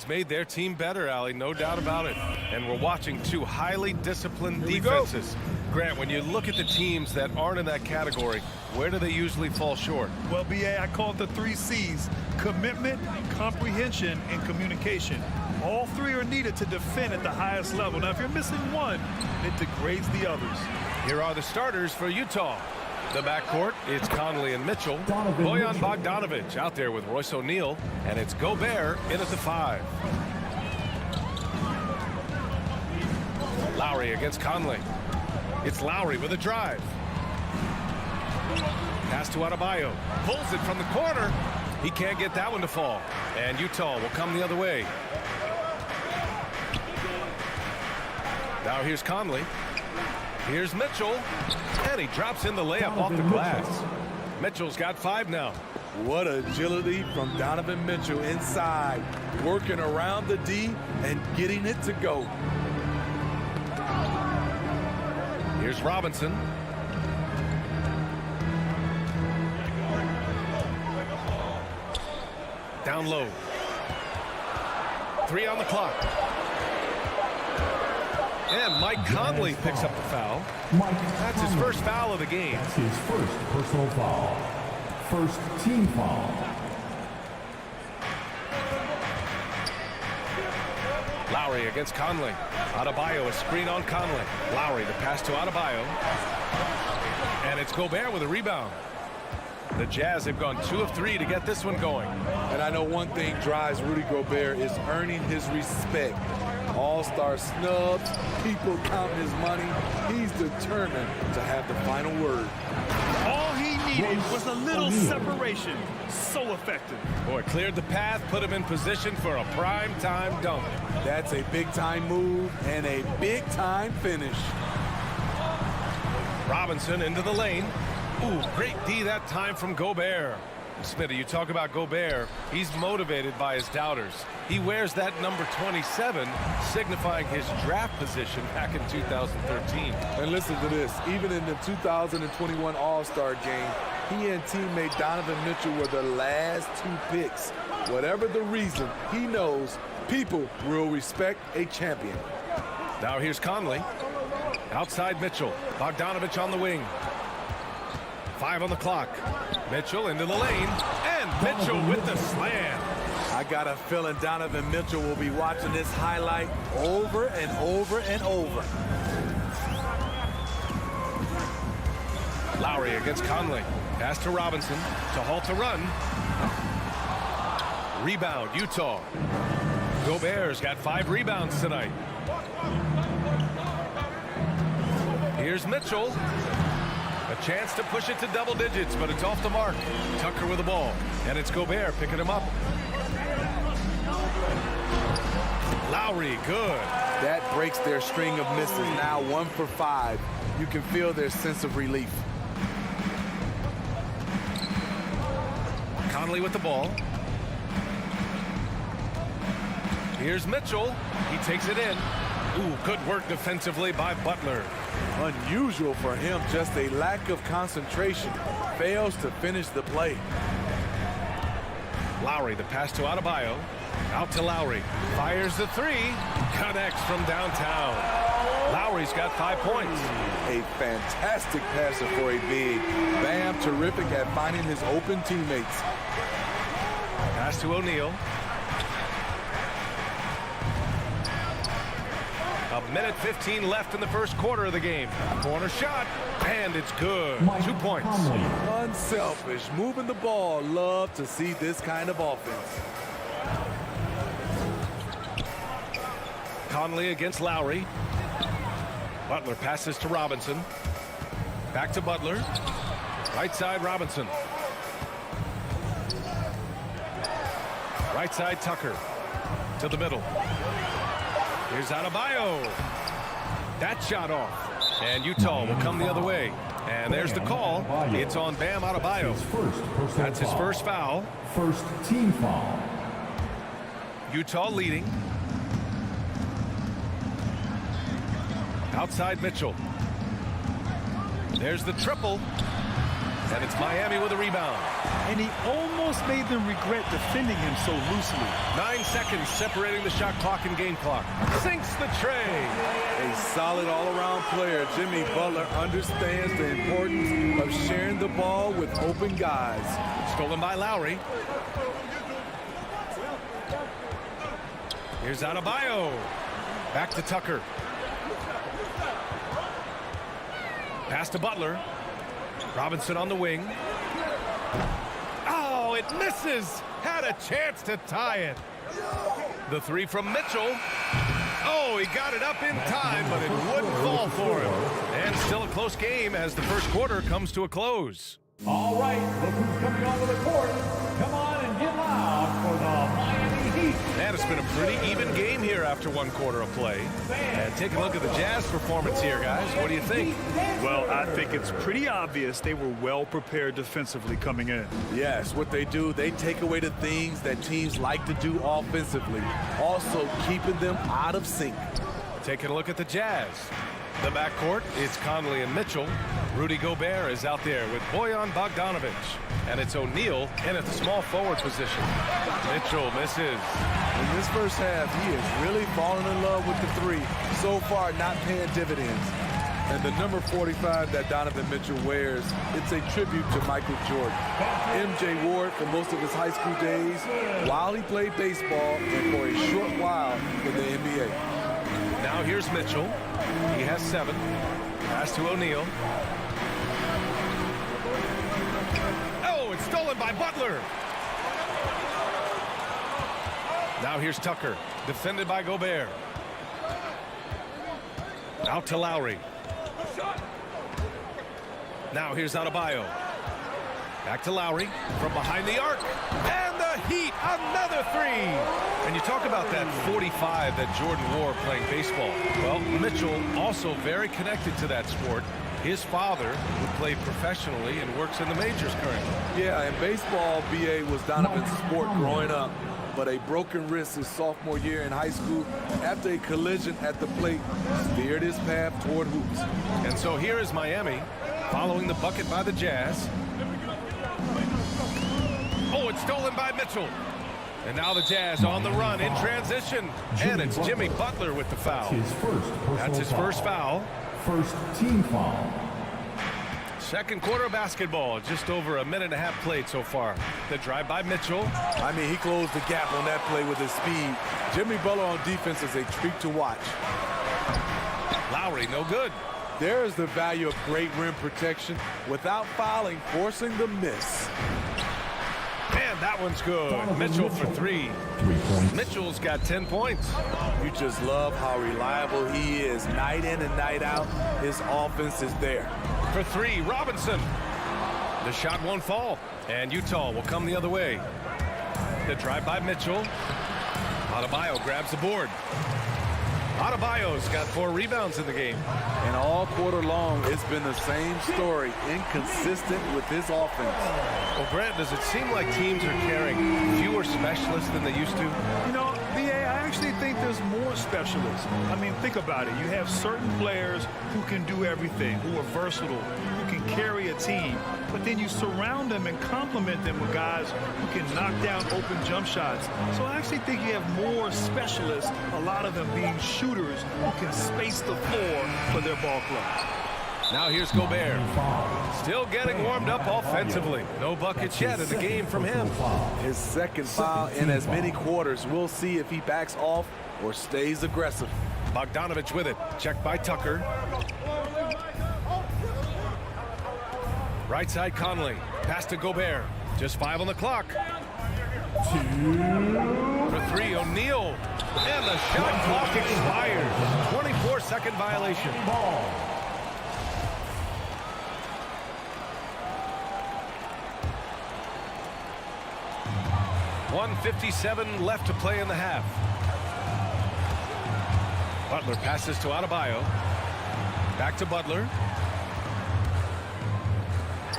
Made their team better, Allie, no doubt about it. And we're watching two highly disciplined defenses. Grant, when you look at the teams that aren't in that category, where do they usually fall short? Well, BA, I call it the 3 C's: commitment, comprehension, and communication. All three are needed to defend at the highest level. Now, if you're missing one, it degrades the others. Here are the starters for Utah. The backcourt, it's Conley and Mitchell. Bojan Bogdanovic out there with Royce O'Neal. And it's Gobert in at the 5. Lowry against Conley. It's Lowry with a drive. Pass to Adebayo. Pulls it from the corner. He can't get that one to fall. And Utah will come the other way. Now here's Conley. Here's Mitchell, and he drops in the layup off the glass. Mitchell's got 5 now. What agility from Donovan Mitchell inside, working around the D and getting it to go. Here's Robinson. Down low. 3 on the clock. And Mike Conley picks up the foul. That's his first foul of the game. That's his first personal foul. First team foul. Lowry against Conley. Adebayo, a screen on Conley. Lowry, the pass to Adebayo. And it's Gobert with a rebound. The Jazz have gone 2 of 3 to get this one going. And I know one thing drives Rudy Gobert is earning his respect. All-star snubs, people counting his money. He's determined to have the final word. All he needed was a little separation. So effective. Boy, cleared the path, put him in position for a prime-time dunk. That's a big-time move and a big-time finish. Robinson into the lane. Ooh, great D that time from Gobert. Smitty, you talk about Gobert. He's motivated by his doubters. He wears that number 27, signifying his draft position back in 2013. And listen to this. Even in the 2021 All-Star game, he and teammate Donovan Mitchell were the last 2 picks. Whatever the reason, he knows people will respect a champion. Now here's Conley. Outside Mitchell. Bogdanovic on the wing. 5 on the clock. Mitchell into the lane. And Mitchell with the slam. I got a feeling Donovan Mitchell will be watching this highlight over and over and over. Lowry against Conley. Pass to Robinson to halt a run. Rebound, Utah. Gobert's got 5 rebounds tonight. Here's Mitchell. A chance to push it to double digits, but it's off the mark. Tucker with the ball, and it's Gobert picking him up. Lowry, good. That breaks their string of misses. Now 1 for 5. You can feel their sense of relief. Conley with the ball. Here's Mitchell. He takes it in. Ooh, good work defensively by Butler. Unusual for him, just a lack of concentration. Fails to finish the play. Lowry, the pass to Adebayo. Out to Lowry. Fires the 3. Connects from downtown. Lowry's got 5 points. A fantastic passer for a big. Bam, terrific at finding his open teammates. Pass to O'Neal. A minute 15 left in the first quarter of the game. Corner shot, and it's good. 2 points. Unselfish, moving the ball. Love to see this kind of offense. Conley against Lowry. Butler passes to Robinson. Back to Butler. Right side, Robinson. Right side, Tucker. To the middle. Here's Adebayo. That shot off. And Utah will come the other way. And there's the call. It's on Bam Adebayo. That's his first foul. First team foul. Utah leading. Outside Mitchell. There's the triple. And it's Miami with a rebound. And he almost made them regret defending him so loosely. 9 seconds separating the shot clock and game clock. Sinks the tray. A solid all-around player. Jimmy Butler understands the importance of sharing the ball with open guys. Stolen by Lowry. Here's Adebayo. Back to Tucker. Pass to Butler. Robinson on the wing. Oh, it misses. Had a chance to tie it. The three from Mitchell. Oh, he got it up in time, but it wouldn't fall for him. And still a close game as the first quarter comes to a close. All right, look who's coming onto the court. Come on and get loud for the Miami Heat. Man, it's been a pretty even game here after one quarter of play. And take a look at the Jazz performance here, guys. What do you think? Well, I think it's pretty obvious they were well prepared defensively coming in. Yes, what they do, they take away the things that teams like to do offensively, also keeping them out of sync. Taking a look at the Jazz. The backcourt is Conley and Mitchell. Rudy Gobert is out there with Bojan Bogdanovic. And it's O'Neal in at the small forward position. Mitchell misses. In this first half, he is really falling in love with the three. So far, not paying dividends. And the number 45 that Donovan Mitchell wears, it's a tribute to Michael Jordan. MJ wore it for most of his high school days while he played baseball and for a short while in the NBA. Now here's Mitchell. He has 7. Pass to O'Neal. Oh, it's stolen by Butler. Now here's Tucker. Defended by Gobert. Out to Lowry. Now here's Adebayo. Back to Lowry from behind the arc. And the Heat, another 3. And you talk about that 45 that Jordan wore playing baseball. Well, Mitchell also very connected to that sport. His father, who played professionally and works in the majors currently. Yeah, and baseball, BA, was Donovan's sport growing up. But a broken wrist his sophomore year in high school after a collision at the plate steered his path toward hoops. And so here is Miami following the bucket by the Jazz. Oh, it's stolen by Mitchell. And now the Jazz on the run in transition. And it's Jimmy Butler with the foul. That's his first foul. First team foul. Second quarter of basketball. Just over a minute and a half played so far. The drive by Mitchell. I mean, he closed the gap on that play with his speed. Jimmy Butler on defense is a treat to watch. Lowry, no good. There is the value of great rim protection without fouling, forcing the miss. And that one's good. Mitchell for 3. Mitchell's got 10 points. You just love how reliable he is. Night in and night out, his offense is there. For 3, Robinson. The shot won't fall. And Utah will come the other way. The drive by Mitchell. Adebayo grabs the board. Adebayo's got 4 rebounds in the game. And all quarter long, it's been the same story. Inconsistent with his offense. Well, Brent, does it seem like teams are carrying fewer specialists than they used to? You know, BA, I actually think there's more specialists. I mean, think about it. You have certain players who can do everything, who are versatile, who can carry a team. But then you surround them and complement them with guys who can knock down open jump shots. So I actually think you have more specialists, a lot of them being shooters who can space the floor for their ball club. Now here's Gobert. Still getting warmed up offensively. No buckets yet in the game from him. His second foul in as many quarters. We'll see if he backs off or stays aggressive. Bogdanovic with it. Checked by Tucker. Right side Conley. Pass to Gobert. Just 5 on the clock. 2. For 3, O'Neal. And the shot clock expires. 24-second violation. Ball. 1:57 left to play in the half. Butler passes to Adebayo. Back to Butler.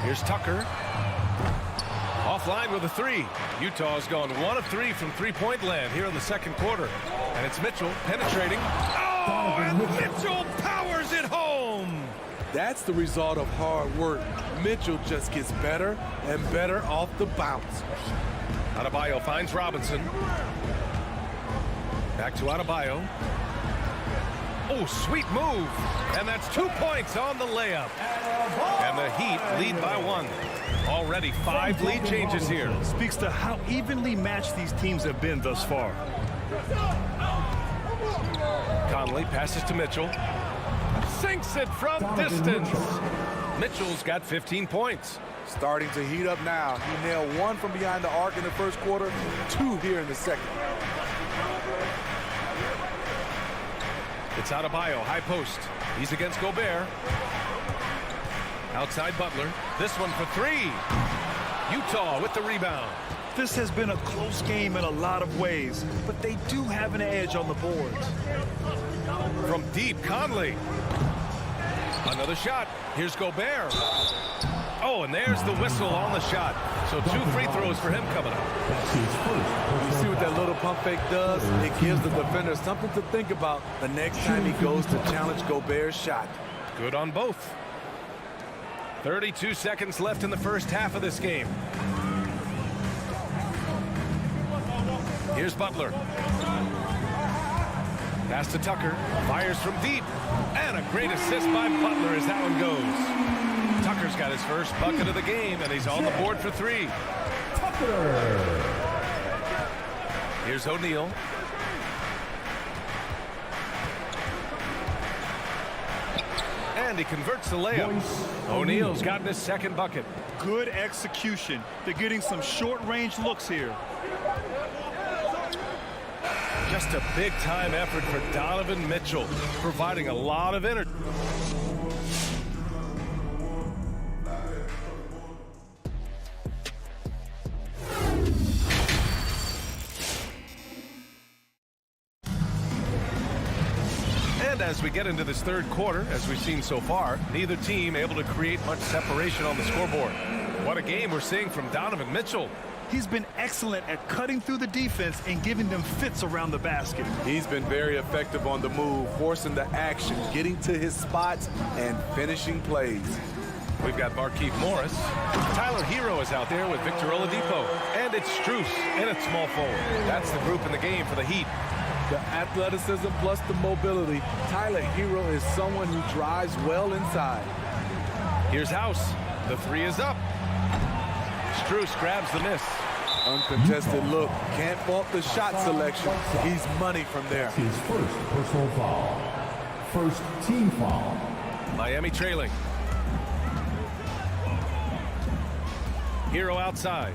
Here's Tucker. Offline with a three. Utah's gone 1 of 3 from three-point land here in the second quarter. And it's Mitchell penetrating. Oh, and Mitchell powers it home. That's the result of hard work. Mitchell just gets better and better off the bounce. Adebayo finds Robinson. Back to Adebayo. Oh, sweet move. And that's 2 points on the layup. And the Heat lead by 1. Already 5 lead changes here. Speaks to how evenly matched these teams have been thus far. Conley passes to Mitchell. Sinks it from distance. Mitchell's got 15 points. Starting to heat up now. He nailed 1 from behind the arc in the first quarter, 2 here in the second. It's Adebayo, high post. He's against Gobert. Outside Butler. This one for 3. Utah with the rebound. This has been a close game in a lot of ways, but they do have an edge on the boards. From deep, Conley. Another shot. Here's Gobert. Oh, and there's the whistle on the shot. So 2 free throws for him coming up. You see what that little pump fake does? It gives the defender something to think about the next time he goes to challenge Gobert's shot. Good on both. 32 seconds left in the first half of this game. Here's Butler. Pass to Tucker. Fires from deep. And a great assist by Butler as that one goes. Tucker's got his first bucket of the game, and he's on the board for 3. Tucker. Here's O'Neal. And he converts the layup. O'Neal's gotten his second bucket. Good execution. They're getting some short-range looks here. Just a big-time effort for Donovan Mitchell, providing a lot of energy. And as we get into this third quarter, as we've seen so far, neither team able to create much separation on the scoreboard. What a game we're seeing from Donovan Mitchell. He's been excellent at cutting through the defense and giving them fits around the basket. He's been very effective on the move, forcing the action, getting to his spots, and finishing plays. We've got Markieff Morris. Tyler Hero is out there with Victor Oladipo. And it's Strus in at small forward. That's the group in the game for the Heat. The athleticism plus the mobility. Tyler Hero is someone who drives well inside. Here's House. The 3 is up. Strus grabs the miss. Uncontested look. Can't fault the shot selection. He's money from there. His first personal foul. First team foul. Miami trailing. Hero outside.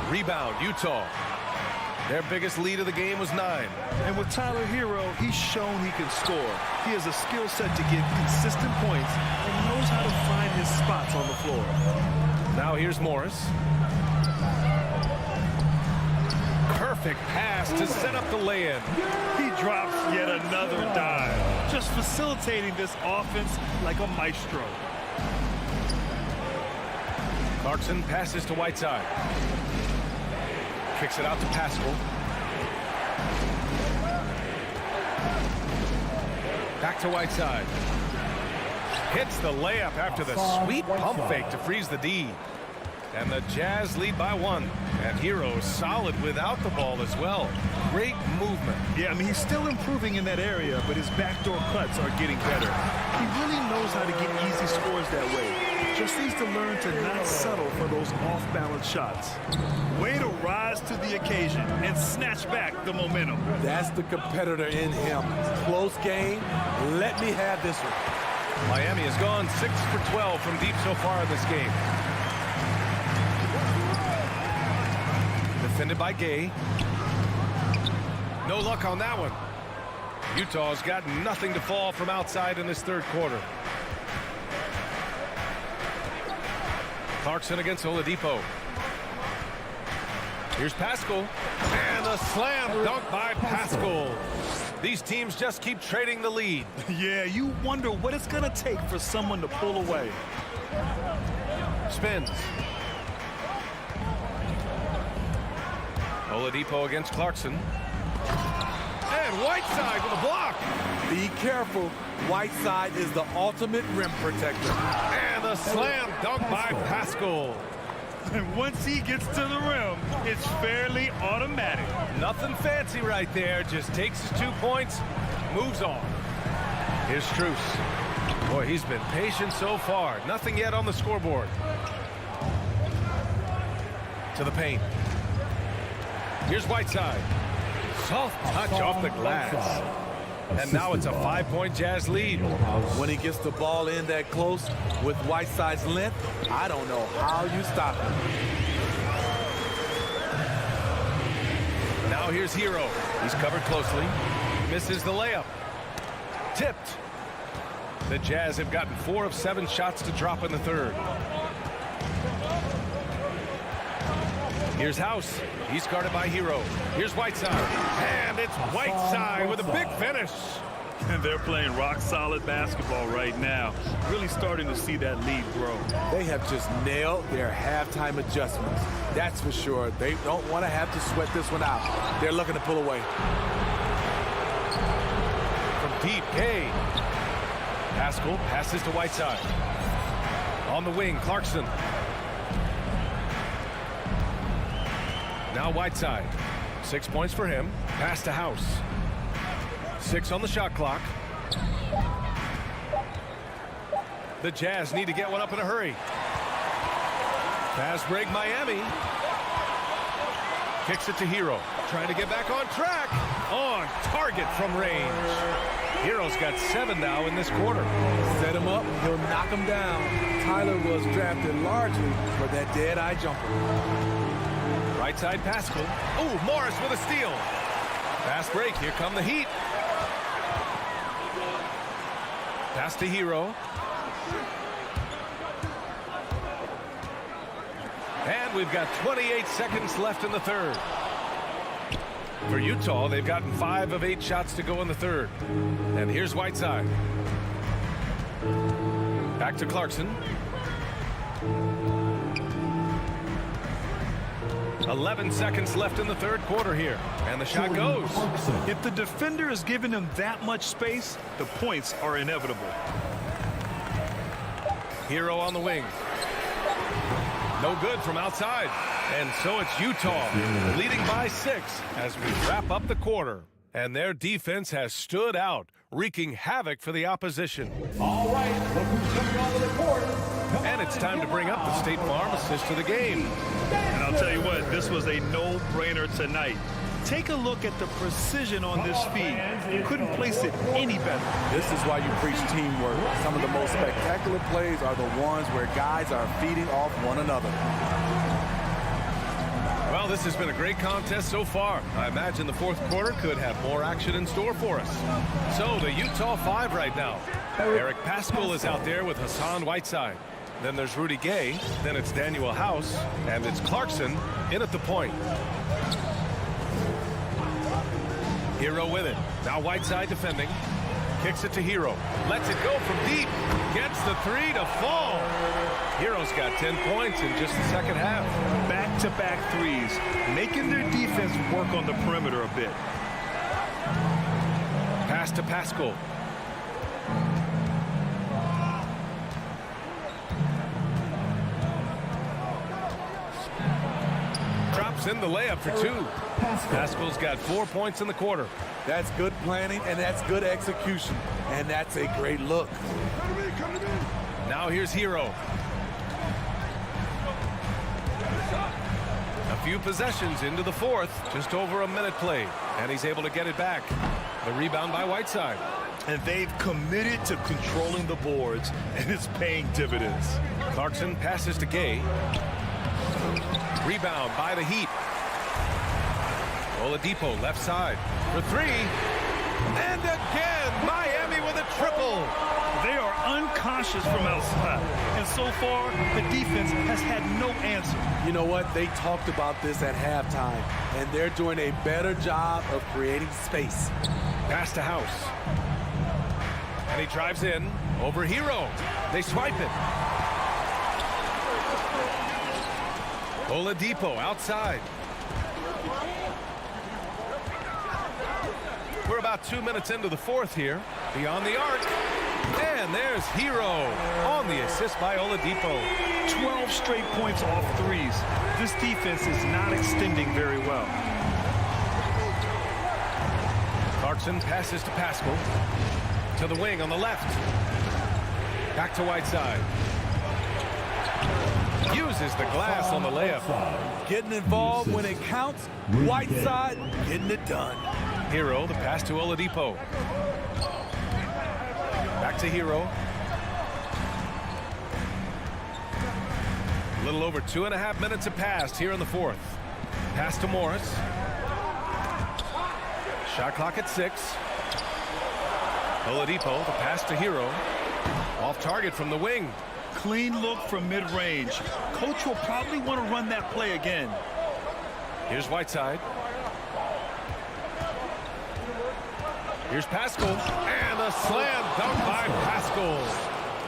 Rebound, Utah. Their biggest lead of the game was 9. And with Tyler Hero, he's shown he can score. He has a skill set to get consistent points and knows how to find his spots on the floor. Now here's Morris. Perfect pass to set up the lay-in. He drops yet another dive, just facilitating this offense like a maestro. Clarkson passes to Whiteside. Kicks it out to Pascal. Back to Whiteside. Hits the layup after the sweet pump fake to freeze the D. And the Jazz lead by 1. And Hero solid without the ball as well. Great movement. Yeah, I mean, he's still improving in that area, but his backdoor cuts are getting better. He really knows how to get easy scores that way. Just needs to learn to not settle for those off-balance shots. Way to rise to the occasion and snatch back the momentum. That's the competitor in him. Close game. Let me have this one. Miami has gone 6 for 12 from deep so far in this game. Defended by Gay. No luck on that one. Utah's got nothing to fall from outside in this third quarter. Clarkson against Oladipo. Here's Pascal. And And a slam dunk by Pascal. These teams just keep trading the lead. Yeah, you wonder what it's going to take for someone to pull away. Spins. Oladipo against Clarkson. And Whiteside with a block. Be careful. Whiteside is the ultimate rim protector. And a slam dunk by Pascal. And once he gets to the rim, it's fairly automatic. Nothing fancy right there. Just takes his 2 points, moves on. Here's Strus. Boy, he's been patient so far. Nothing yet on the scoreboard. To the paint. Here's Whiteside. Soft touch off the glass. And now it's a 5-point Jazz lead. When he gets the ball in that close with Whiteside's length, I don't know how you stop him. Now here's Hero. He's covered closely. Misses the layup. Tipped. The Jazz have gotten 4 of 7 shots to drop in the third. Here's House. He's guarded by Hero. Here's Whiteside. And it's Whiteside with a big finish. And they're playing rock-solid basketball right now. Really starting to see that lead grow. They have just nailed their halftime adjustments. That's for sure. They don't want to have to sweat this one out. They're looking to pull away. From deep, Gay. Pascal passes to Whiteside. On the wing, Clarkson. Now Whiteside. 6 points for him. Pass to House. 6 on the shot clock. The Jazz need to get one up in a hurry. Fast break Miami. Kicks it to Hero. Trying to get back on track. On target from range. Hero's got 7 now in this quarter. Set him up, he'll knock him down. Tyler was drafted largely for that dead-eye jumper. Right side Pascal. Ooh, Morris with a steal. Fast break. Here come the Heat. Pass to Hero. And we've got 28 seconds left in the third. For Utah, they've gotten 5 of 8 shots to go in the third. And here's Whiteside. Back to Clarkson. 11 seconds left in the third quarter here. And the shot goes. If the defender is giving him that much space, the points are inevitable. Hero on the wing. No good from outside. And so it's Utah leading by 6 as we wrap up the quarter. And their defense has stood out, wreaking havoc for the opposition. All right, look who's coming onto the court. And it's time to bring up the State Farm assist of the game. And I'll tell you what, this was a no-brainer tonight. Take a look at the precision on this feed. You couldn't place it any better. This is why you preach teamwork. Some of the most spectacular plays are the ones where guys are feeding off one another. Well, this has been a great contest so far. I imagine the fourth quarter could have more action in store for us. So the Utah 5 right now. Eric Pascal is out there with Hassan Whiteside. Then there's Rudy Gay. Then it's Daniel House. And it's Clarkson in at the point. Hero with it. Now Whiteside defending. Kicks it to Hero. Lets it go from deep. Gets the 3 to fall. Hero's got 10 points in just the second half. Back-to-back threes, making their defense work on the perimeter a bit. Pass to Pascal. Drops in the layup for 2. Pascal's got 4 points in the quarter. That's good planning, and that's good execution. And that's a great look. Now here's Hero. A few possessions into the fourth. Just over a minute played. And he's able to get it back. The rebound by Whiteside. And they've committed to controlling the boards, and it's paying dividends. Clarkson passes to Gay. Rebound by the Heat. Oladipo left side for 3. And again, Miami with a triple. They are unconscious from outside, and so far, the defense has had no answer. You know what? They talked about this at halftime, and they're doing a better job of creating space. Pass to House. And he drives in over Hero. They swipe it. Oladipo outside. We're about 2 minutes into the fourth here. Beyond the arc. And there's Hero on the assist by Oladipo. 12 straight points off threes. This defense is not extending very well. Clarkson passes to Pascal. To the wing on the left. Back to Whiteside. Uses the glass on the layup. Getting involved when it counts. Whiteside getting it done. Hero, the pass to Oladipo. Back to Hero. A little over 2.5 minutes have passed here in the fourth. Pass to Morris. Shot clock at 6. Oladipo, the pass to Hero. Off target from the wing. Clean look from mid-range. Coach will probably want to run that play again. Here's Whiteside. Here's Pascal. And a slam dunk by Pascal.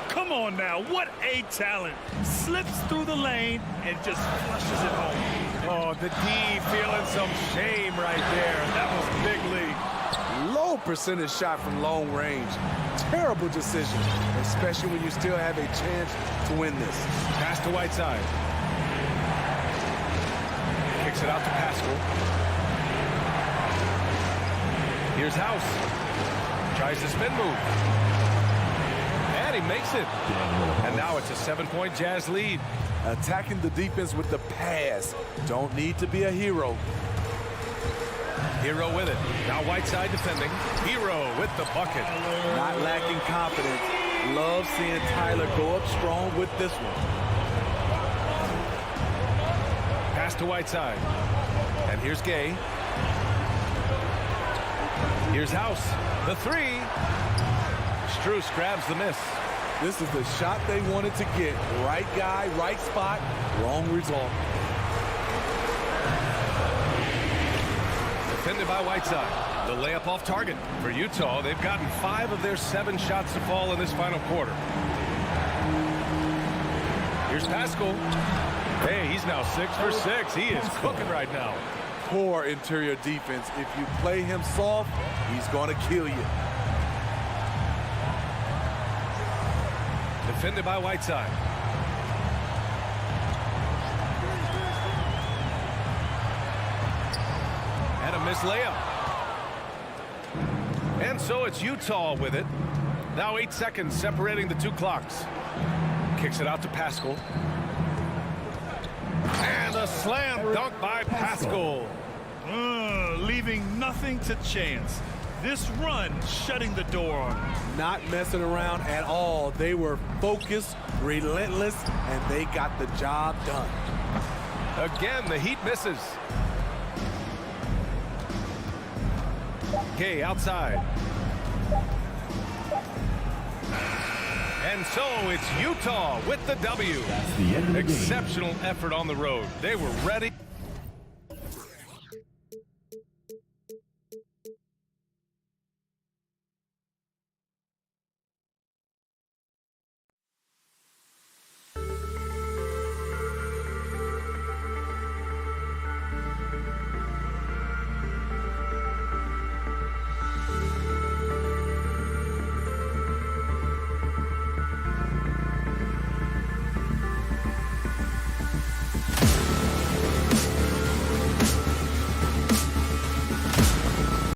Come on now, what a talent. Slips through the lane and just flushes it home. Oh, the D feeling some shame right there. That was big league. Low percentage shot from long range. Terrible decision, especially when you still have a chance to win this. Pass to Whiteside. Kicks it out to Pascal. Here's House. Tries the spin move. And he makes it. And now it's a 7-point Jazz lead. Attacking the defense with the pass. Don't need to be a hero. Hero with it. Now Whiteside defending. Hero with the bucket. Not lacking confidence. Love seeing Tyler go up strong with this one. Pass to Whiteside. And here's Gay. Here's House. The 3. Strus grabs the miss. This is the shot they wanted to get. Right guy, right spot, wrong result. Defended by Whiteside. The layup off target for Utah. They've gotten 5 of their 7 shots to fall in this final quarter. Here's Pascal. Hey, he's now 6 for 6. He is cooking right now. Poor interior defense. If you play him soft, he's going to kill you. Defended by Whiteside. And a missed layup. And so it's Utah with it. Now 8 seconds separating the 2 clocks. Kicks it out to Pascal. And a slam dunk by Pascal. Leaving nothing to chance. This run shutting the door on him. Not messing around at all. They were focused, relentless, and they got the job done. Again, the Heat misses. Gay outside. And so it's Utah with the W. That's the end of the game. Exceptional effort on the road. They were ready.